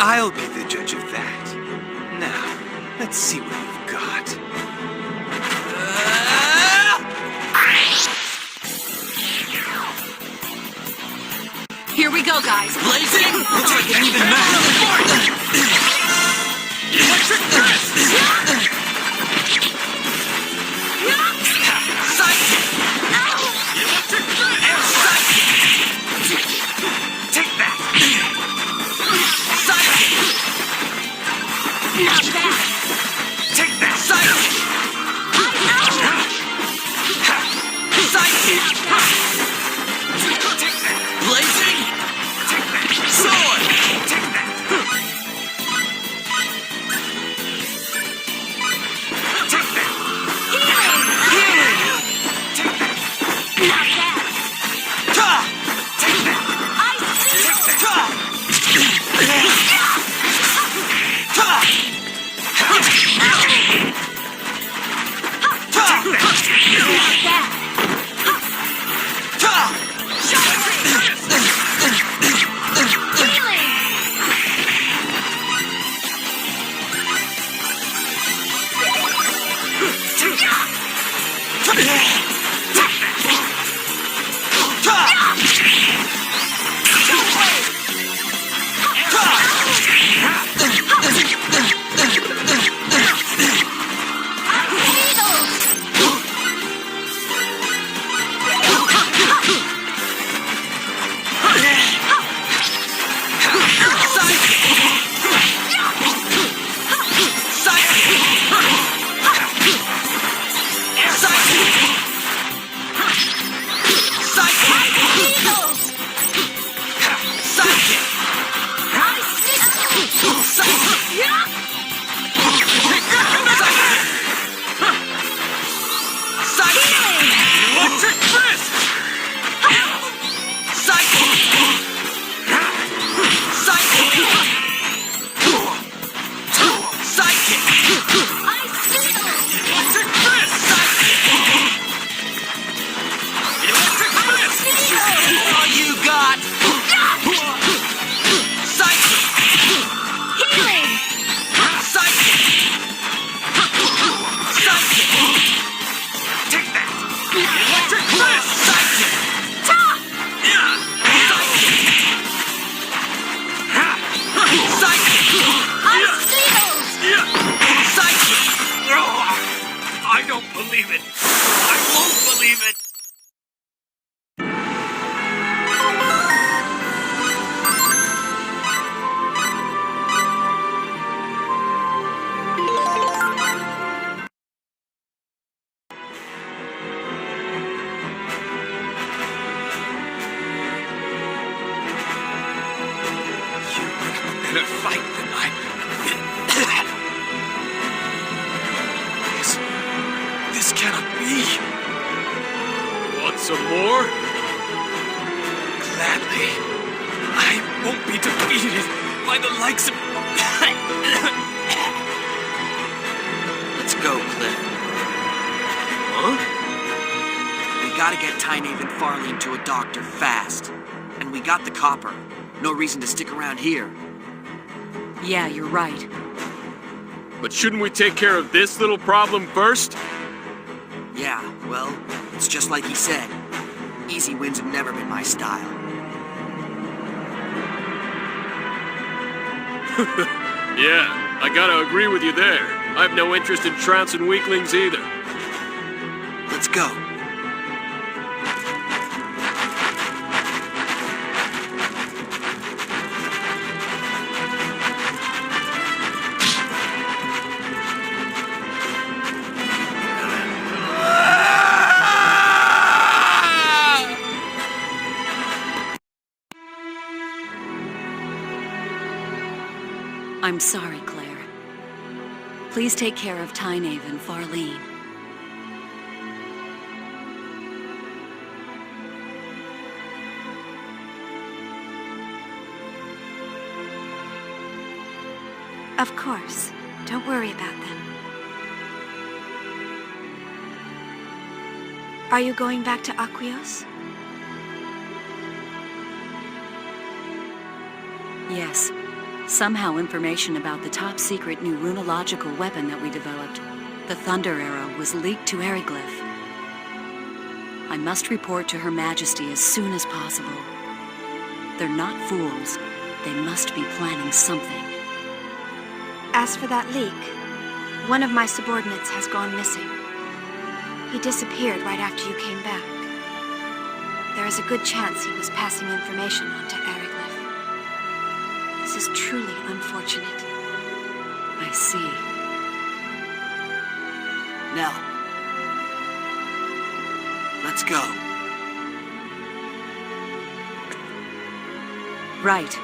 I'll be the judge of that. Now, let's see what you've got. Here we go, guys. Blazing! Take even matter! Electric burst! Psychic! Electric burst! Air psychic! Take that! Psychic! Not bad. Take that! Psychic! Psychic! Take that! Blazing! Take that! Sword! Take that! Take that! Healing! Take that! Not bad. Ta! Take that! I see. Take that! Ta! Ta! Electric fist! Psychic! Psychic! Psychic! Electric fist! Electric fist! All you got! Psychic! Healing! Psychic! Psychic! Take that! Electric fist! Psychic! Yeah! Psychic! Psychic! Ice needles! Yeah! Psychic! I don't believe it! I won't believe it! Better fight than I. This cannot be. Want some more? Gladly. I won't be defeated by the likes of. Let's go, Cliff. Huh? We gotta get Tynave and Farleen to a doctor fast. And we got the copper. No reason to stick around here. Yeah, you're right. But shouldn't we take care of this little problem first? Yeah, well, it's just like he said. Easy wins have never been my style. Yeah, I gotta agree with you there. I have no interest in trouncing weaklings either. Let's go. I'm sorry, Claire. Please take care of Tynave and Farleen. Of course. Don't worry about them. Are you going back to Aquios? Yes. Somehow information about the top-secret new runological weapon that we developed, the Thunder Arrow, was leaked to Airyglyph. I must report to Her Majesty as soon as possible. They're not fools. They must be planning something. As for that leak, one of my subordinates has gone missing. He disappeared right after you came back. There is a good chance he was passing information on to Airyglyph. This is truly unfortunate. I see. Nell. Let's go. Right.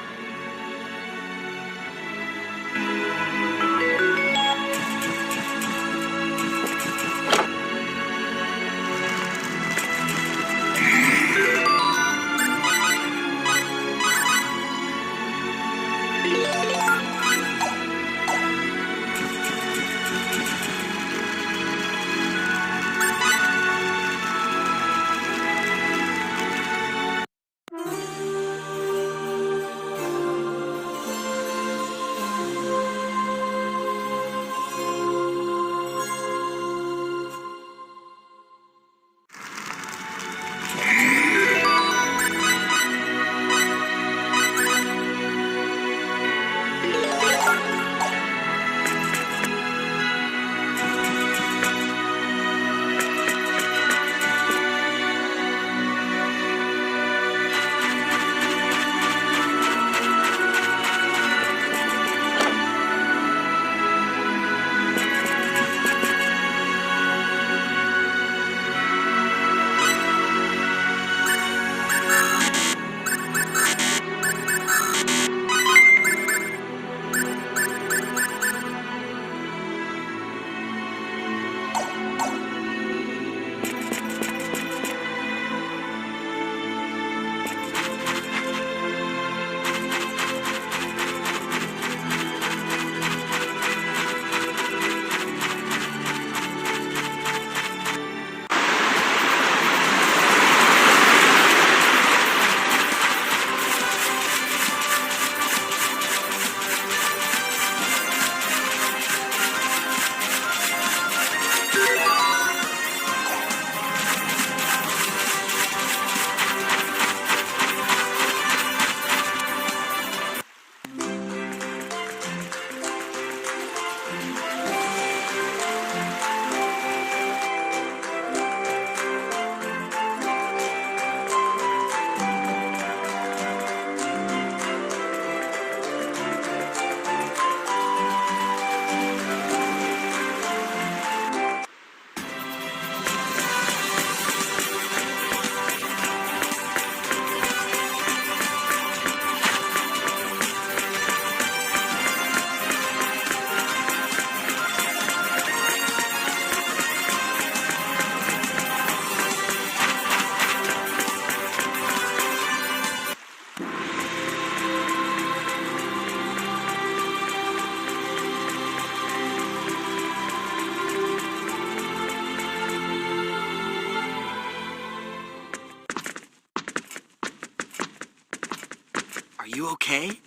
you okay?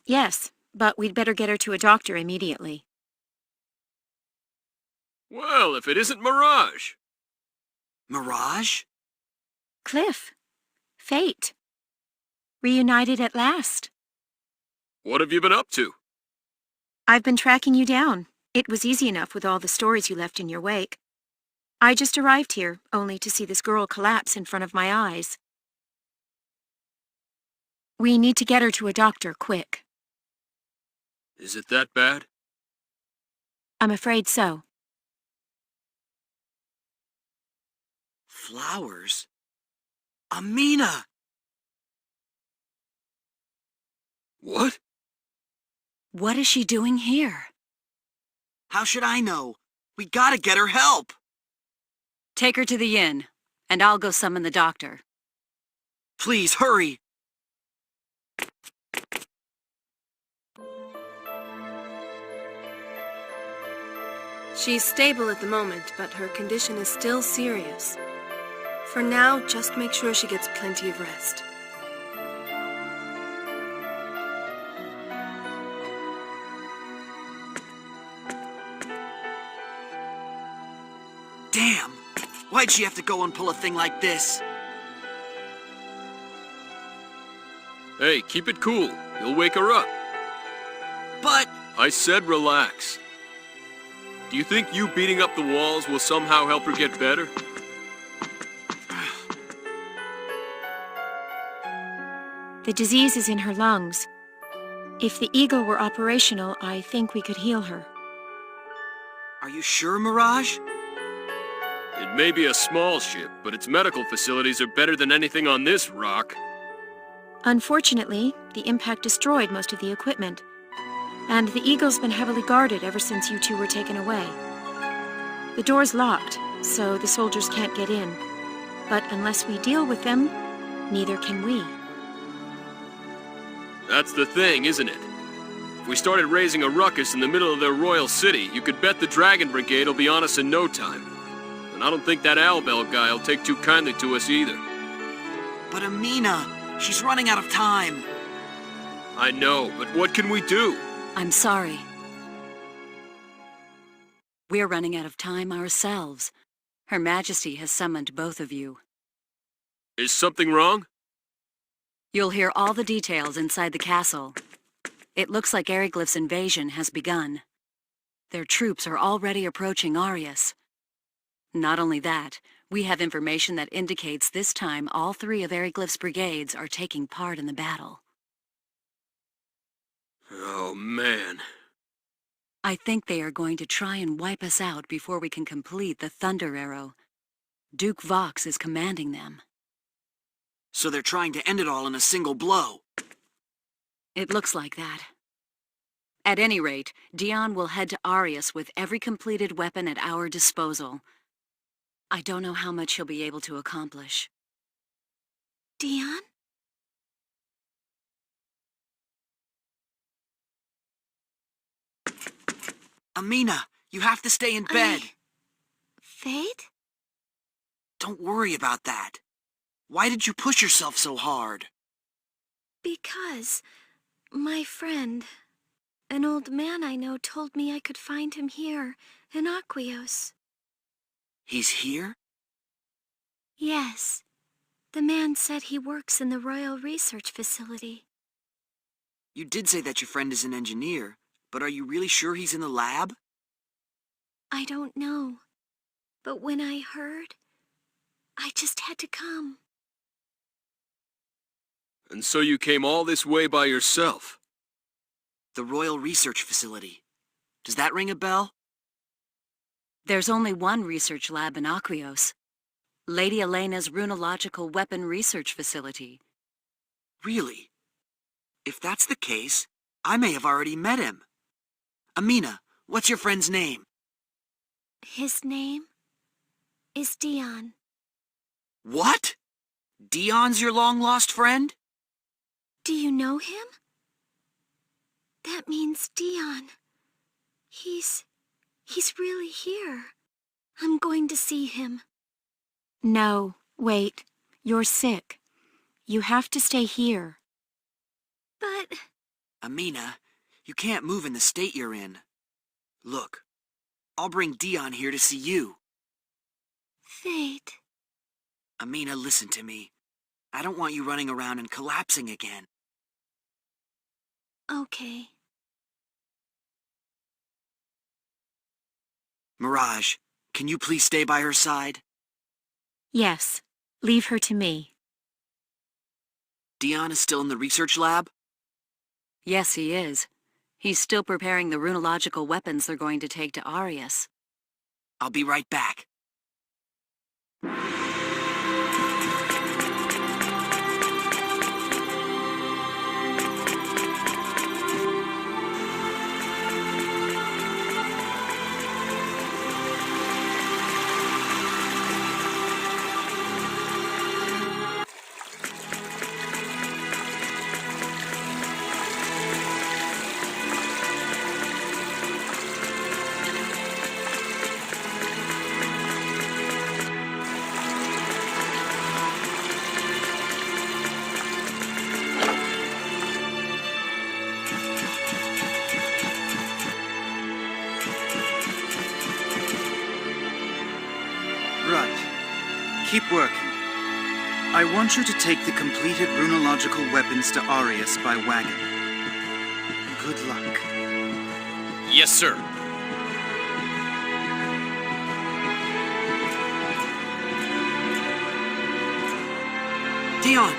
Yes, but we'd better get her to a doctor immediately. Well, if it isn't Mirage. Mirage? Cliff. Fayt. Reunited at last. What have you been up to? I've been tracking you down. It was easy enough with all the stories you left in your wake. I just arrived here, only to see this girl collapse in front of my eyes. We need to get her to a doctor, quick. Is it that bad? I'm afraid so. Flowers? Ameena! What? What is she doing here? How should I know? We gotta get her help! Take her to the inn, and I'll go summon the doctor. Please, hurry! She's stable at the moment, but her condition is still serious. For now, just make sure she gets plenty of rest. Damn! Why'd she have to go and pull a thing like this? Hey, keep it cool. You'll wake her up. But... I said relax. Do you think you beating up the walls will somehow help her get better? The disease is in her lungs. If the eagle were operational, I think we could heal her. Are you sure, Mirage? It may be a small ship, but its medical facilities are better than anything on this rock. Unfortunately, the impact destroyed most of the equipment. And the eagle's been heavily guarded ever since you two were taken away. The door's locked, so the soldiers can't get in. But unless we deal with them, neither can we. That's the thing, isn't it? If we started raising a ruckus in the middle of their royal city, you could bet the Dragon Brigade will be on us in no time. And I don't think that Albel guy will take too kindly to us either. But Ameena, she's running out of time. I know, but what can we do? I'm sorry. We're running out of time ourselves. Her Majesty has summoned both of you. Is something wrong? You'll hear all the details inside the castle. It looks like Airyglyph's invasion has begun. Their troops are already approaching Arias. Not only that, we have information that indicates this time all 3 of Airyglyph's brigades are taking part in the battle. Oh, man. I think they are going to try and wipe us out before we can complete the Thunder Arrow. Duke Vox is commanding them. So they're trying to end it all in a single blow. It looks like that. At any rate, Dion will head to Arias with every completed weapon at our disposal. I don't know how much he'll be able to accomplish. Dion? Ameena, you have to stay in bed. Fayt? Don't worry about that. Why did you push yourself so hard? Because my friend, an old man I know, told me I could find him here in Aquios. He's here? Yes. The man said he works in the Royal Research Facility. You did say that your friend is an engineer, but are you really sure he's in the lab? I don't know. But when I heard, I just had to come. And so you came all this way by yourself? The Royal Research Facility. Does that ring a bell? There's only one research lab in Aquios. Lady Elena's Runological Weapon Research Facility. Really? If that's the case, I may have already met him. Ameena, what's your friend's name? His name is Dion. What? Dion's your long-lost friend? Do you know him? That means Dion. He's really here. I'm going to see him. No, wait. You're sick. You have to stay here. But... Ameena, you can't move in the state you're in. Look, I'll bring Dion here to see you. Fayt... Ameena, listen to me. I don't want you running around and collapsing again. Okay. Mirage, can you please stay by her side? Yes. Leave her to me. Dion is still in the research lab? Yes, he is. He's still preparing the runological weapons they're going to take to Arias. I'll be right back. Keep working. I want you to take the completed runological weapons to Arias by wagon. Good luck. Yes, sir. Dion!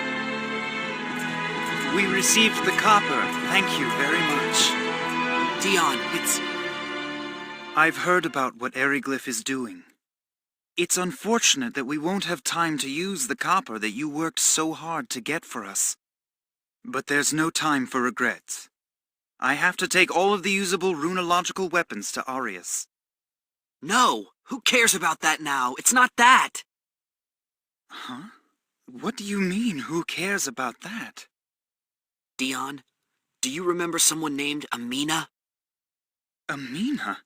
We received the copper. Thank you very much. Dion, it's... I've heard about what Airyglyph is doing. It's unfortunate that we won't have time to use the copper that you worked so hard to get for us. But there's no time for regrets. I have to take all of the usable runological weapons to Arias. No! Who cares about that now? It's not that! Huh? What do you mean, who cares about that? Dion, do you remember someone named Ameena? Ameena?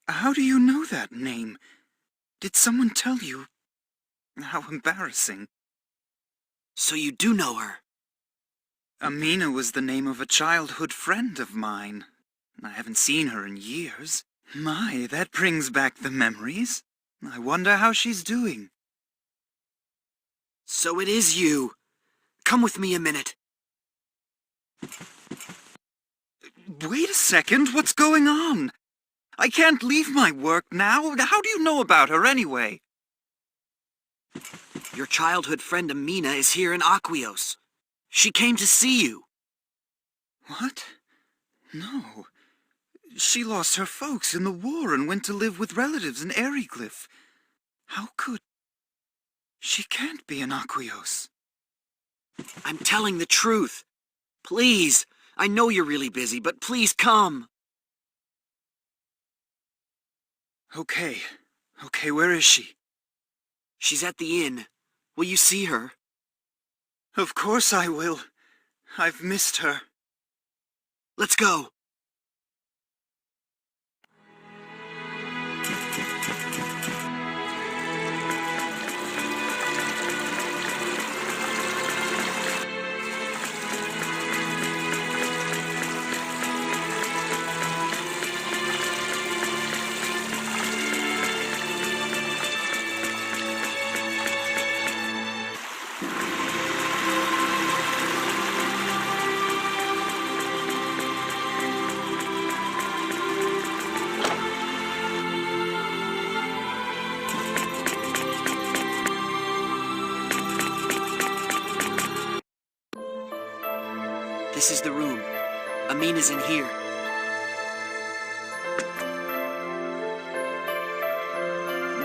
How do you know that name? Did someone tell you? How embarrassing. So you do know her? Ameena was the name of a childhood friend of mine. I haven't seen her in years. My, that brings back the memories. I wonder how she's doing. So it is you. Come with me a minute. Wait a second, what's going on? I can't leave my work now. How do you know about her anyway? Your childhood friend Ameena is here in Aquios. She came to see you. What? No. She lost her folks in the war and went to live with relatives in Airyglyph. How could... She can't be in Aquios. I'm telling the truth. Please, I know you're really busy, but please come. Okay, where is she? She's at the inn. Will you see her? Of course I will. I've missed her. Let's go. This is the room. Ameena's in here.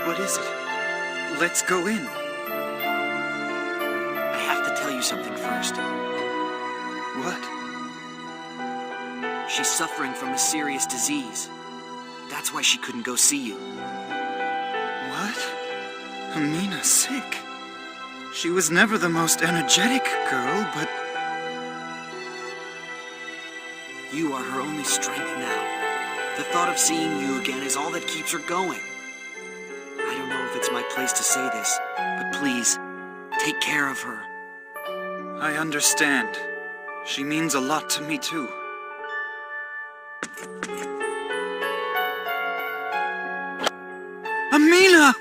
What is it? Let's go in. I have to tell you something first. What? She's suffering from a serious disease. That's why she couldn't go see you. What? Ameena's sick. She was never the most energetic girl, but... You are her only strength now. The thought of seeing you again is all that keeps her going. I don't know if it's my place to say this, but please, take care of her. I understand. She means a lot to me, too. Ameena!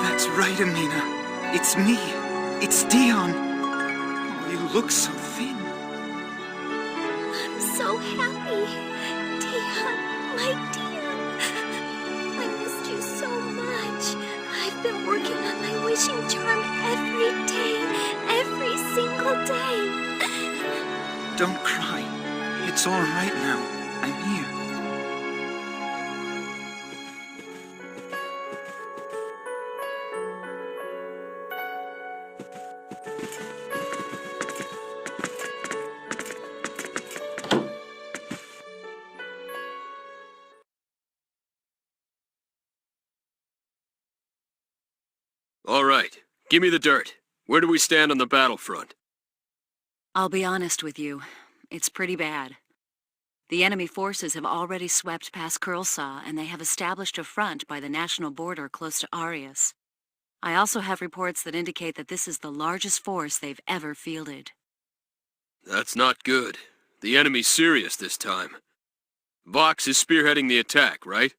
That's right, Ameena. It's me. It's Dion. Oh, you look so thin. I'm so happy. Dion, my dear. I missed you so much. I've been working on my wishing charm every day. Every single day. Don't cry. It's all right now. I'm here. All right, give me the dirt. Where do we stand on the battlefront? I'll be honest with you. It's pretty bad. The enemy forces have already swept past Kirlsa, and they have established a front by the national border close to Arias. I also have reports that indicate that this is the largest force they've ever fielded. That's not good. The enemy's serious this time. Vox is spearheading the attack, right?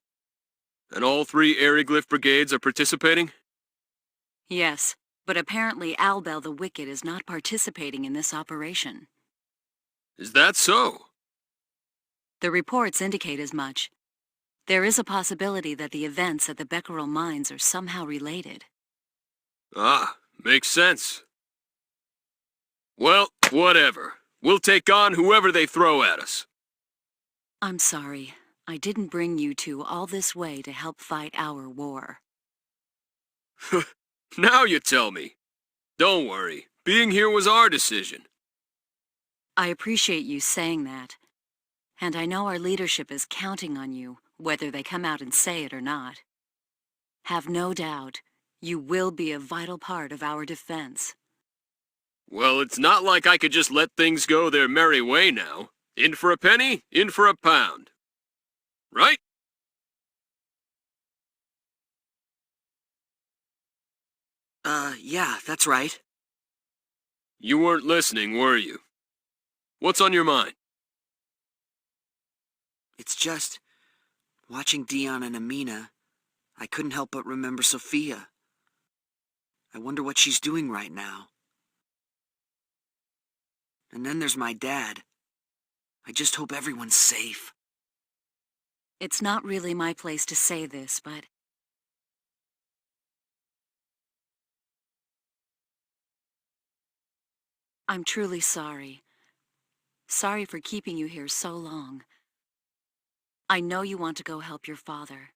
And all 3 Airyglyph brigades are participating? Yes, but apparently Albel the Wicked is not participating in this operation. Is that so? The reports indicate as much. There is a possibility that the events at the Becquerel mines are somehow related. Ah, makes sense. Well, whatever. We'll take on whoever they throw at us. I'm sorry. I didn't bring you two all this way to help fight our war. Now you tell me. Don't worry. Being here was our decision. I appreciate you saying that. And I know our leadership is counting on you, whether they come out and say it or not. Have no doubt, you will be a vital part of our defense. Well, it's not like I could just let things go their merry way now. In for a penny, in for a pound. Right? Yeah, that's right. You weren't listening, were you? What's on your mind? It's just, watching Dion and Ameena, I couldn't help but remember Sophia. I wonder what she's doing right now. And then there's my dad. I just hope everyone's safe. It's not really my place to say this, but I'm truly sorry. Sorry for keeping you here so long. I know you want to go help your father.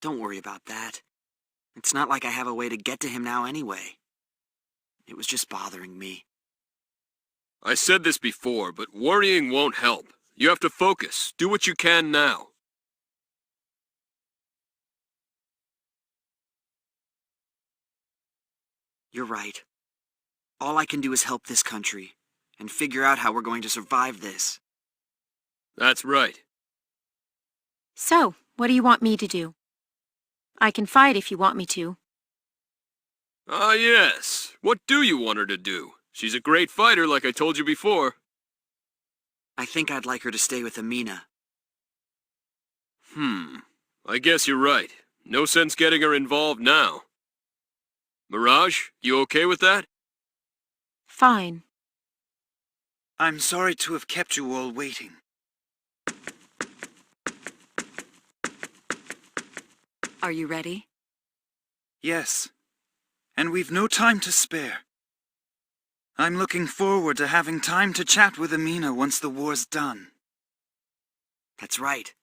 Don't worry about that. It's not like I have a way to get to him now anyway. It was just bothering me. I said this before, but worrying won't help. You have to focus. Do what you can now. You're right. All I can do is help this country, and figure out how we're going to survive this. That's right. So, what do you want me to do? I can fight if you want me to. Ah, yes. What do you want her to do? She's a great fighter, like I told you before. I think I'd like her to stay with Ameena. I guess you're right. No sense getting her involved now. Mirage, you okay with that? Fine. I'm sorry to have kept you all waiting. Are you ready? Yes. And we've no time to spare. I'm looking forward to having time to chat with Ameena once the war's done. That's right.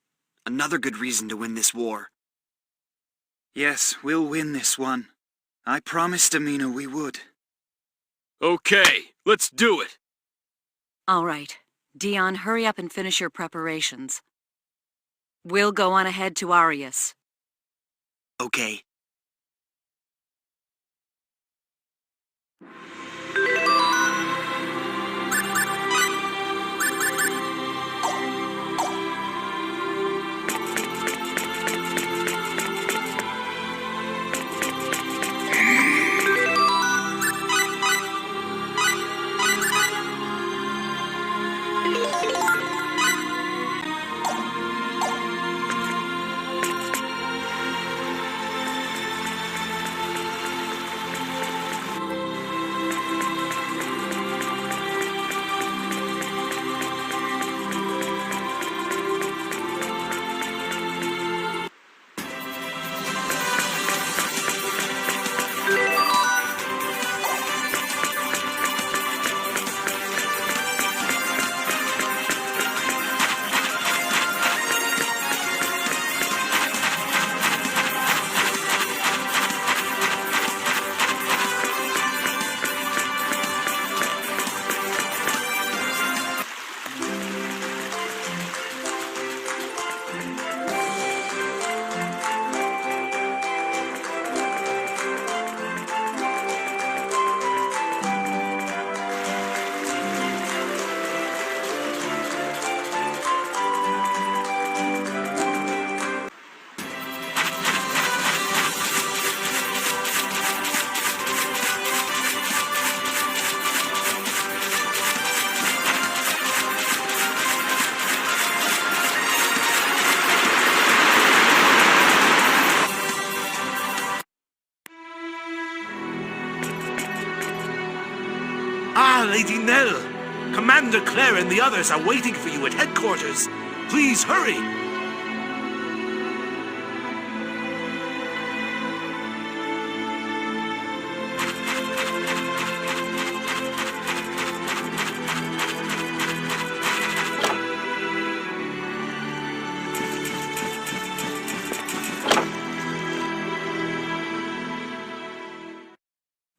Another good reason to win this war. Yes, we'll win this one. I promised Ameena we would. Okay, let's do it. All right. Dion, hurry up and finish your preparations. We'll go on ahead to Arias. Okay. Lady Nell. Commander Claire and the others are waiting for you at headquarters. Please hurry.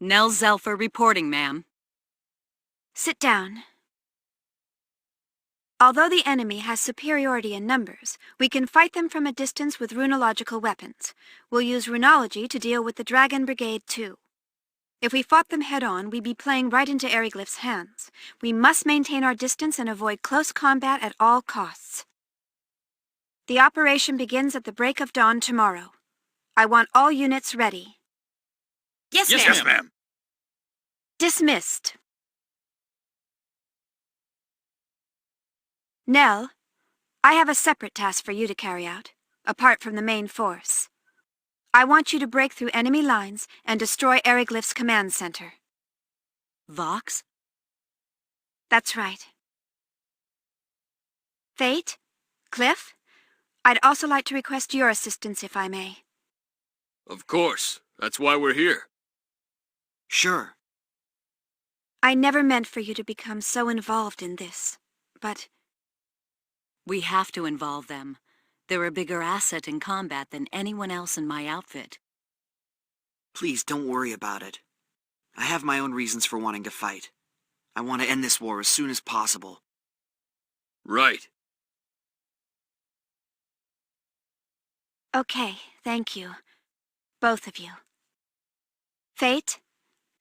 Nell Zelfer reporting, ma'am. Sit down. Although the enemy has superiority in numbers, we can fight them from a distance with runological weapons. We'll use runology to deal with the Dragon Brigade, too. If we fought them head-on, we'd be playing right into Airyglyph's hands. We must maintain our distance and avoid close combat at all costs. The operation begins at the break of dawn tomorrow. I want all units ready. Yes, ma'am. Yes, ma'am. Dismissed. Nell, I have a separate task for you to carry out, apart from the main force. I want you to break through enemy lines and destroy Airyglyph's command center. Vox? That's right. Fayt? Cliff? I'd also like to request your assistance, if I may. Of course. That's why we're here. Sure. I never meant for you to become so involved in this, but... We have to involve them. They're a bigger asset in combat than anyone else in my outfit. Please don't worry about it. I have my own reasons for wanting to fight. I want to end this war as soon as possible. Right. Okay, thank you. Both of you. Fayt,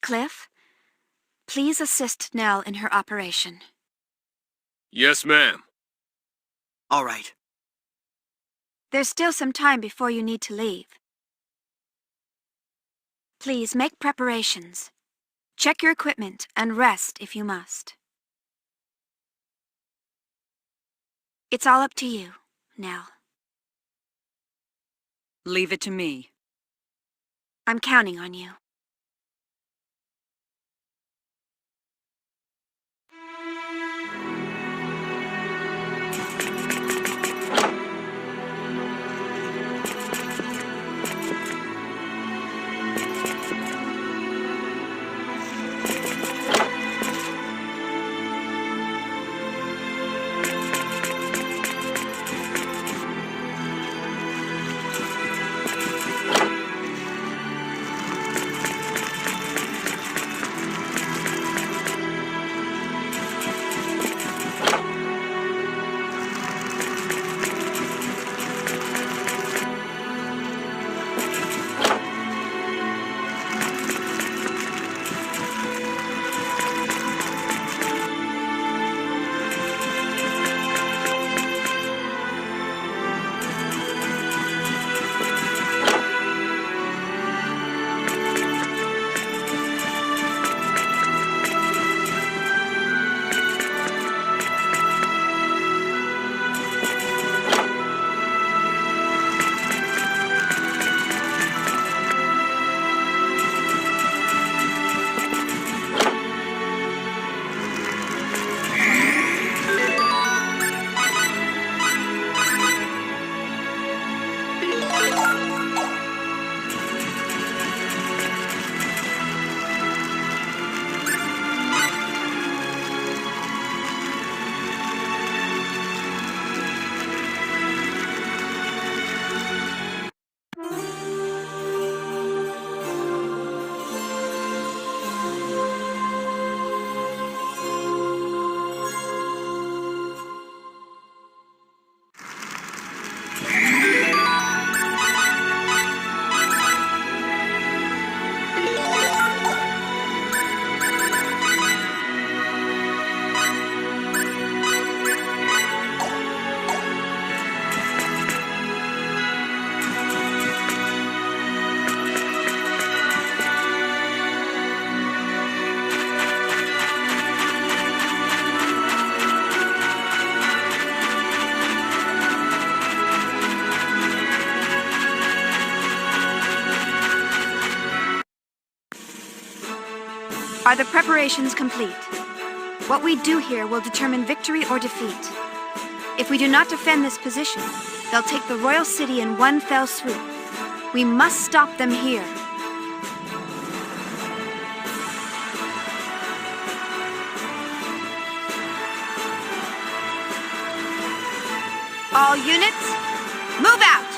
Cliff, please assist Nell in her operation. Yes, ma'am. All right. There's still some time before you need to leave. Please make preparations. Check your equipment and rest if you must. It's all up to you, Nell. Leave it to me. I'm counting on you. Are the preparations complete? What we do here will determine victory or defeat. If we do not defend this position, they'll take the royal city in one fell swoop. We must stop them here. All units, move out!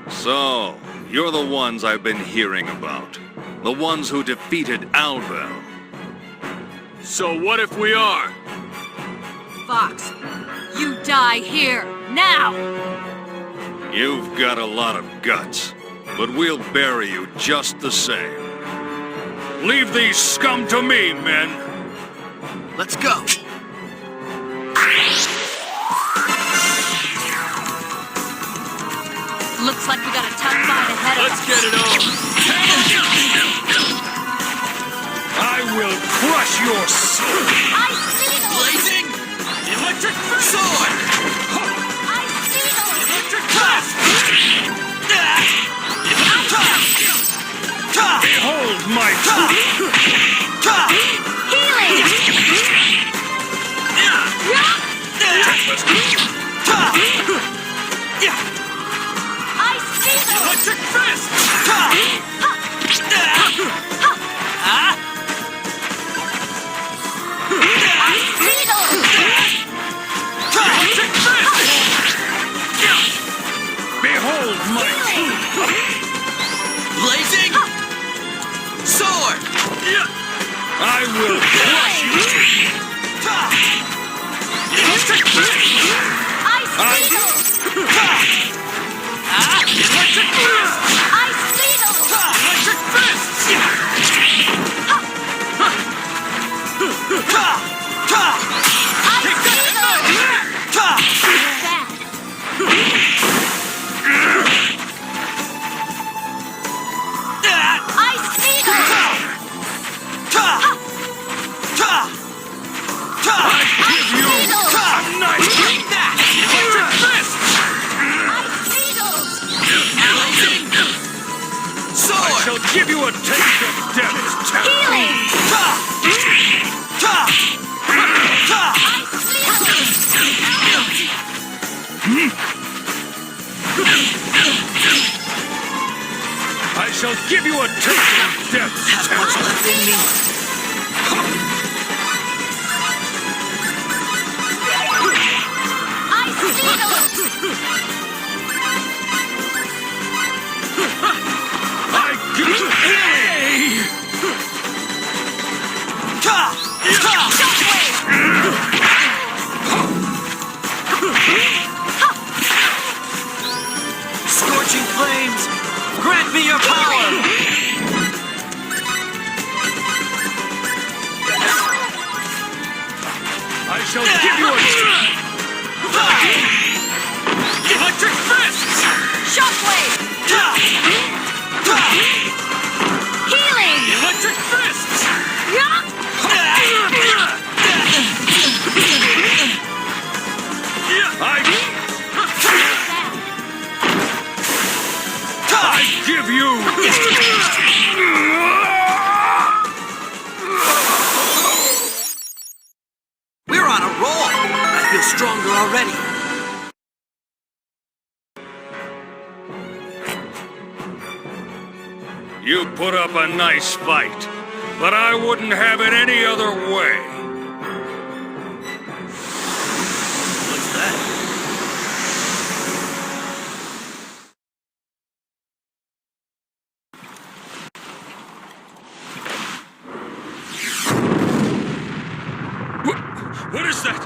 So, you're the ones I've been hearing about. The ones who defeated Albel. So what if we are? Fox, you die here, now! You've got a lot of guts, but we'll bury you just the same. Leave these scum to me, men! Let's go! Looks like we got a tough fight ahead of us. Let's get it on! I will crush your soul! I see those! Blazing! Electric sword! I see those! Electric blast! Behold my Healing! I see those! Electric fist! I see those! Electric fist! Behold my blazing sword! I will crush you! Electric fist! I see those! Electric fist! I see those! Electric fist! Give you a taste of death's terror. I shall give you a taste of death's terror. What's left in me? I see those! Scorching flames, grant me your power! I shall give you a electric fist! Shockwave! Healing! Electric fists! Yeah! We're on a roll! I feel stronger already. You put up a nice fight, but I wouldn't have it any other way. What's that? What is that?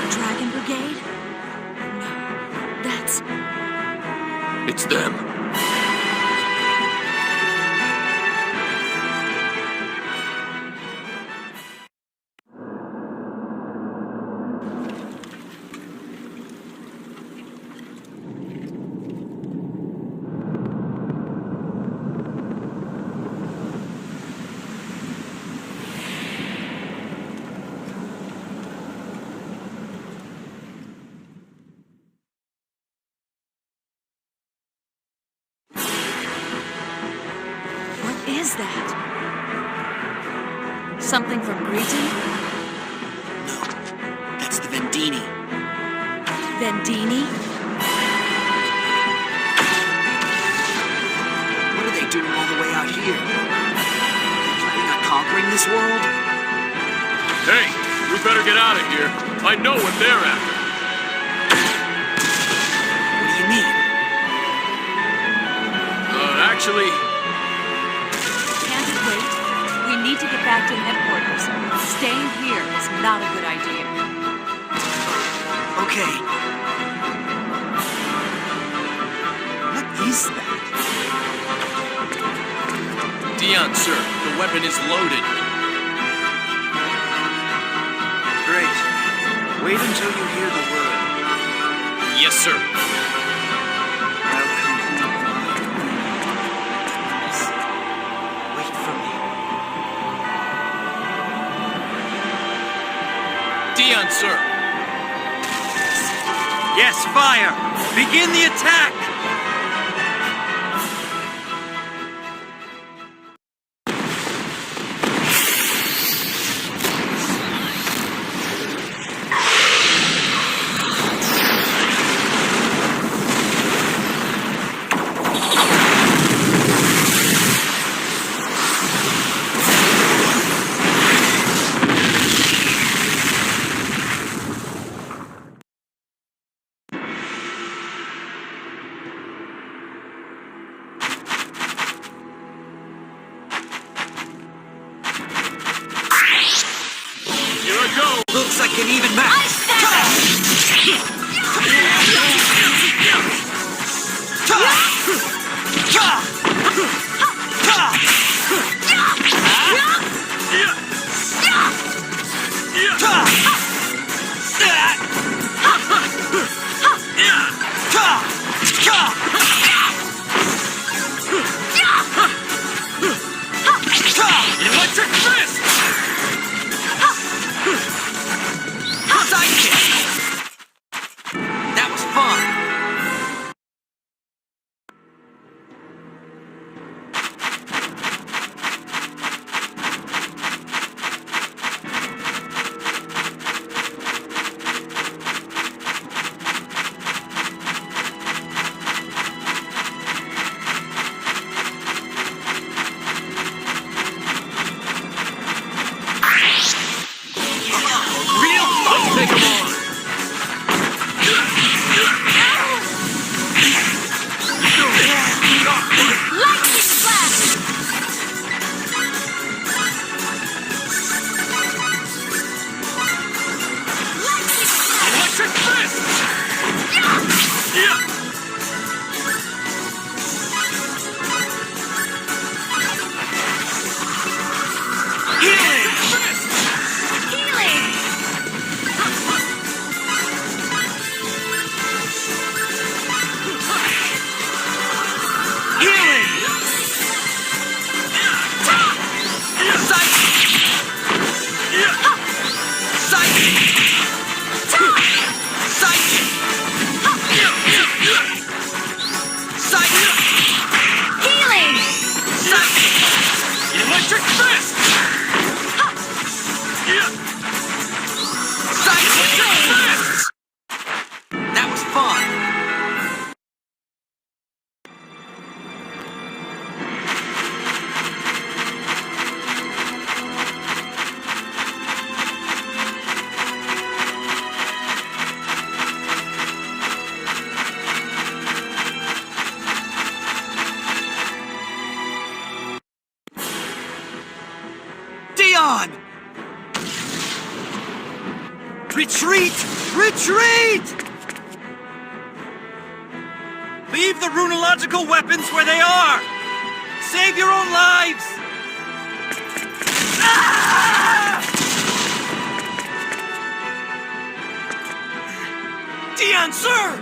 Dragon Brigade? No, that's... It's them. What is that? Something from Greeting? No, that's the Vendeeni. Vendeeni? What are they doing all the way out here? They planning on conquering this world? Hey, we better get out of here. I know what they're after. What do you mean? Actually... Can't it wait? We need to get back to headquarters. Staying here is not a good idea. Okay. What is that? Dion, sir, the weapon is loaded. Great. Wait until you hear the word. Yes, sir. Wait for me. Dion, sir. Yes, fire! Begin the attack! Looks like an even match. Electric fist! That was fun. Dion! Retreat! Retreat! Leave the runological weapons where they are! Save your own lives! Ah! Dion, sir!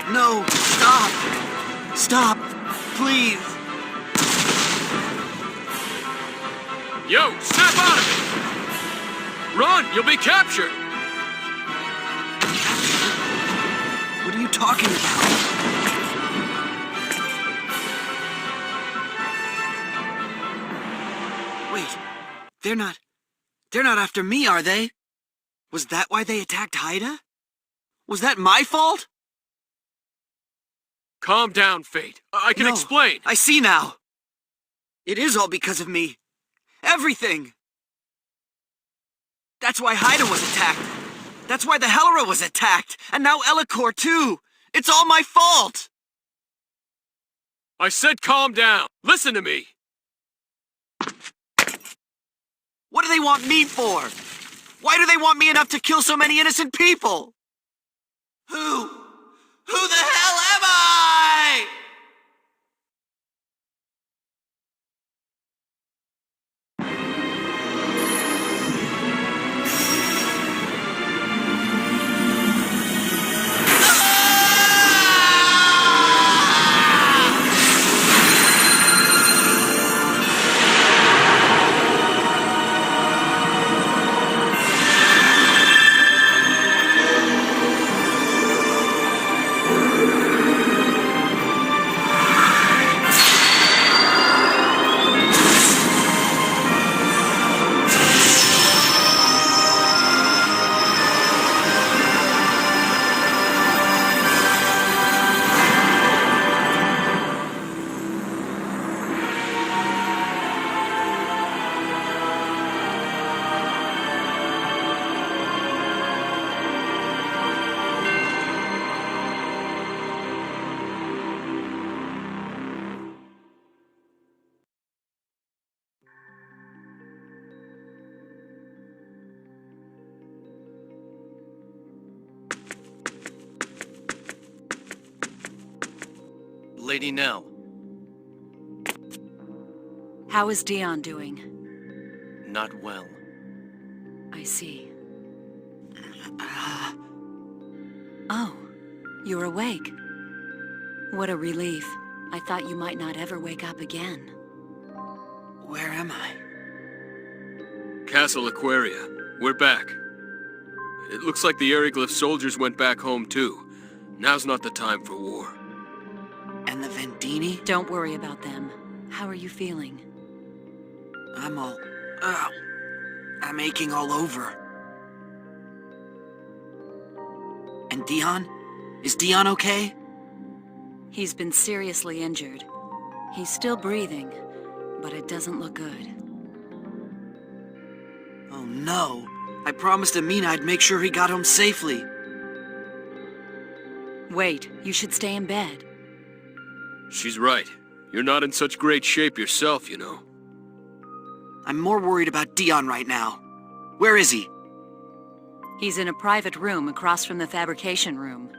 No, stop! Stop, please! Yo, snap out of it! Run, you'll be captured! What are you talking about? Wait, they're not after me, are they? Was that why they attacked Haida? Was that my fault? Calm down, Fayt. I can explain. I see now. It is all because of me. Everything. That's why Haida was attacked. That's why the Hellera was attacked. And now Elikor, too. It's all my fault. I said calm down. Listen to me. What do they want me for? Why do they want me enough to kill so many innocent people? Who the hell am I? Lady Nell. How is Dion doing? Not well. I see. Oh, you're awake. What a relief. I thought you might not ever wake up again. Where am I? Castle Aquaria. We're back. It looks like the Airyglyph soldiers went back home too. Now's not the time for war. And the Vendeeni? Don't worry about them. How are you feeling? I'm aching all over. And Dion? Is Dion okay? He's been seriously injured. He's still breathing, but it doesn't look good. Oh no. I promised Ameena I'd make sure he got home safely. Wait, you should stay in bed. She's right. You're not in such great shape yourself, you know. I'm more worried about Dion right now. Where is he? He's in a private room across from the fabrication room.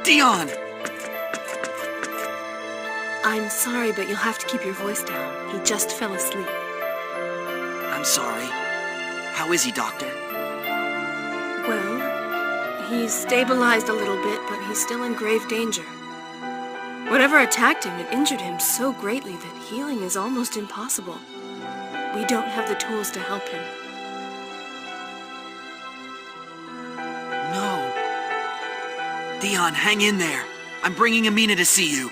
Dion! I'm sorry, but you'll have to keep your voice down. He just fell asleep. I'm sorry. How is he, Doctor? Well, he's stabilized a little bit, but he's still in grave danger. Whatever attacked him, it injured him so greatly that healing is almost impossible. We don't have the tools to help him. No. Dion, hang in there. I'm bringing Ameena to see you.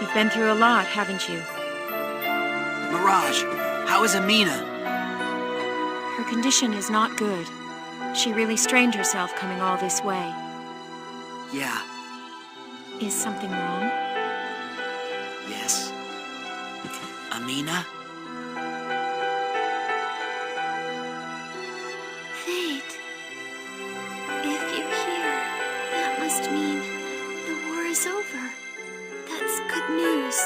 You've been through a lot, haven't you? Mirage, how is Ameena? Her condition is not good. She really strained herself coming all this way. Yeah. Is something wrong? Yes. Ameena? Fayt. If you're here, that must mean the war is over. That's good news.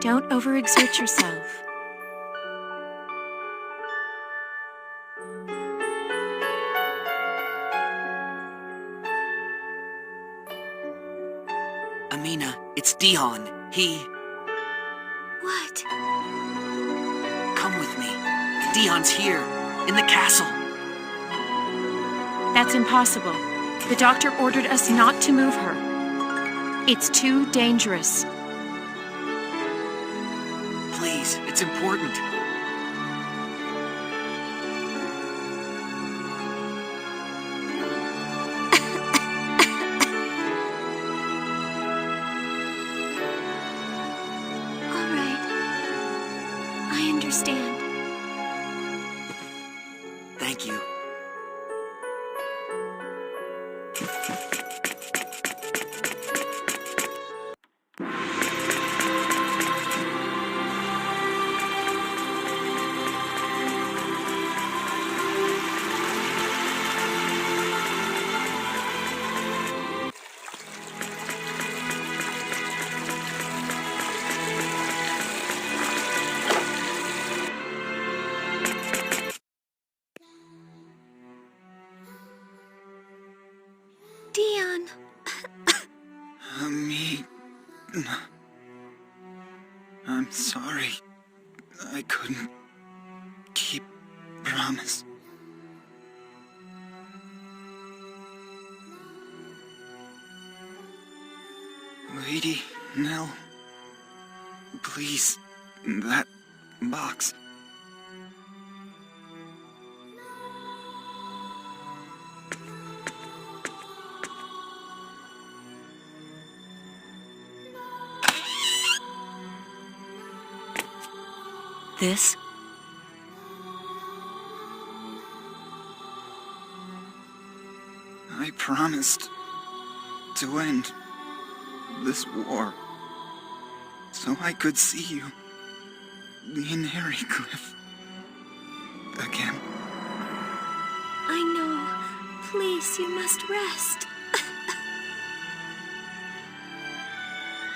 Don't overexert yourself. Ameena, it's Dion. He... What? Come with me. Dion's here, in the castle. That's impossible. The doctor ordered us not to move her. It's too dangerous. Please, it's important. All right. I understand. Thank you. Dion. Ameena. I'm sorry. I couldn't keep promise. Lady Nell, please, that box. This? I promised to end this war so I could see you in Airyglyph again. I know. Please, you must rest.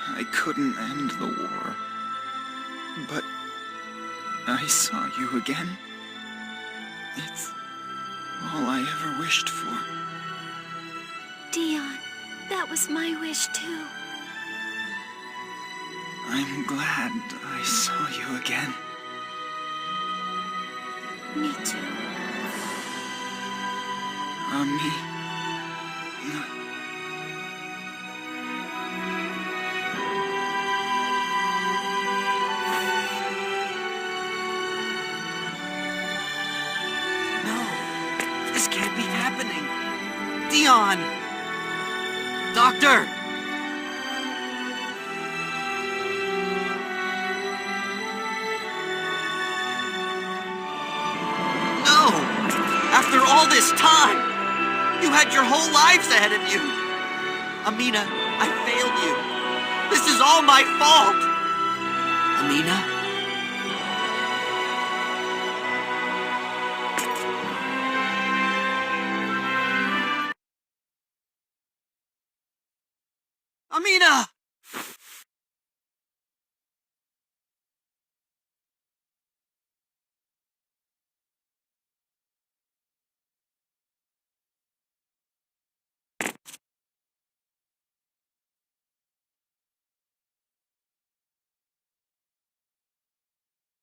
I couldn't end the war, but I saw you again. It's all I ever wished for. Dion, that was my wish too. I'm glad I saw you again. Me too. Ameena. This can't be happening. Dion! Doctor! No! After all this time! You had your whole lives ahead of you! Ameena, I failed you. This is all my fault! Ameena?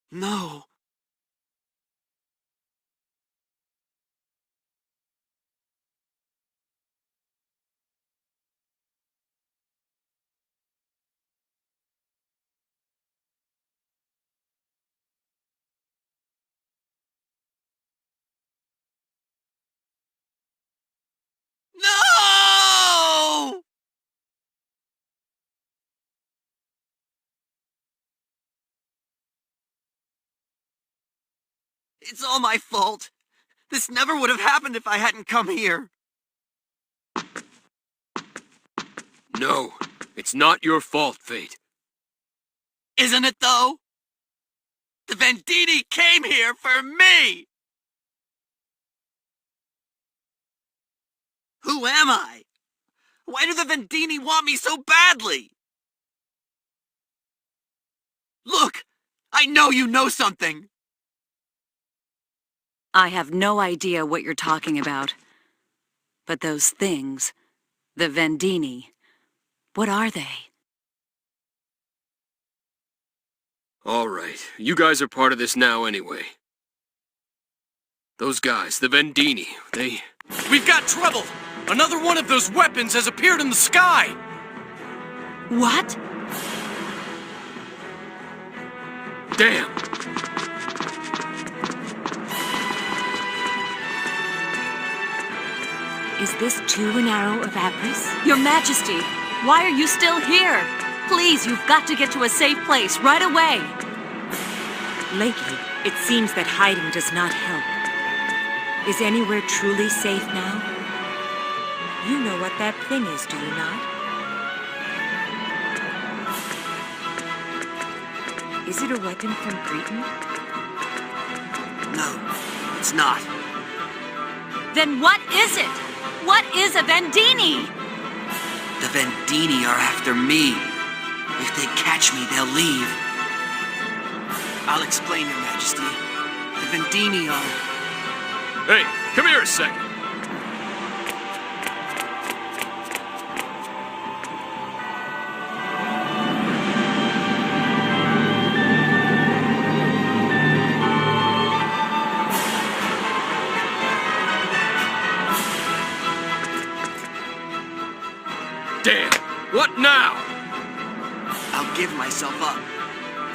No. No! It's all my fault. This never would have happened if I hadn't come here. No, it's not your fault, Fayt. Isn't it, though? The Vendeeni came here for me! Who am I? Why do the Vendeeni want me so badly? Look! I know you know something! I have no idea what you're talking about. But those things, the Vendeeni, what are they? All right, you guys are part of this now anyway. Those guys, the Vendeeni, they... We've got trouble! Another one of those weapons has appeared in the sky! What? Damn! Is this too an arrow of Arias? Your Majesty, why are you still here? Please, you've got to get to a safe place right away. Lately, it seems that hiding does not help. Is anywhere truly safe now? You know what that thing is, do you not? Is it a weapon from Britain? No, it's not. Then what is it? What is a Vendeeni? The Vendeeni are after me. If they catch me, they'll leave. I'll explain, Your Majesty. The Vendeeni are... Hey, come here a second. Damn! What now? I'll give myself up.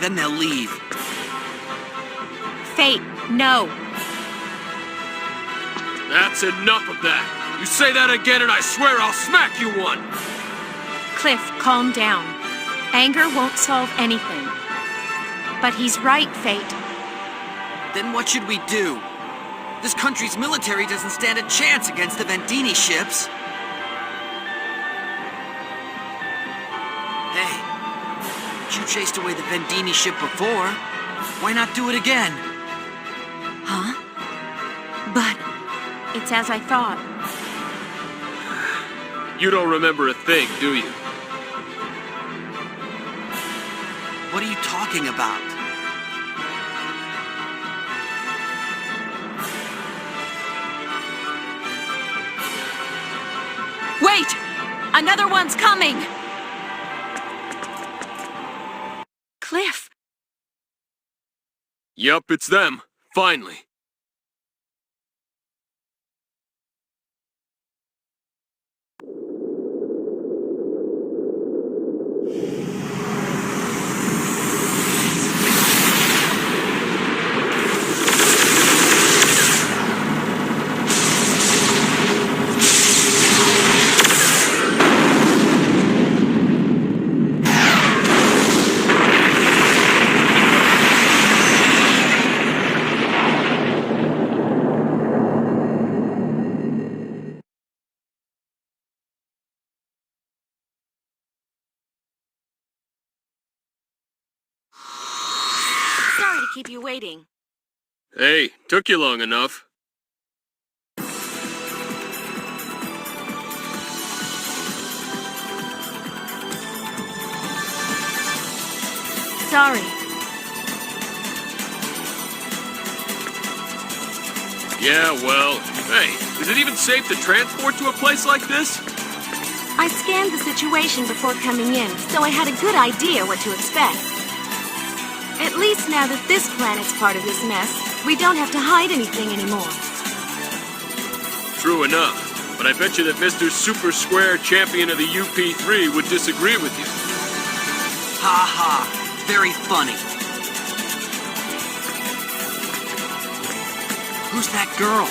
Then they'll leave. Fayt, no. That's enough of that. You say that again and I swear I'll smack you one. Cliff, calm down. Anger won't solve anything. But he's right, Fayt. Then what should we do? This country's military doesn't stand a chance against the Vendeeni ships. Hey, you chased away the Vendeeni ship before. Why not do it again? Huh? But... It's as I thought. You don't remember a thing, do you? What are you talking about? Wait! Another one's coming! Cliff! Yup, it's them. Finally. Sorry to keep you waiting. Hey, took you long enough. Sorry. Yeah, well, hey, is it even safe to transport to a place like this? I scanned the situation before coming in, so I had a good idea what to expect. At least now that this planet's part of this mess, we don't have to hide anything anymore. True enough, but I bet you that Mr. Super Square Champion of the UP3 would disagree with you. Ha ha, very funny. Who's that girl?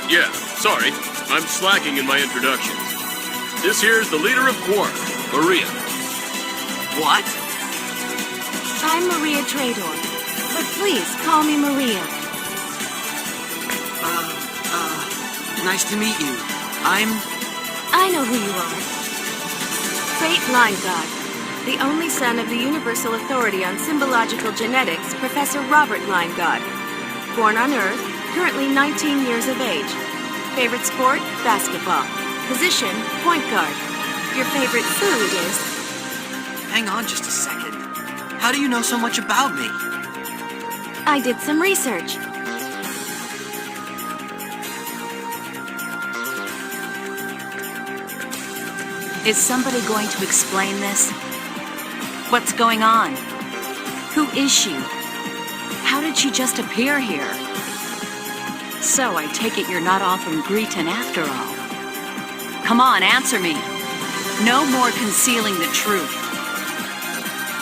Yeah, sorry. I'm slacking in my introductions. This here's the leader of Quora, Maria. What? I'm Maria Trador, but please call me Maria. Nice to meet you. I know who you are. Fayt Line God, the only son of the Universal Authority on Symbological Genetics, Professor Robert Line God. Born on Earth, currently 19 years of age. Favorite sport? Basketball. Position? Point guard. Your favorite food is? Hang on just a second. How do you know so much about me? I did some research. Is somebody going to explain this? What's going on? Who is she? How did she just appear here? So I take it you're not all from Greeton after all. Come on, answer me. No more concealing the truth.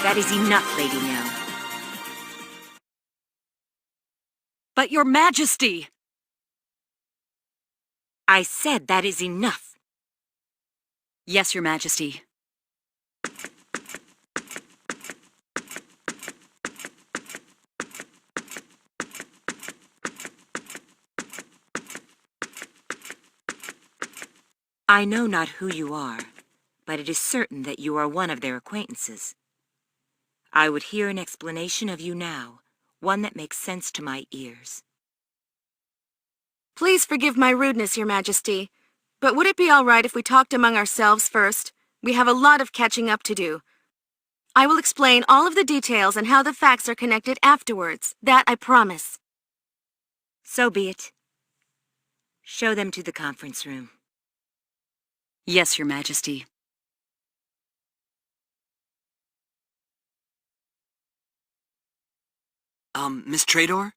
That is enough, Lady No. But Your Majesty! I said that is enough. Yes, Your Majesty. I know not who you are, but it is certain that you are one of their acquaintances. I would hear an explanation of you now, one that makes sense to my ears. Please forgive my rudeness, Your Majesty, but would it be all right if we talked among ourselves first? We have a lot of catching up to do. I will explain all of the details and how the facts are connected afterwards. That I promise. So be it. Show them to the conference room. Yes, Your Majesty. Miss Trador?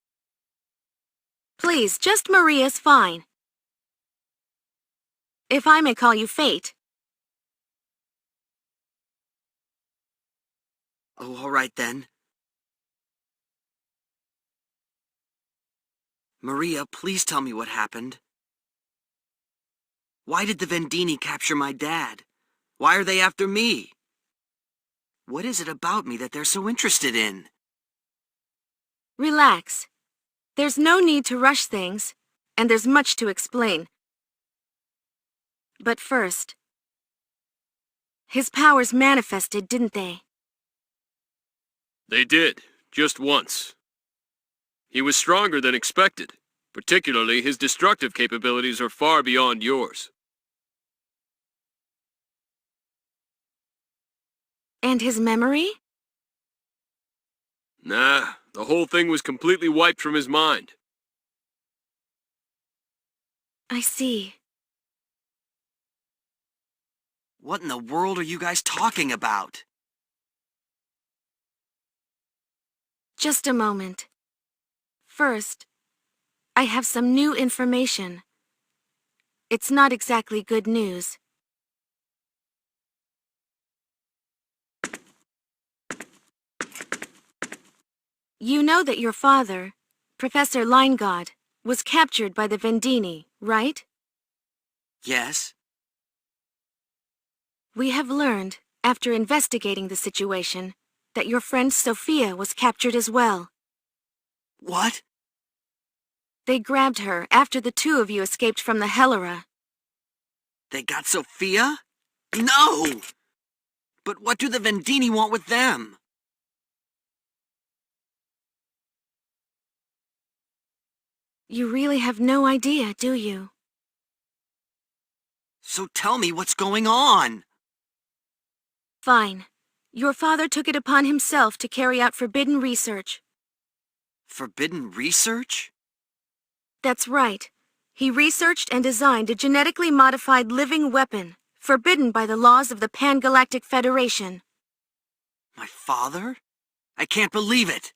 Please, just Maria's fine. If I may call you Fayt. Oh, all right then. Maria, please tell me what happened. Why did the Vendeeni capture my dad? Why are they after me? What is it about me that they're so interested in? Relax. There's no need to rush things, and there's much to explain. But first, his powers manifested, didn't they? They did, just once. He was stronger than expected. Particularly, his destructive capabilities are far beyond yours. And his memory? Nah, the whole thing was completely wiped from his mind. I see. What in the world are you guys talking about? Just a moment. First, I have some new information. It's not exactly good news. You know that your father, Professor Linegod, was captured by the Vendeeni, right? Yes. We have learned, after investigating the situation, that your friend Sophia was captured as well. What? They grabbed her after the two of you escaped from the Helera. They got Sophia? No! But what do the Vendeeni want with them? You really have no idea, do you? So tell me what's going on. Fine. Your father took it upon himself to carry out forbidden research. Forbidden research? That's right. He researched and designed a genetically modified living weapon, forbidden by the laws of the Pan-Galactic Federation. My father? I can't believe it.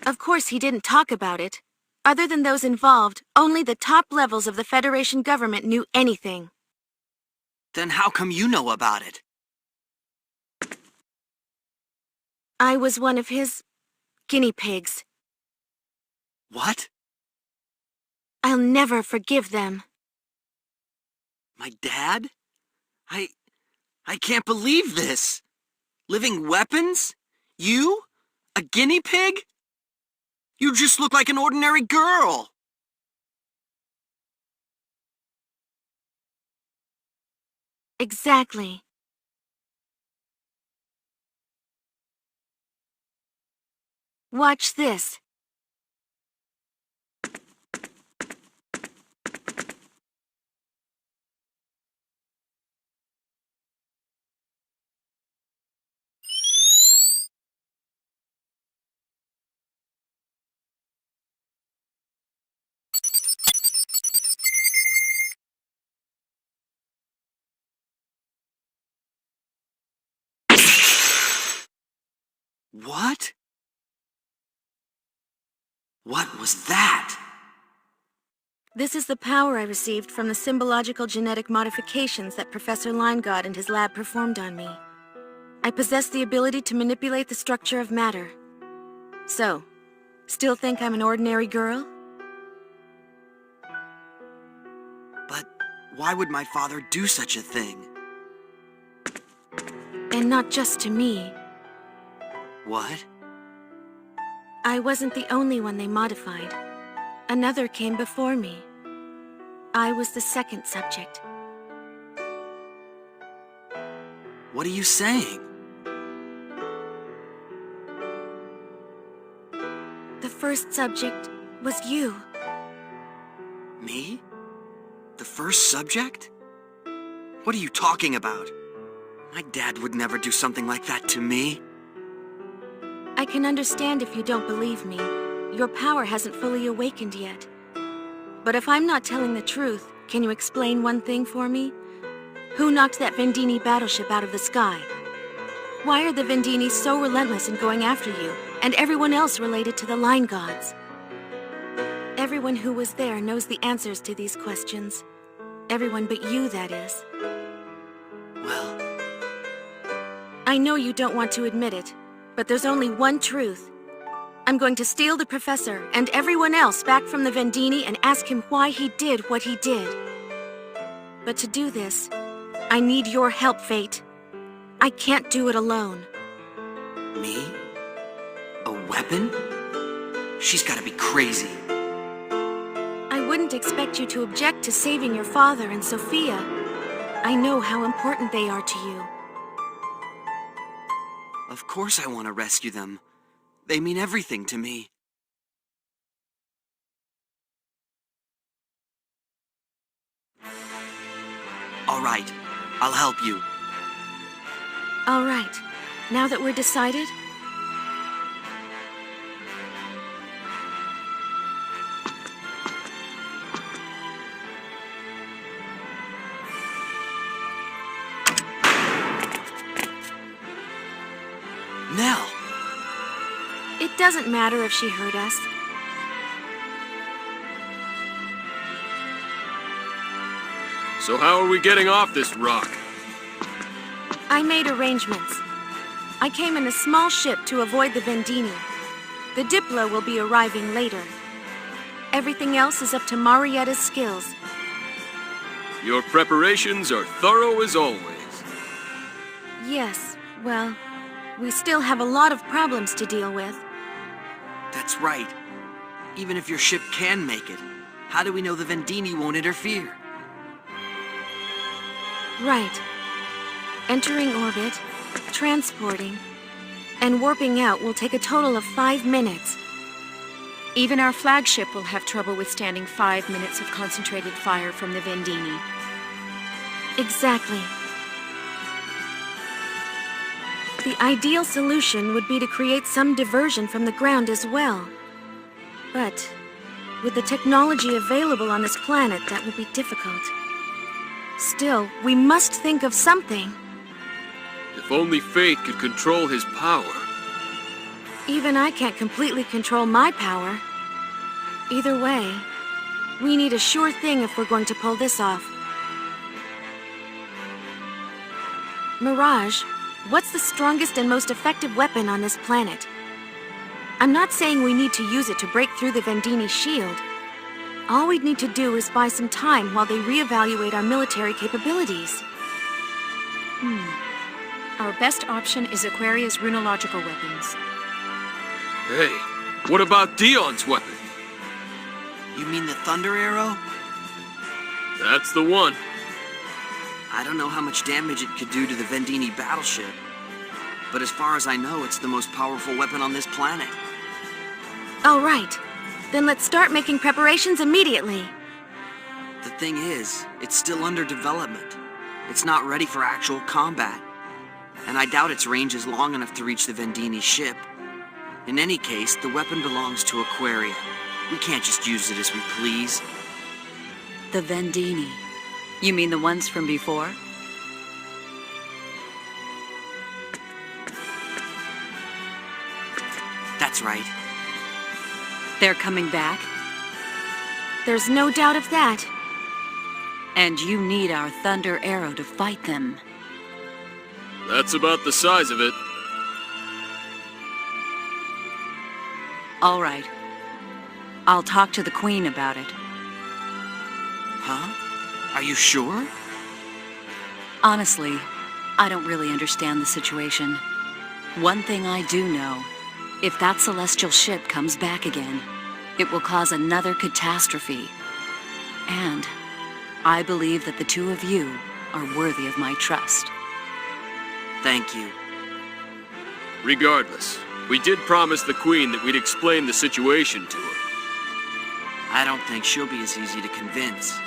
Of course he didn't talk about it. Other than those involved, only the top levels of the Federation government knew anything. Then how come you know about it? I was one of his guinea pigs. What? I'll never forgive them. My dad? I can't believe this. Living weapons? You? A guinea pig? You just look like an ordinary girl. Exactly. Watch this. What? What was that? This is the power I received from the symbological genetic modifications that Professor Linegaud and his lab performed on me. I possess the ability to manipulate the structure of matter. So, still think I'm an ordinary girl? But why would my father do such a thing? And not just to me. What? I wasn't the only one they modified. Another came before me. I was the second subject. What are you saying? The first subject was you. Me? The first subject? What are you talking about? My dad would never do something like that to me. I can understand if you don't believe me. Your power hasn't fully awakened yet. But if I'm not telling the truth, can you explain one thing for me? Who knocked that Vendeeni battleship out of the sky? Why are the Vendeeni so relentless in going after you, and everyone else related to the Line Gods? Everyone who was there knows the answers to these questions. Everyone but you, that is. Well... I know you don't want to admit it, but there's only one truth. I'm going to steal the Professor and everyone else back from the Vendeeni and ask him why he did what he did. But to do this, I need your help, Fayt. I can't do it alone. Me? A weapon? She's gotta be crazy. I wouldn't expect you to object to saving your father and Sophia. I know how important they are to you. Of course I want to rescue them. They mean everything to me. All right, I'll help you. All right, now that we're decided... Nell! It doesn't matter if she hurt us. So how are we getting off this rock? I made arrangements. I came in a small ship to avoid the Vendeeni. The Diplo will be arriving later. Everything else is up to Marietta's skills. Your preparations are thorough as always. Yes, well... we still have a lot of problems to deal with. That's right. Even if your ship can make it, how do we know the Vendeeni won't interfere? Right. Entering orbit, transporting, and warping out will take a total of 5 minutes. Even our flagship will have trouble withstanding 5 minutes of concentrated fire from the Vendeeni. Exactly. The ideal solution would be to create some diversion from the ground as well. But with the technology available on this planet, that will be difficult. Still, we must think of something. If only Fayt could control his power. Even I can't completely control my power. Either way, we need a sure thing if we're going to pull this off. Mirage, what's the strongest and most effective weapon on this planet? I'm not saying we need to use it to break through the Vendeeni shield. All we'd need to do is buy some time while they reevaluate our military capabilities. Our best option is Aquaria's runological weapons. Hey, what about Dion's weapon? You mean the Thunder Arrow? That's the one. I don't know how much damage it could do to the Vendeeni battleship, but as far as I know, it's the most powerful weapon on this planet. All right. Then let's start making preparations immediately. The thing is, it's still under development. It's not ready for actual combat, and I doubt its range is long enough to reach the Vendeeni ship. In any case, the weapon belongs to Aquaria. We can't just use it as we please. The Vendeeni. You mean the ones from before? That's right. They're coming back? There's no doubt of that. And you need our Thunder Arrow to fight them. That's about the size of it. All right. I'll talk to the Queen about it. Huh? Are you sure? Honestly, I don't really understand the situation. One thing I do know, if that celestial ship comes back again, it will cause another catastrophe. And I believe that the two of you are worthy of my trust. Thank you. Regardless, we did promise the Queen that we'd explain the situation to her. I don't think she'll be as easy to convince.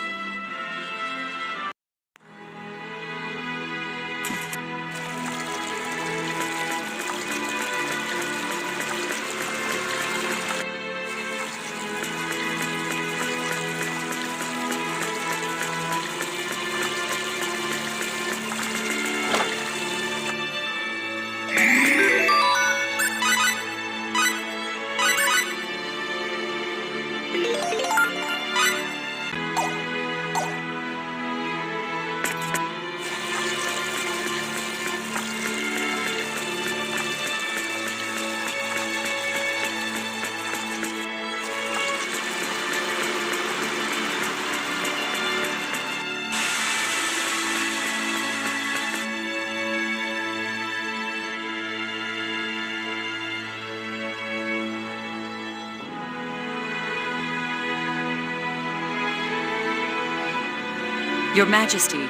Your Majesty,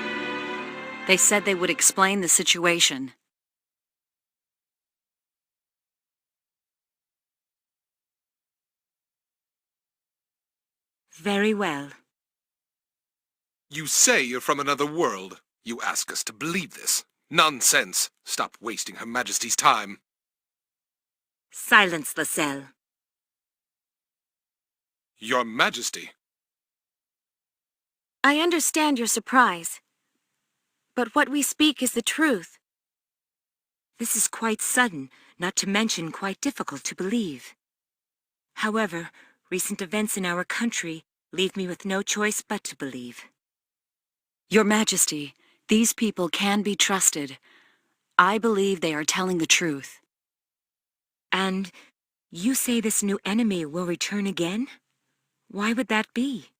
they said they would explain the situation. Very well. You say you're from another world. You ask us to believe this. Nonsense. Stop wasting Her Majesty's time. Silence, Lascelles. Your Majesty. I understand your surprise, but what we speak is the truth. This is quite sudden, not to mention quite difficult to believe. However, recent events in our country leave me with no choice but to believe. Your Majesty, these people can be trusted. I believe they are telling the truth. And you say this new enemy will return again? Why would that be?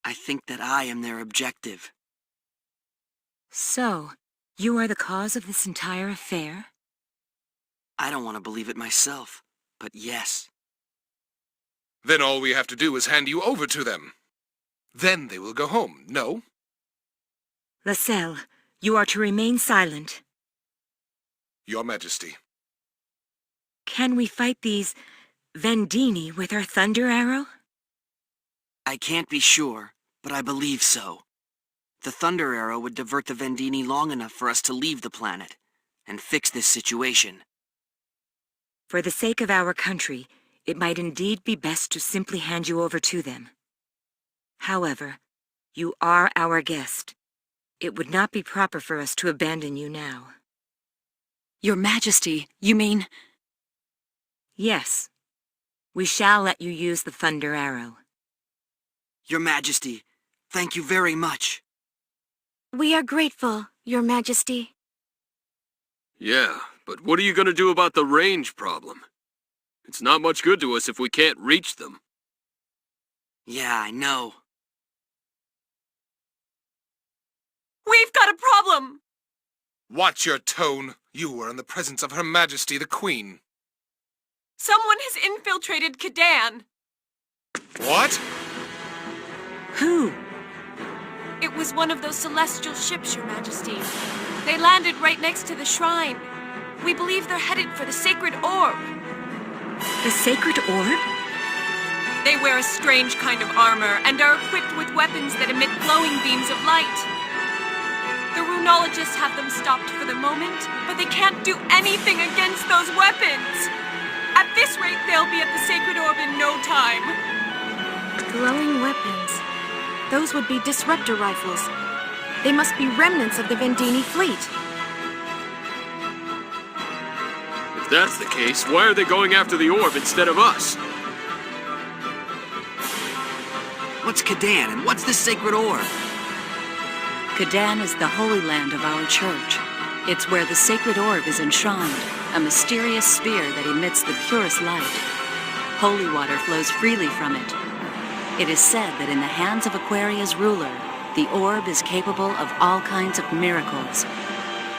I think that I am their objective. So, you are the cause of this entire affair? I don't want to believe it myself, but yes. Then all we have to do is hand you over to them. Then they will go home, no? Lascelles, you are to remain silent. Your Majesty. Can we fight these Vendeeni with our Thunder Arrow? I can't be sure, but I believe so. The Thunder Arrow would divert the Vendeeni long enough for us to leave the planet and fix this situation. For the sake of our country, it might indeed be best to simply hand you over to them. However, you are our guest. It would not be proper for us to abandon you now. Your Majesty, you mean... Yes. We shall let you use the Thunder Arrow. Your Majesty, thank you very much. We are grateful, Your Majesty. Yeah, but what are you gonna do about the range problem? It's not much good to us if we can't reach them. Yeah, I know. We've got a problem! Watch your tone. You are in the presence of Her Majesty the Queen. Someone has infiltrated Kaddan. What? Who? It was one of those celestial ships, Your Majesty. They landed right next to the shrine. We believe they're headed for the Sacred Orb. The Sacred Orb? They wear a strange kind of armor and are equipped with weapons that emit glowing beams of light. The runologists have them stopped for the moment, but they can't do anything against those weapons. At this rate, they'll be at the Sacred Orb in no time. Glowing weapons. Those would be disruptor rifles. They must be remnants of the Vendeeni fleet. If that's the case, why are they going after the orb instead of us? What's Kaddan and what's the Sacred Orb? Kaddan is the holy land of our church. It's where the Sacred Orb is enshrined, a mysterious sphere that emits the purest light. Holy water flows freely from it. It is said that in the hands of Aquaria's ruler, the orb is capable of all kinds of miracles.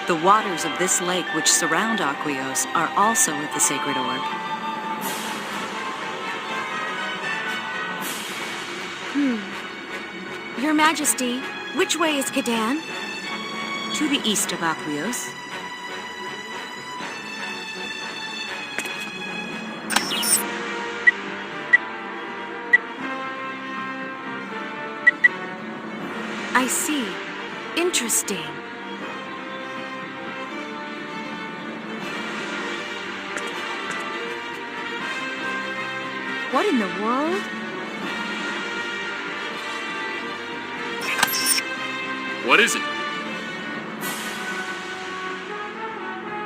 The waters of this lake which surround Aquios are also of the Sacred Orb. Your Majesty, which way is Kaddan? To the east of Aquios. I see. Interesting. What in the world? What is it?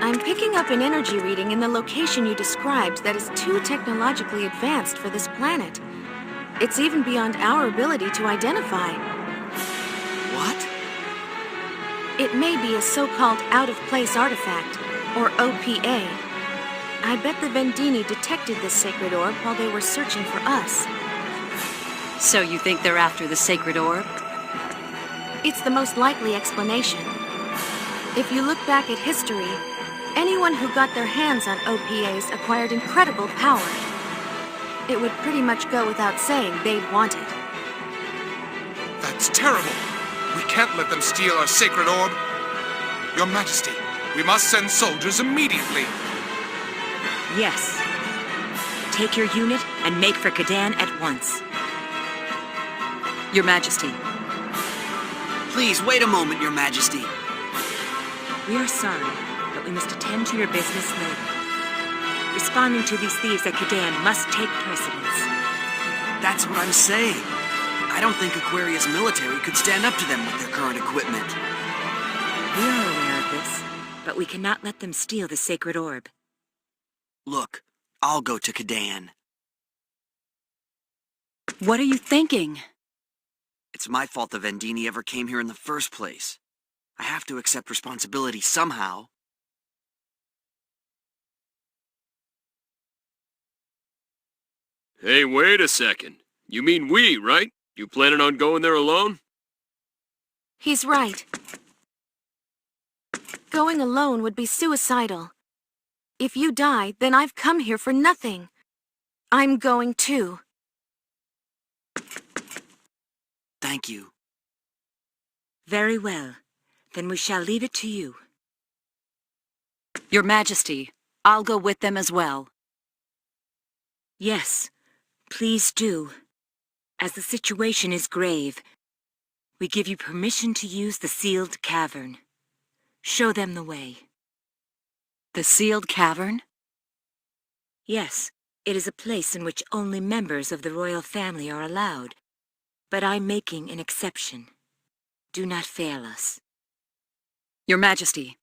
I'm picking up an energy reading in the location you described that is too technologically advanced for this planet. It's even beyond our ability to identify. What? It may be a so-called out-of-place artifact, or OPA. I bet the Vendeeni detected this Sacred Orb while they were searching for us. So you think they're after the Sacred Orb? It's the most likely explanation. If you look back at history, anyone who got their hands on OPAs acquired incredible power. It would pretty much go without saying they'd want it. That's terrible. We can't let them steal our Sacred Orb. Your Majesty, we must send soldiers immediately. Yes. Take your unit and make for Kaddan at once. Your Majesty. Please, wait a moment, Your Majesty. We are sorry, but we must attend to your business later. Responding to these thieves at Kaddan must take precedence. That's what I'm saying. I don't think Aquaria's military could stand up to them with their current equipment. We are aware of this, but we cannot let them steal the Sacred Orb. Look, I'll go to Kaddan. What are you thinking? It's my fault the Vendeeni ever came here in the first place. I have to accept responsibility somehow. Hey, wait a second. You mean we, right? You planning on going there alone? He's right. Going alone would be suicidal. If you die, then I've come here for nothing. I'm going too. Thank you. Very well. Then we shall leave it to you. Your Majesty, I'll go with them as well. Yes, please do. As the situation is grave, we give you permission to use the sealed cavern. Show them the way. The sealed cavern? Yes, it is a place in which only members of the royal family are allowed. But I'm making an exception. Do not fail us. Your Majesty.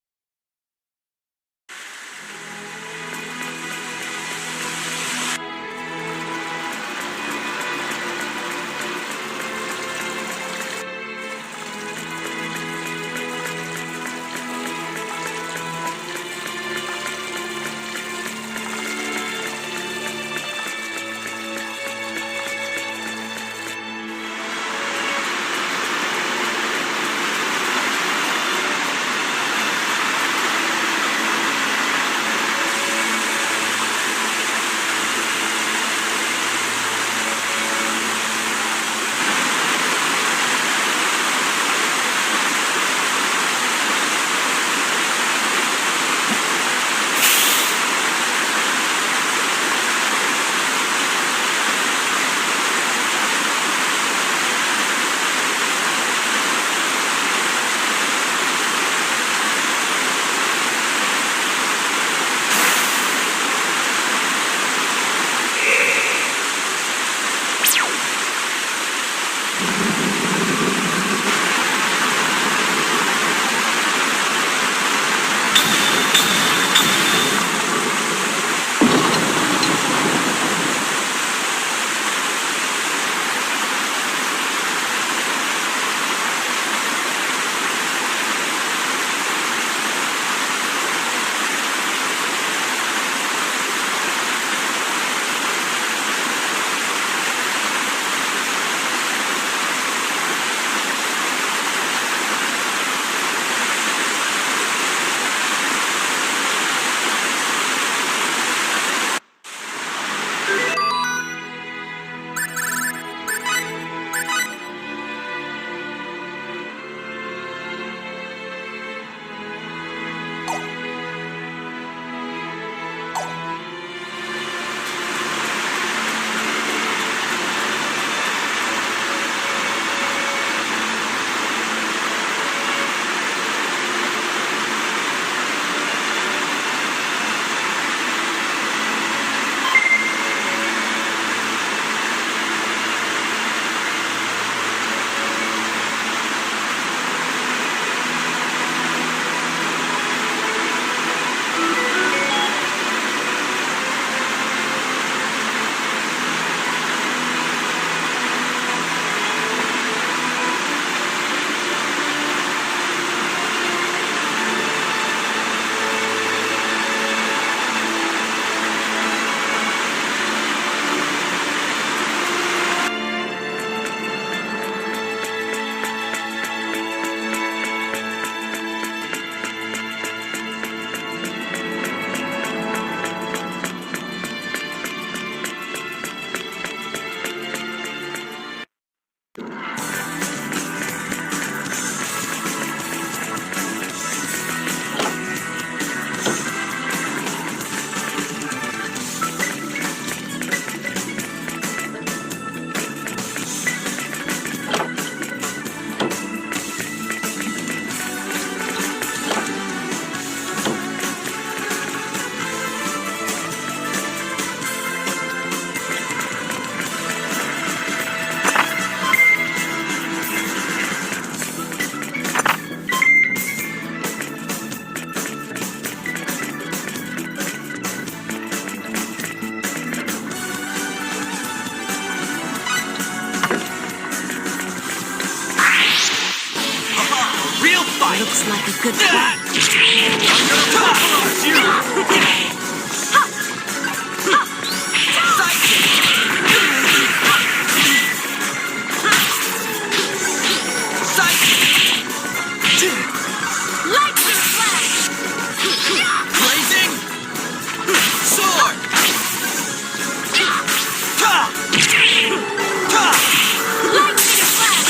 Looks like a good plan. Lightning flash! Blazing sword! Lightning flash! Hurt! Lightning flash!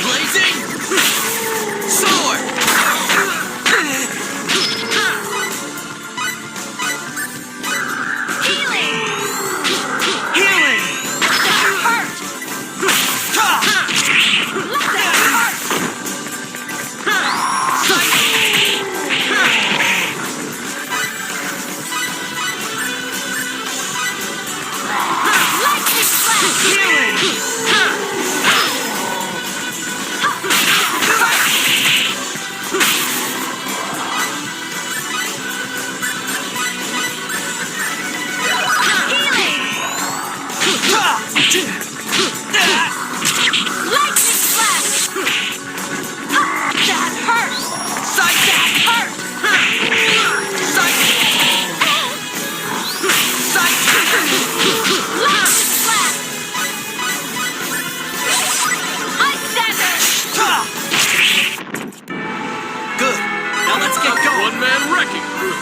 Blazing sword! Healing! That hurt! Let that hurt! Lightning flash! Healing! Lightning flash! That hurt! That hurt! Lightning flash! Ice Sander! Good. Now let's get going. One-man wrecking crew.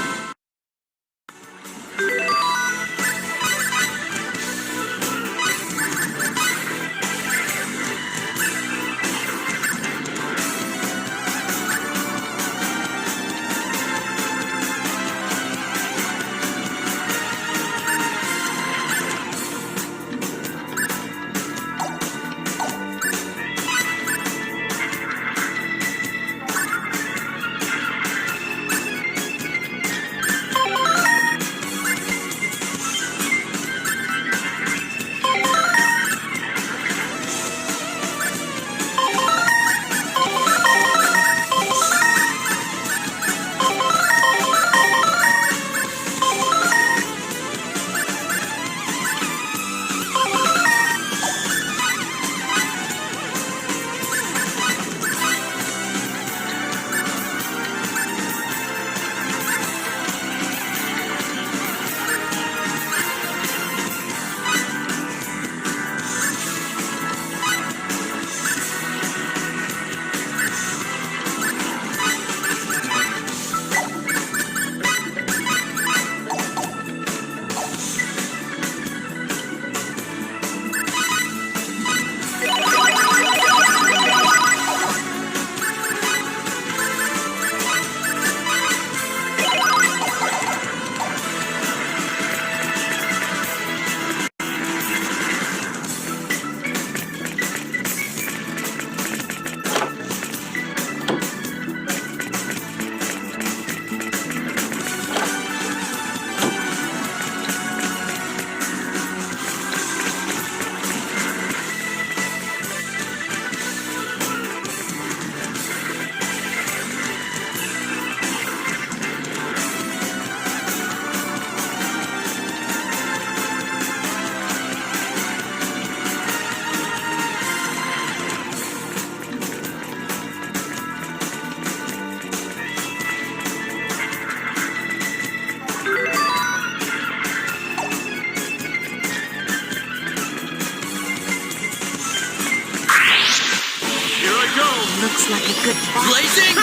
Looks like a good plan. Blazing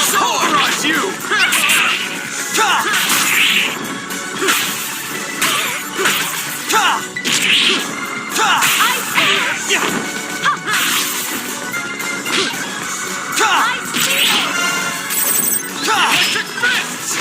sword! Crush you! Electric fists!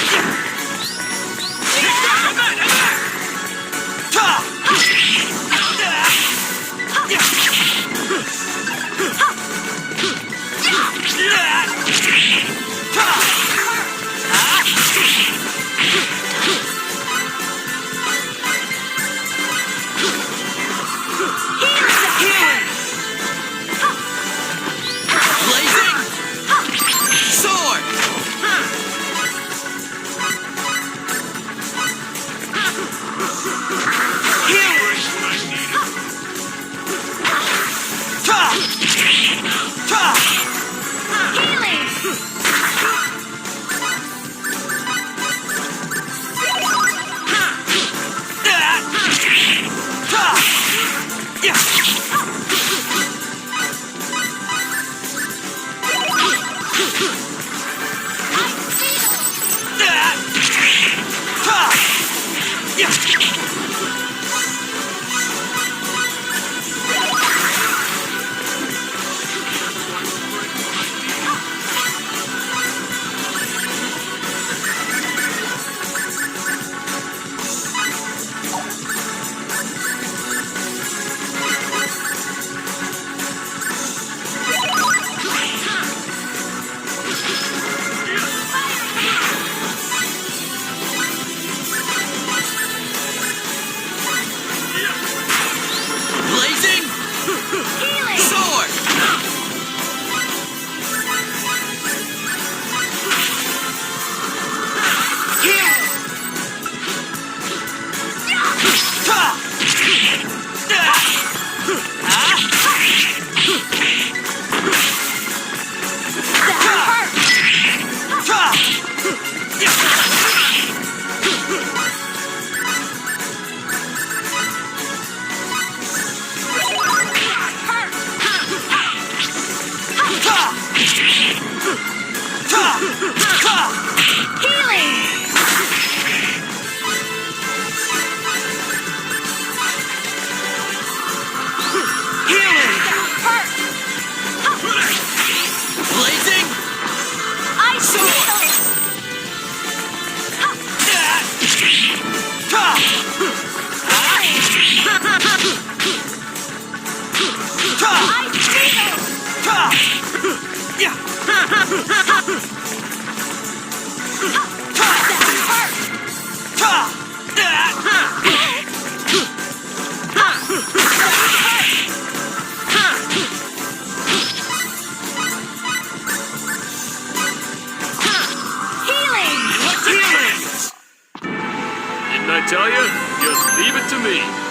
I tell you, just leave it to me.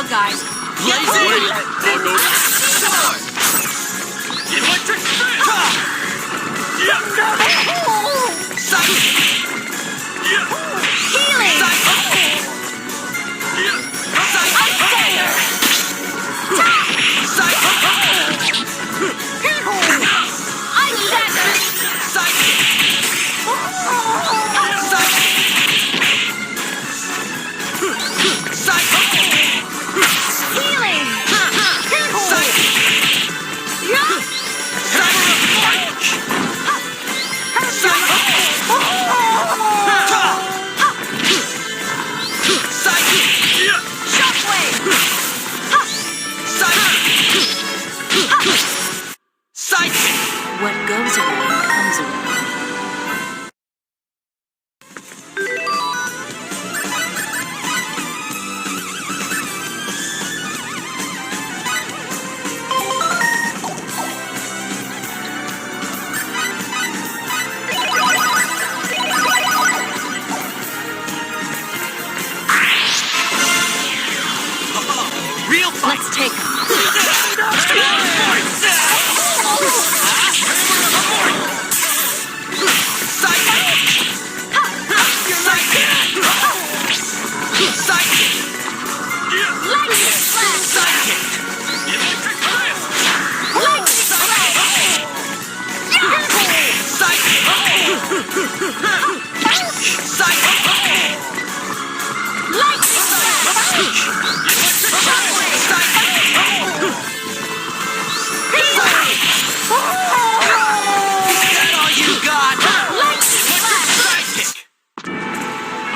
real guys. Blaze it! Wait, I'll go. Electric fist! Healing! What goes around comes around. Real fight! Let's take 'em.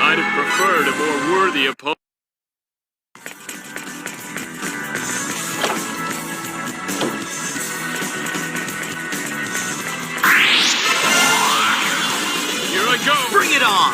I'd have preferred a more worthy opponent. Here I go! Bring it on!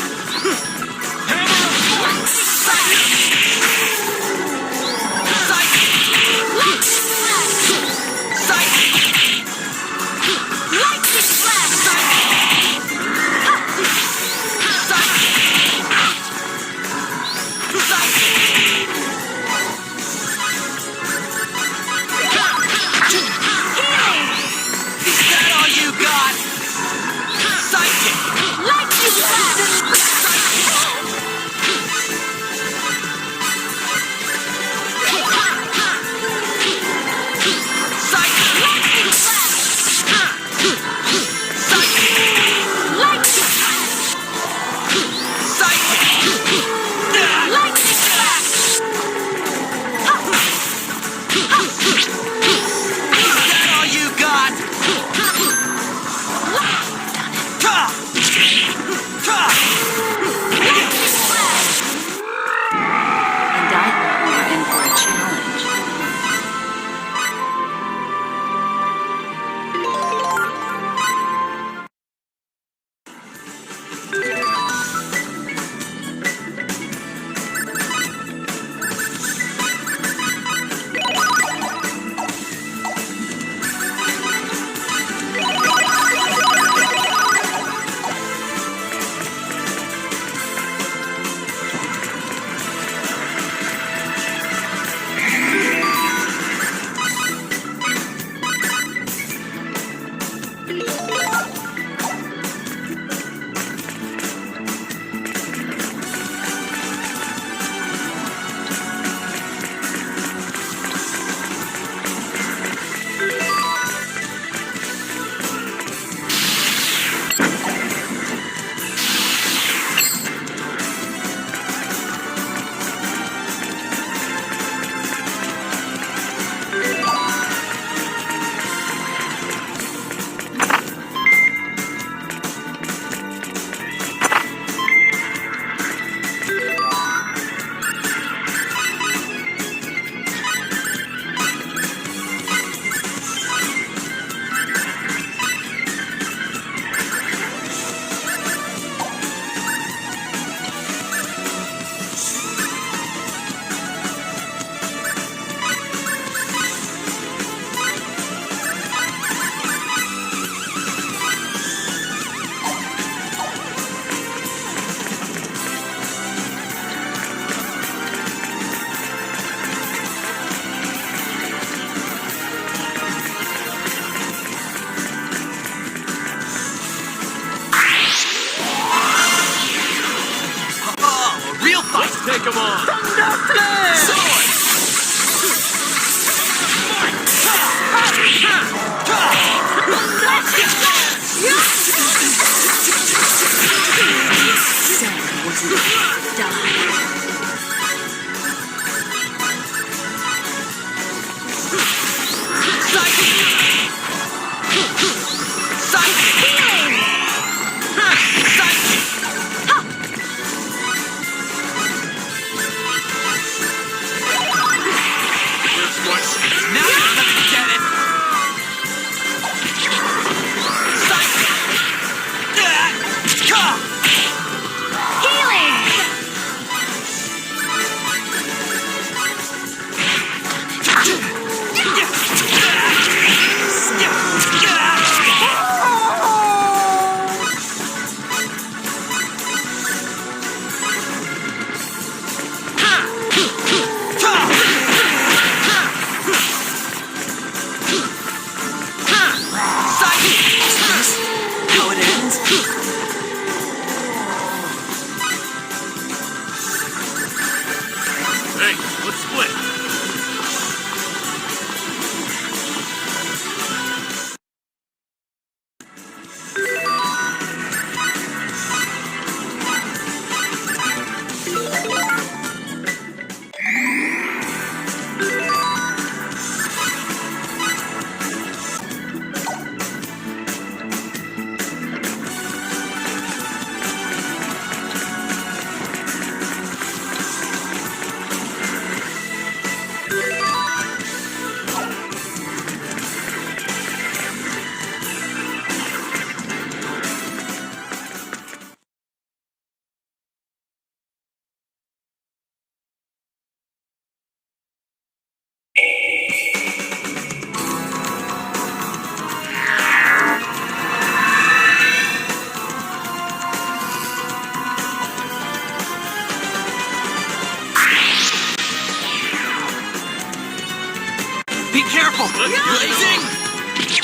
Be careful! Blazing!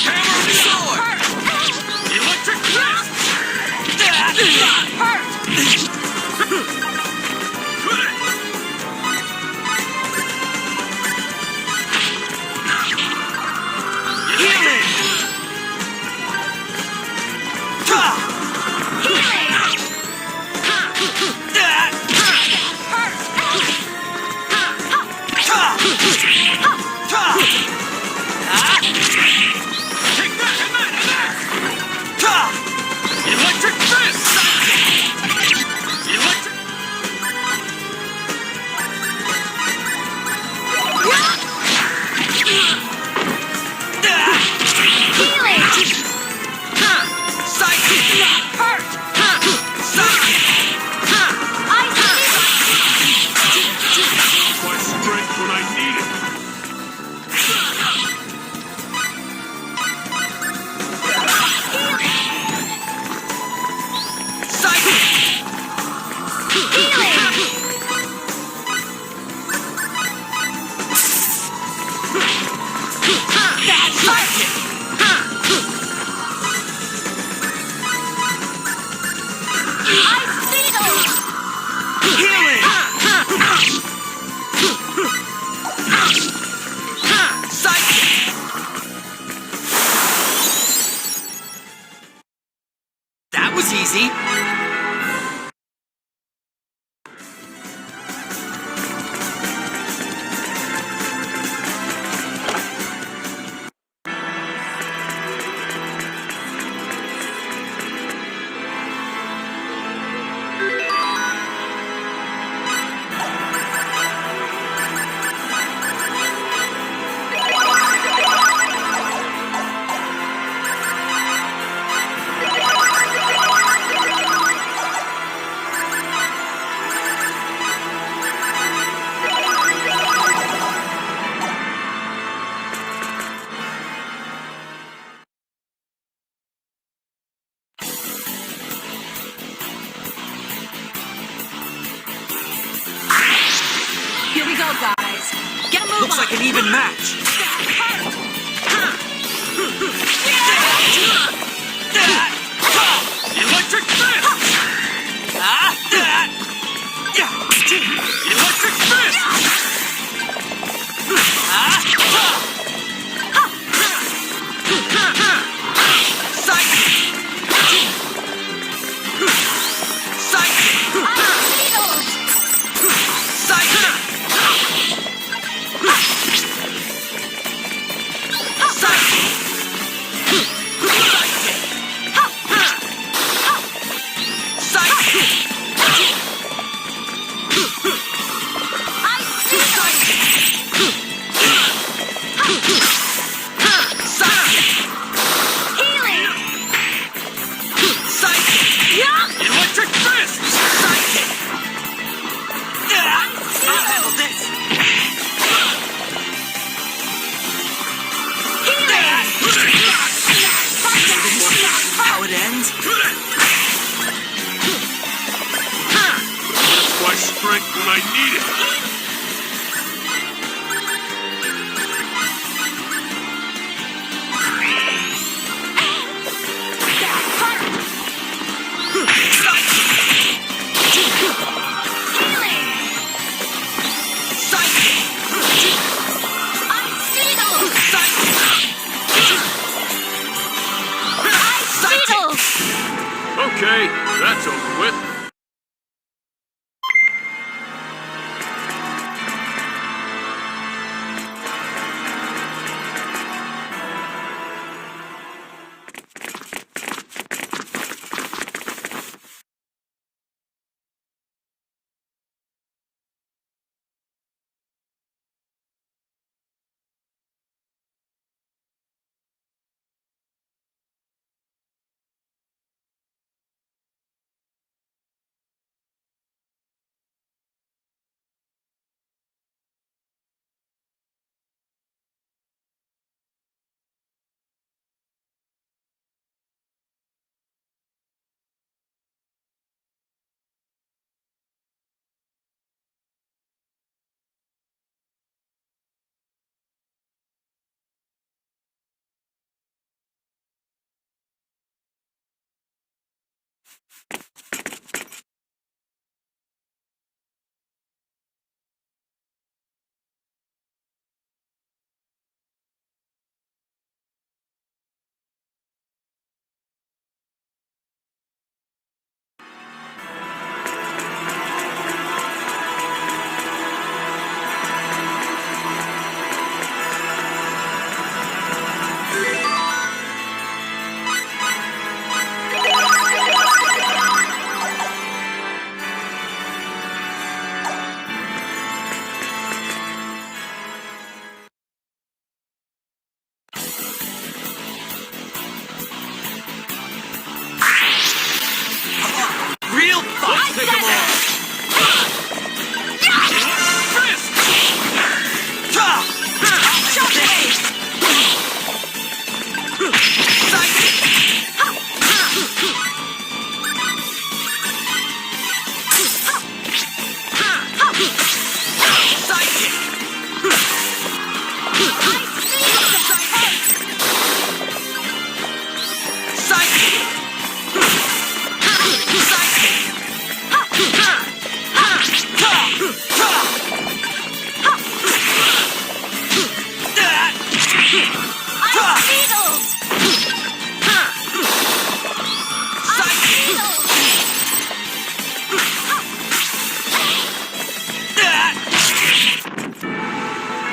Hammer sword! Electric fist! Healing! Take that! Electric fist! Electric... Healing! Psychic! Hurt! My strength when I need it! That was easy. Here we go, guys. Get a move Looks on. like an even match. Electric fist! Electric fist! Psychic! I need it! Okay, that's over with.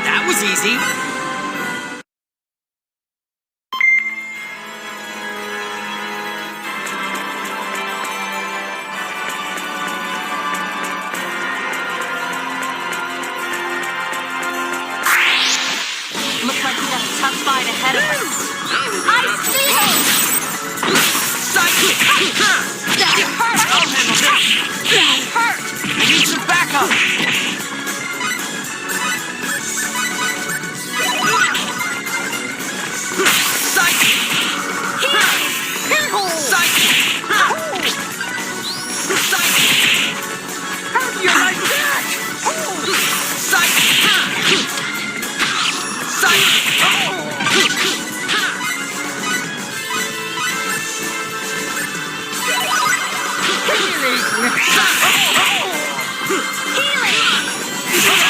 That was easy. Looks like we have a tough fight ahead of us. Ice You hurt! I'll handle this! That hurt! I need some backup! How do you like that?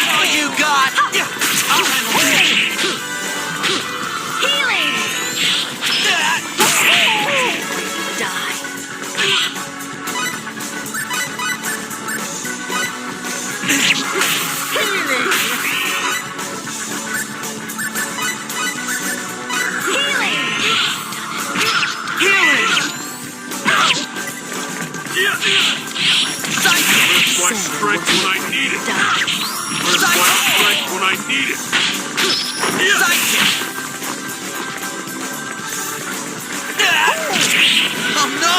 All you got! I'll handle this! Healing! Where's my strength when I need it? Where's my strength when I need it? Oh no!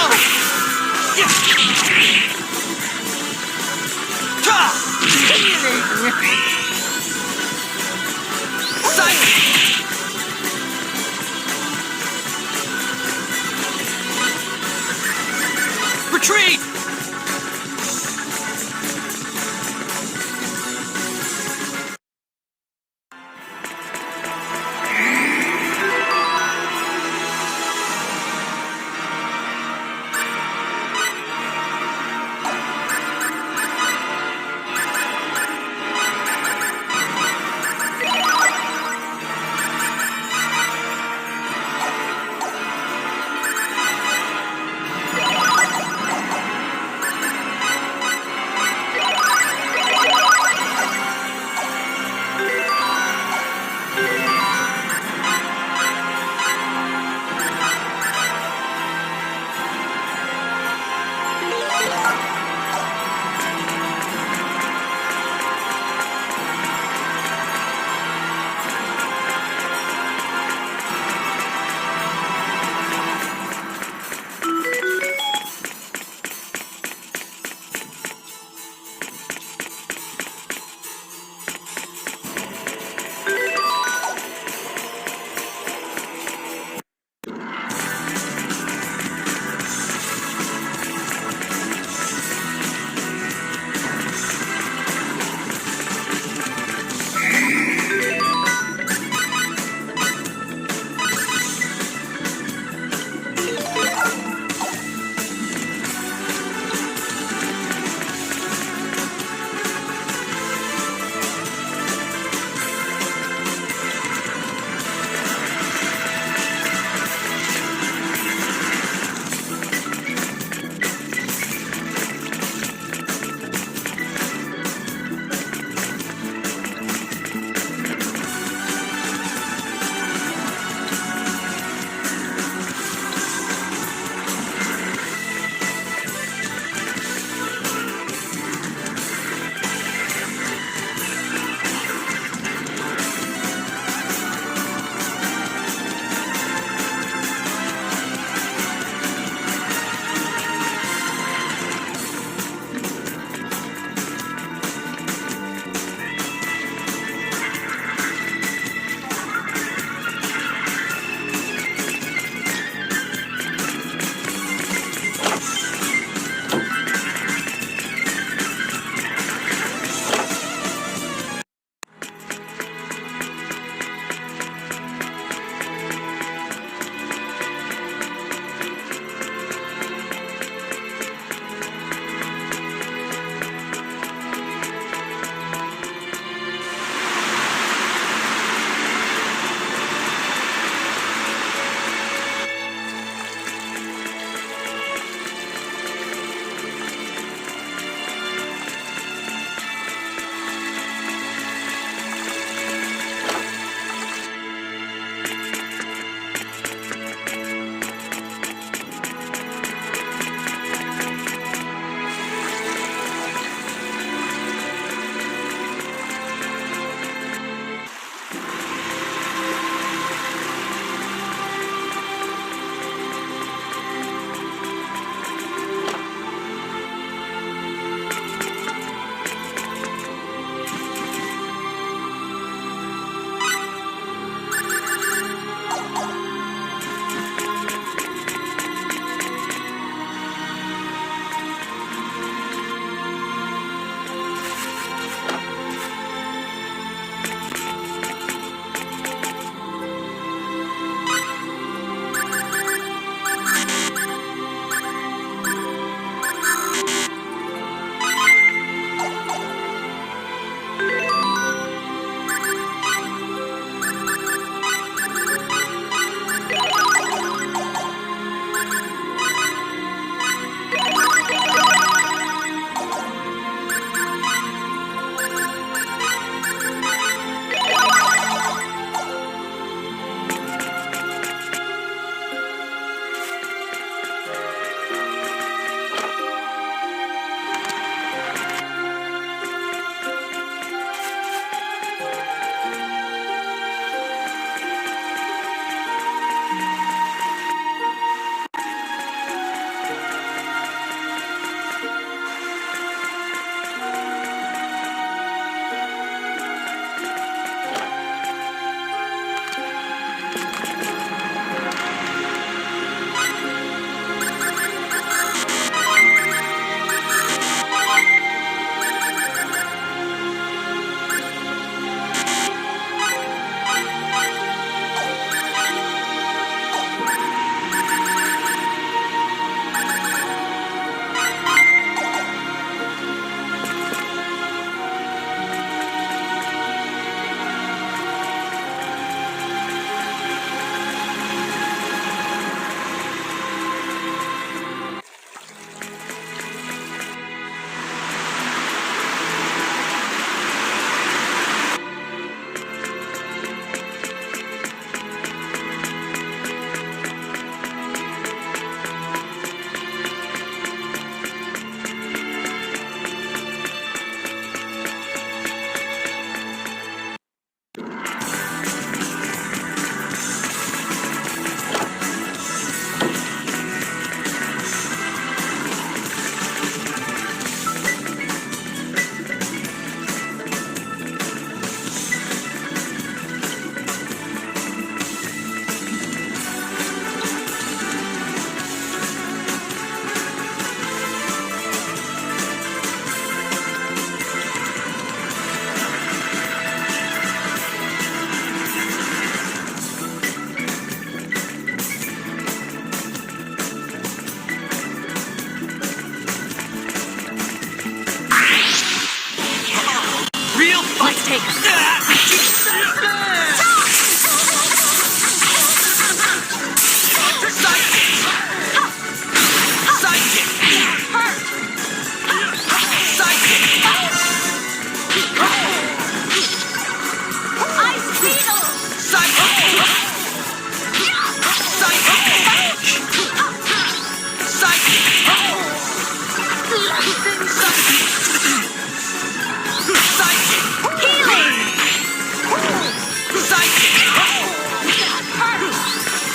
Retreat!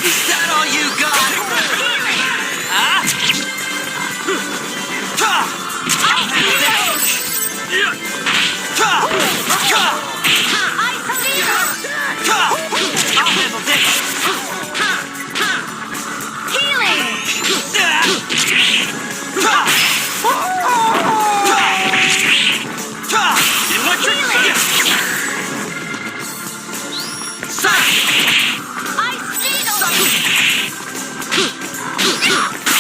Is that all you got? Huh? I'll handle this! I'll handle this! Healing! Electric fist! Ice needle!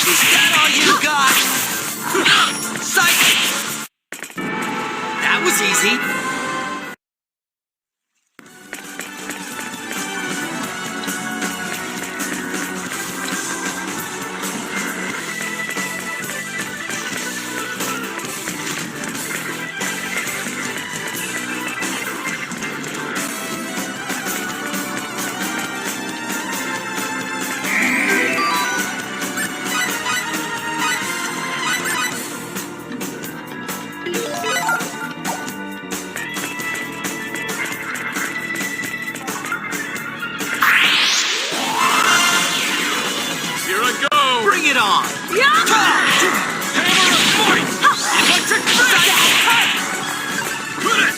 Is that all you got? Psychic! That was easy. Bring it on! Hammer of Void! Electric Fist! Put it!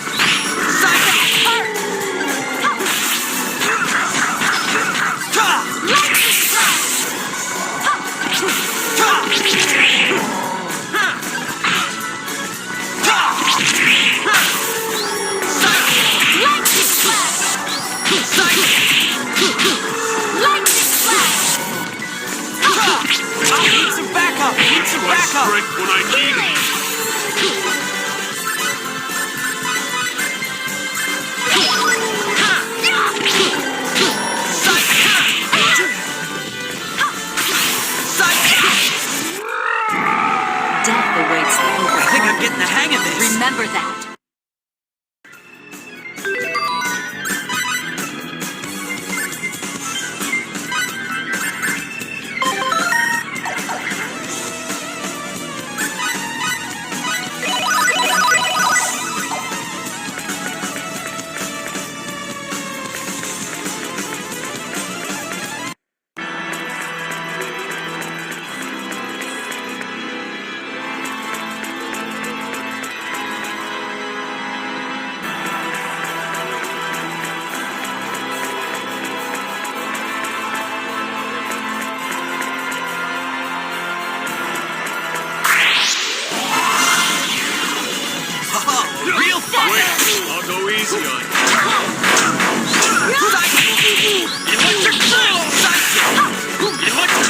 I need some backup! Need some backup! Strength when I need it. Death awaits the I think I'm getting the hang of this. Remember that. I'll go easy on you. Electric drill! Electric!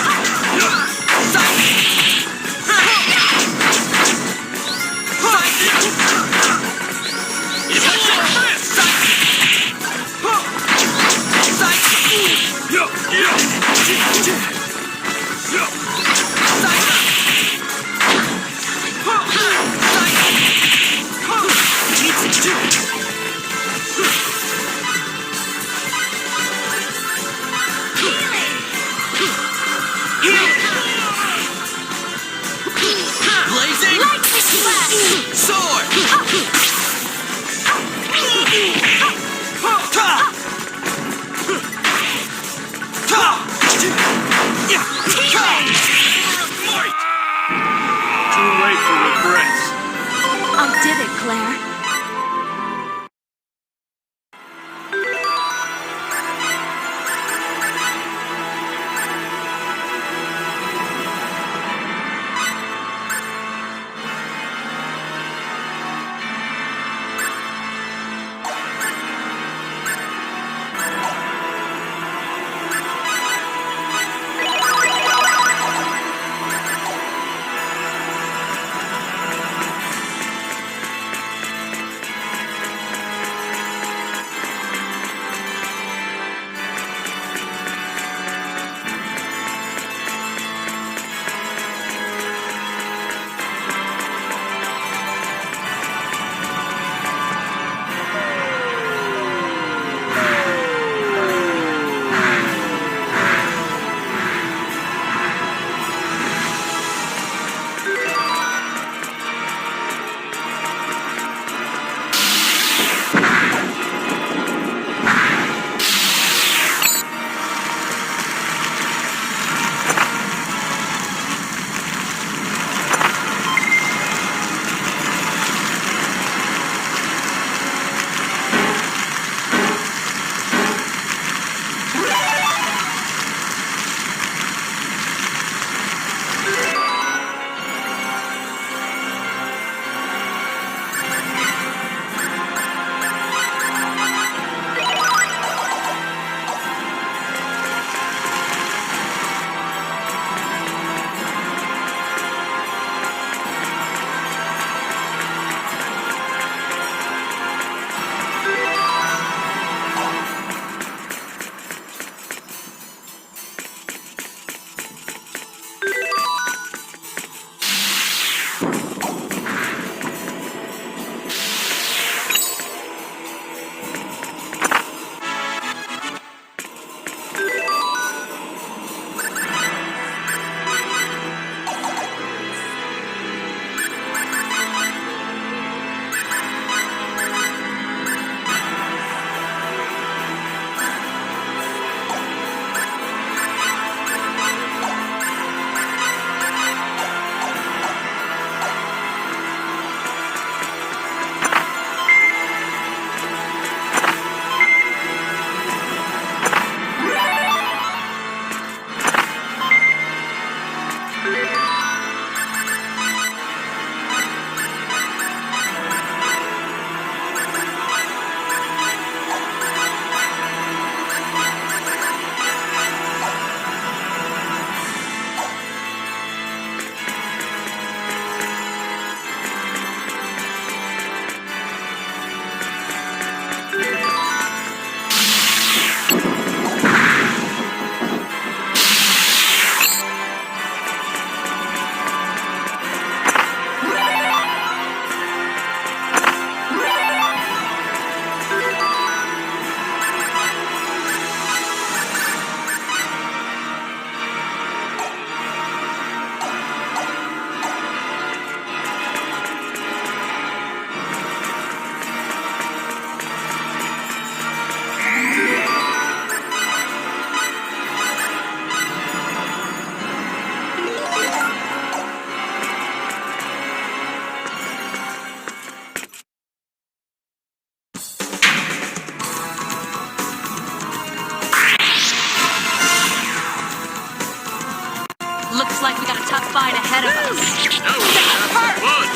fight ahead of us. Now we're gonna have some fun.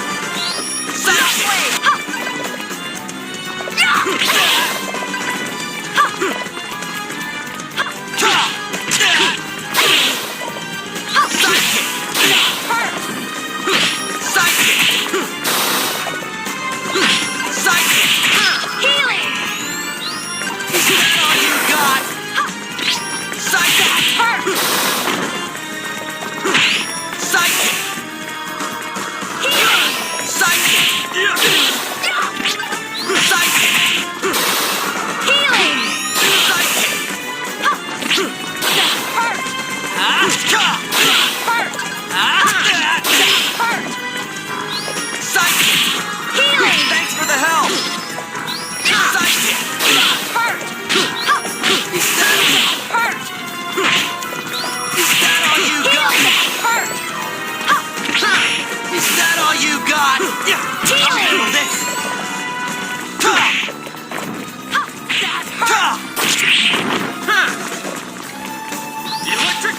Thanks for the help! Is that all you got? Is that all you got? I'll handle this! Electric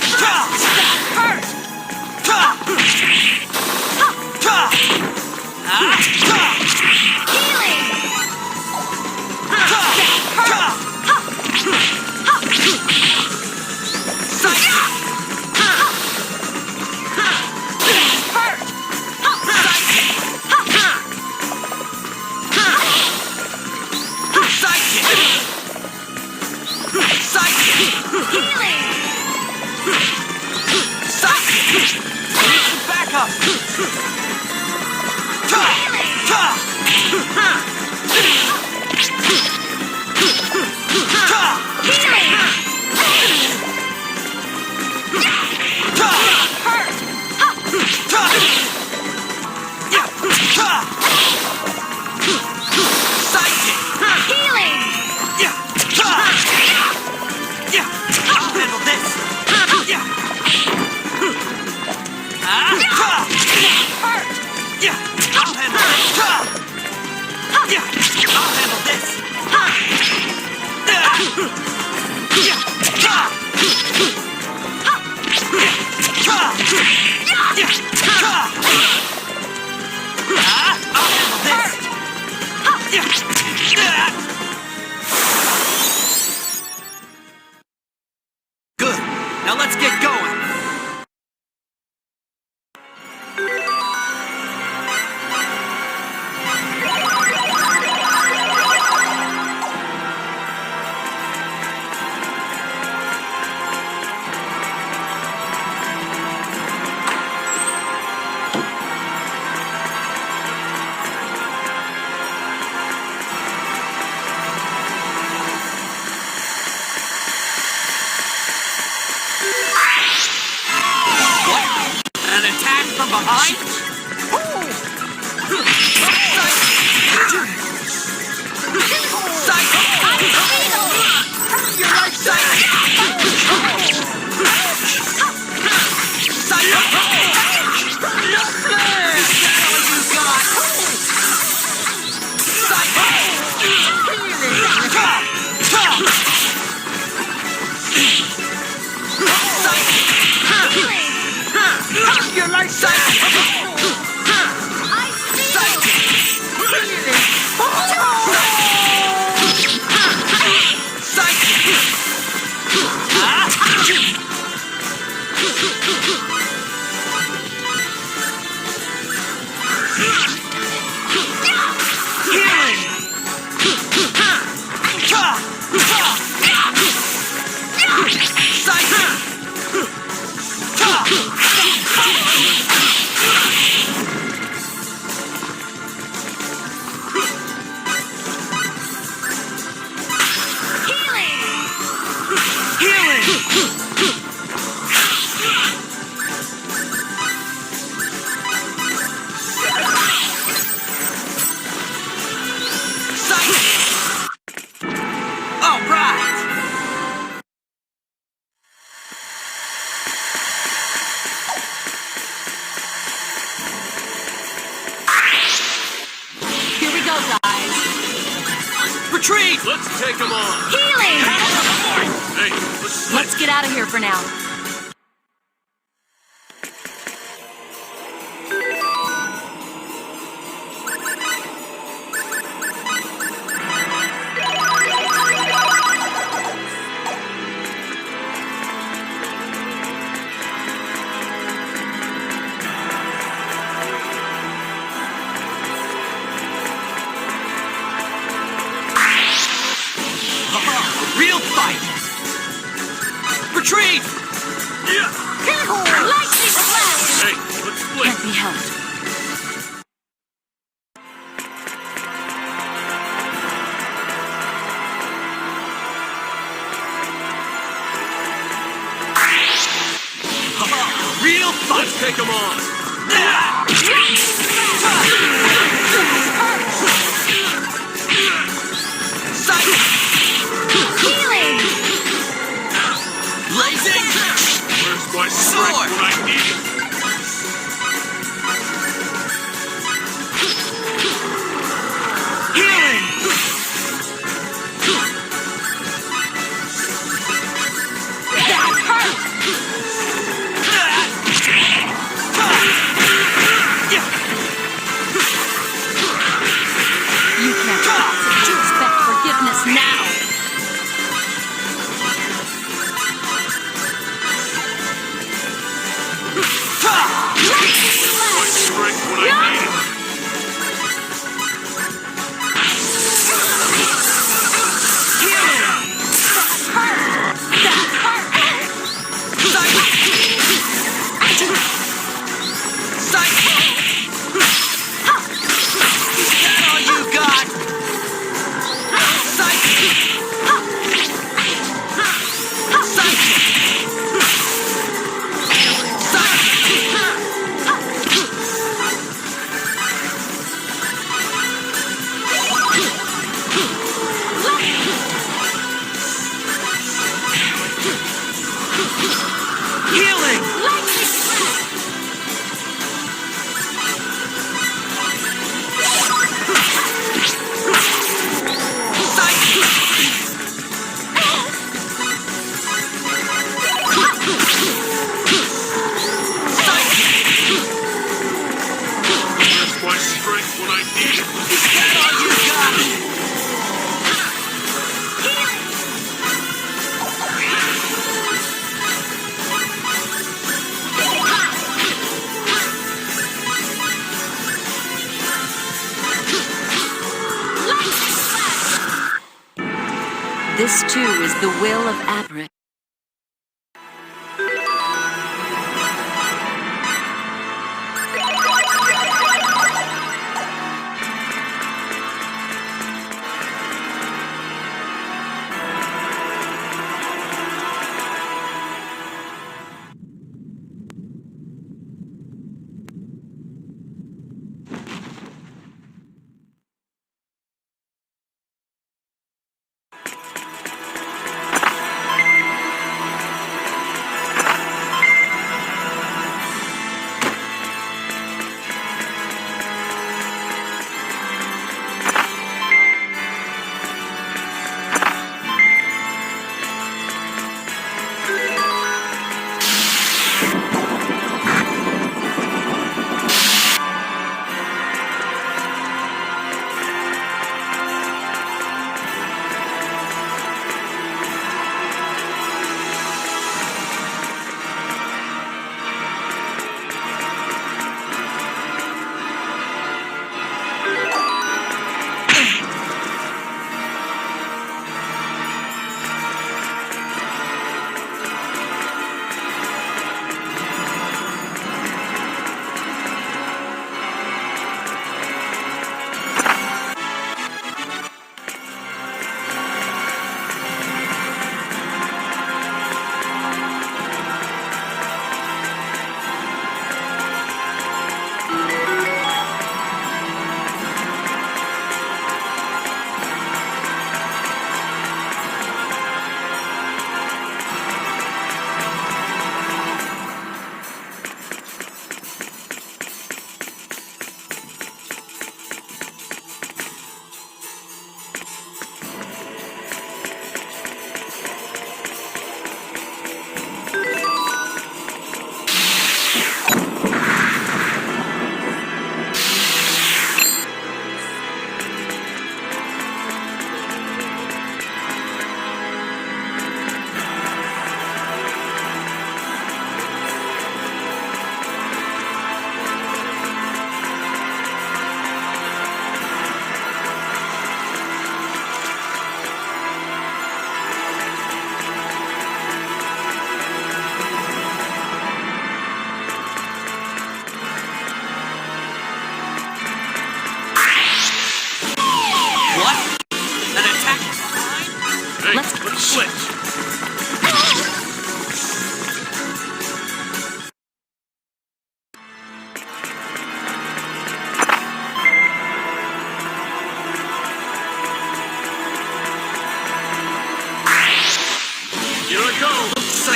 Good. Now let's get going. Retreat! Let's take them on! Healing! Hey, Let's get out of here for now. real fight! Retreat! Lightning flash! Hey, let's split. Can't be helped. Real fight! Let's take them on! Healing! Blazing! Where's my Sword! strength when I need it? Healing! That hurt! You can't possibly expect forgiveness now! My strength when I need it. My strength when I need it. Is that all you got? This too is the will of Arias.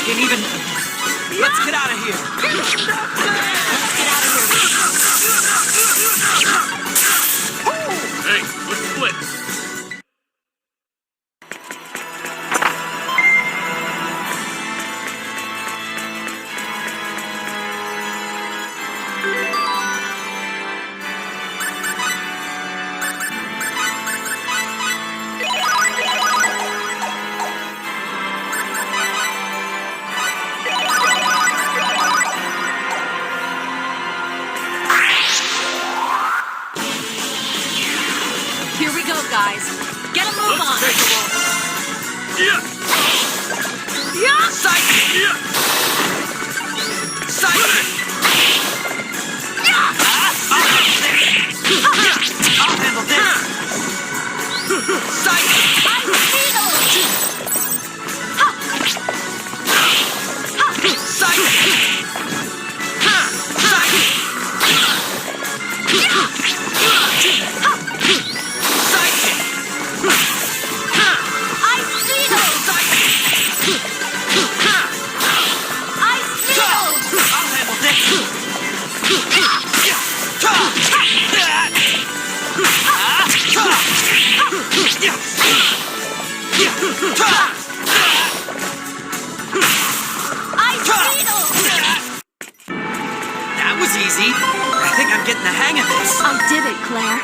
can even... Let's get out of here. Hey, let's split. Here we go, guys. Get a move on. Take them all. Yeah. Yeah! Psych! Yeah. Psych! Yeah! I'll handle this! Psych! Psych! That was easy. I think I'm getting the hang of this. I did it, Claire.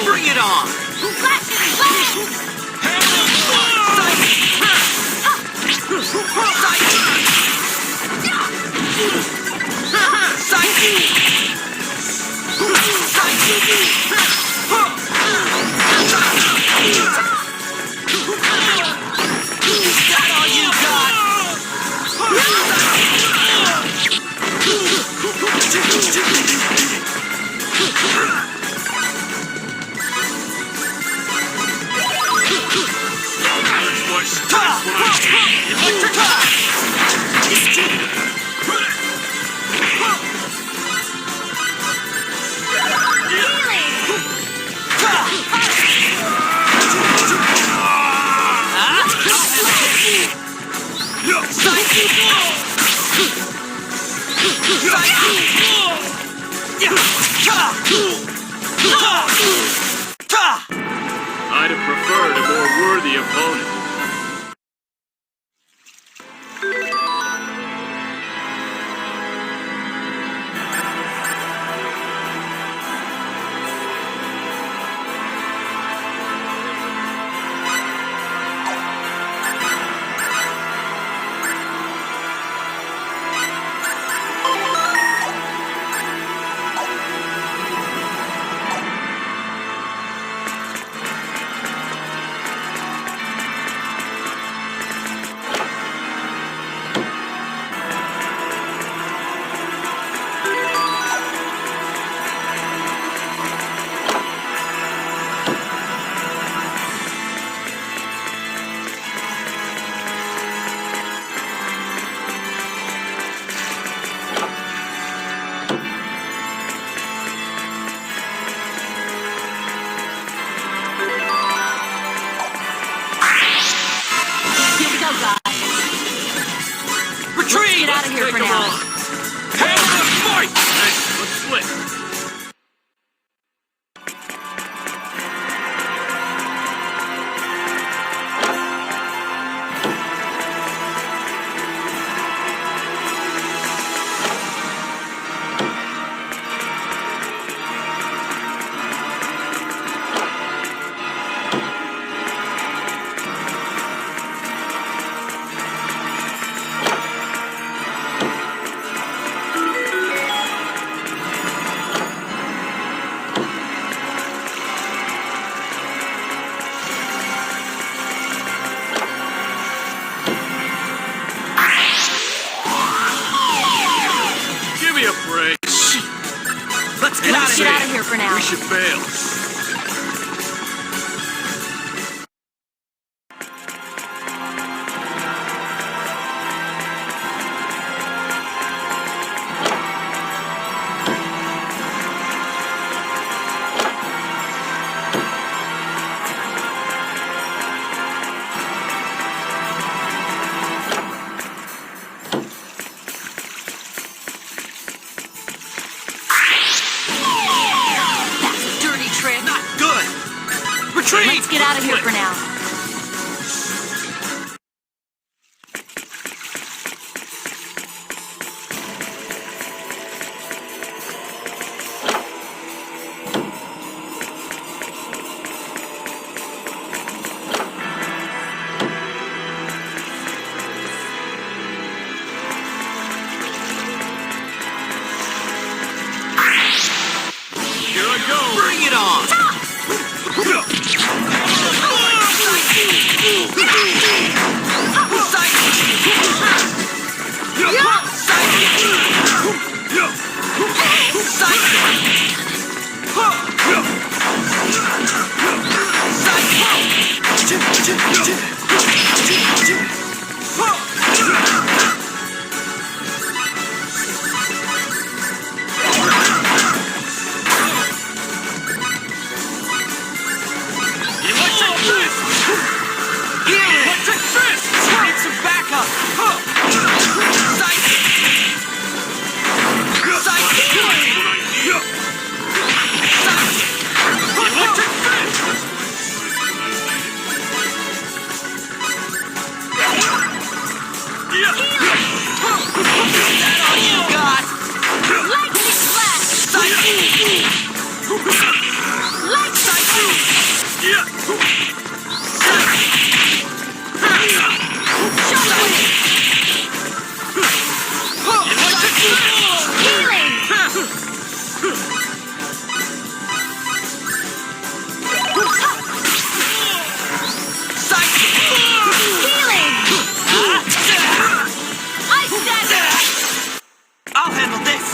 Bring it on! Is that all you got? I'd have preferred a more worthy opponent. out of here for now. Hail the fight! Hey, let's split. Let's get out of here for now. We should bail. Let's get out of here for now. Here I go! Bring it on!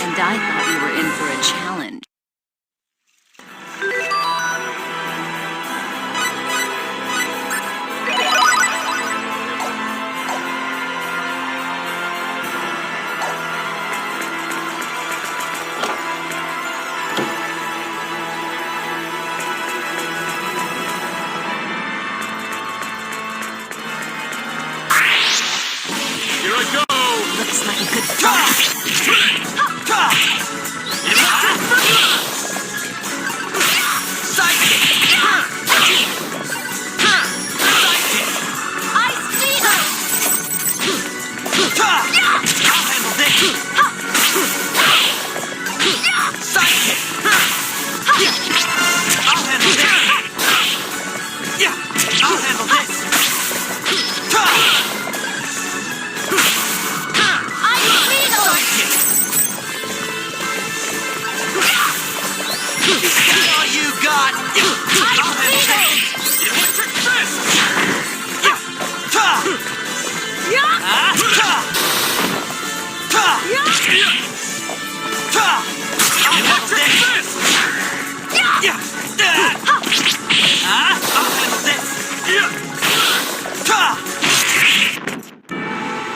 And I thought we were in for a challenge. Here I go! Looks like a good start.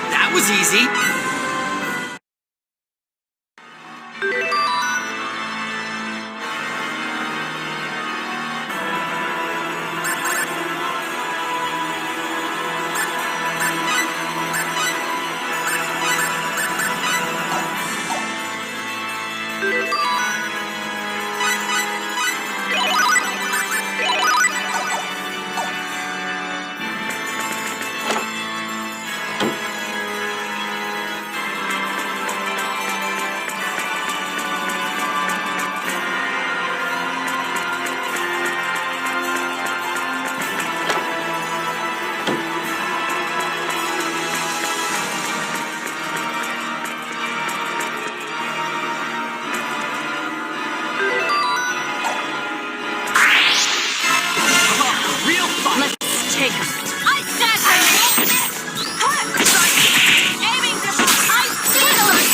That was easy. take him. I said I won't miss! Aiming to ice beetle!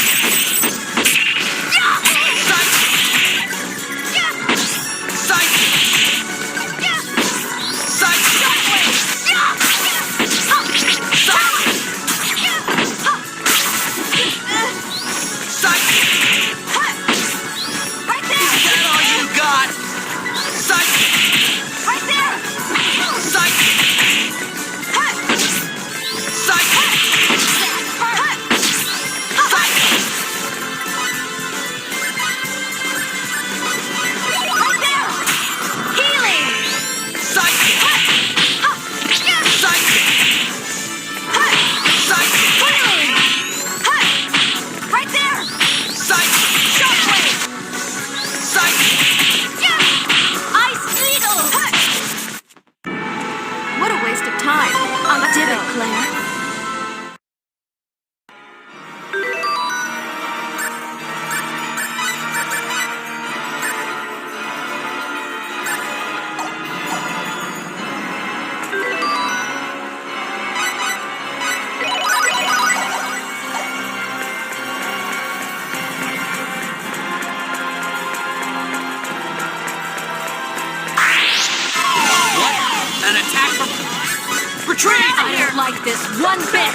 I don't like this one bit!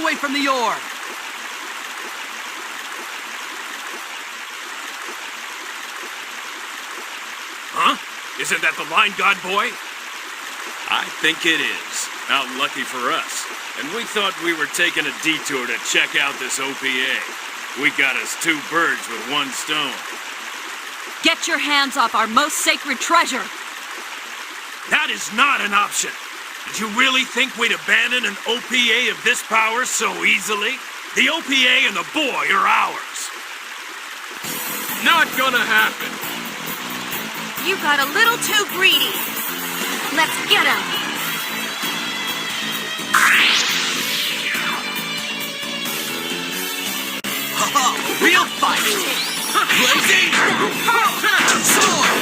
away from the orb! Huh? Isn't that the line god boy? I think it is. How lucky for us. And we thought we were taking a detour to check out this OPA. We got us 2 birds with 1 stone. Get your hands off our most sacred treasure! That is not an option. Did you really think we'd abandon an OPA of this power so easily? The OPA and the boy are ours. Not gonna happen. You got a little too greedy. Let's get him. Real fight! Blazing! Sword!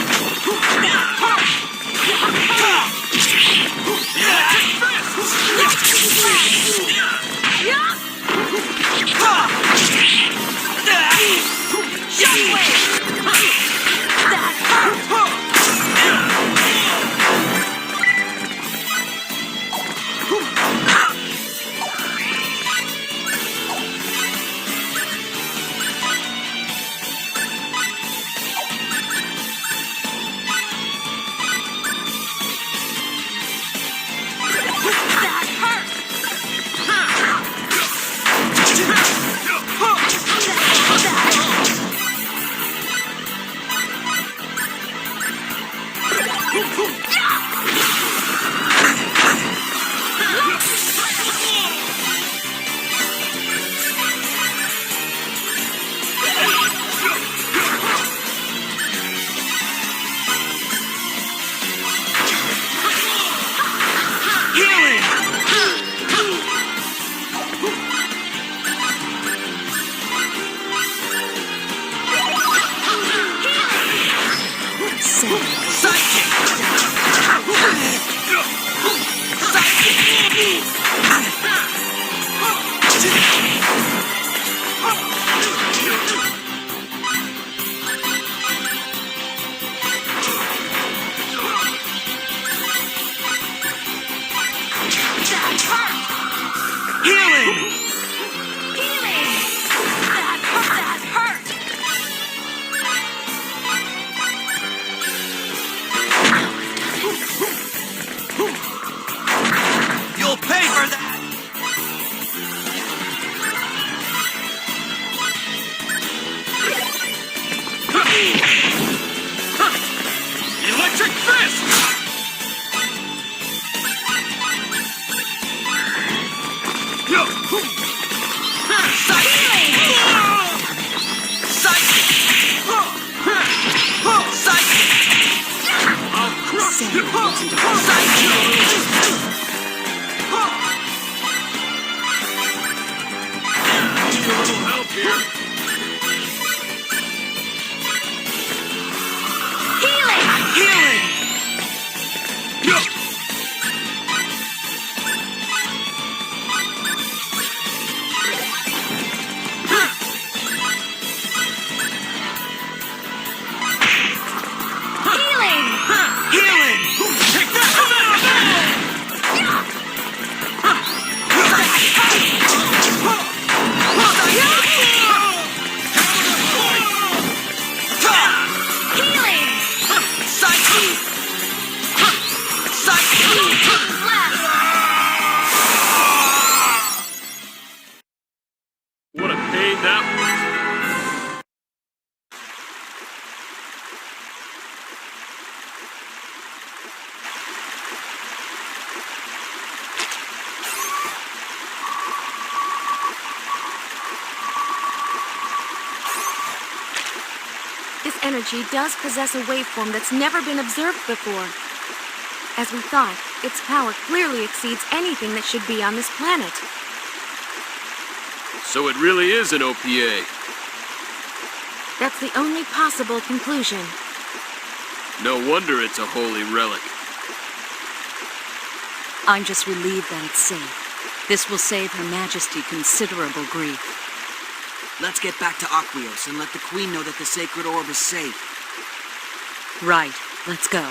Electric Energy does possess a waveform that's never been observed before. As we thought, its power clearly exceeds anything that should be on this planet. So it really is an OPA. That's the only possible conclusion. No wonder it's a holy relic. I'm just relieved that it's safe. This will save Her Majesty considerable grief. Let's get back to Aquios and let the Queen know that the Sacred Orb is safe. Right. Let's go.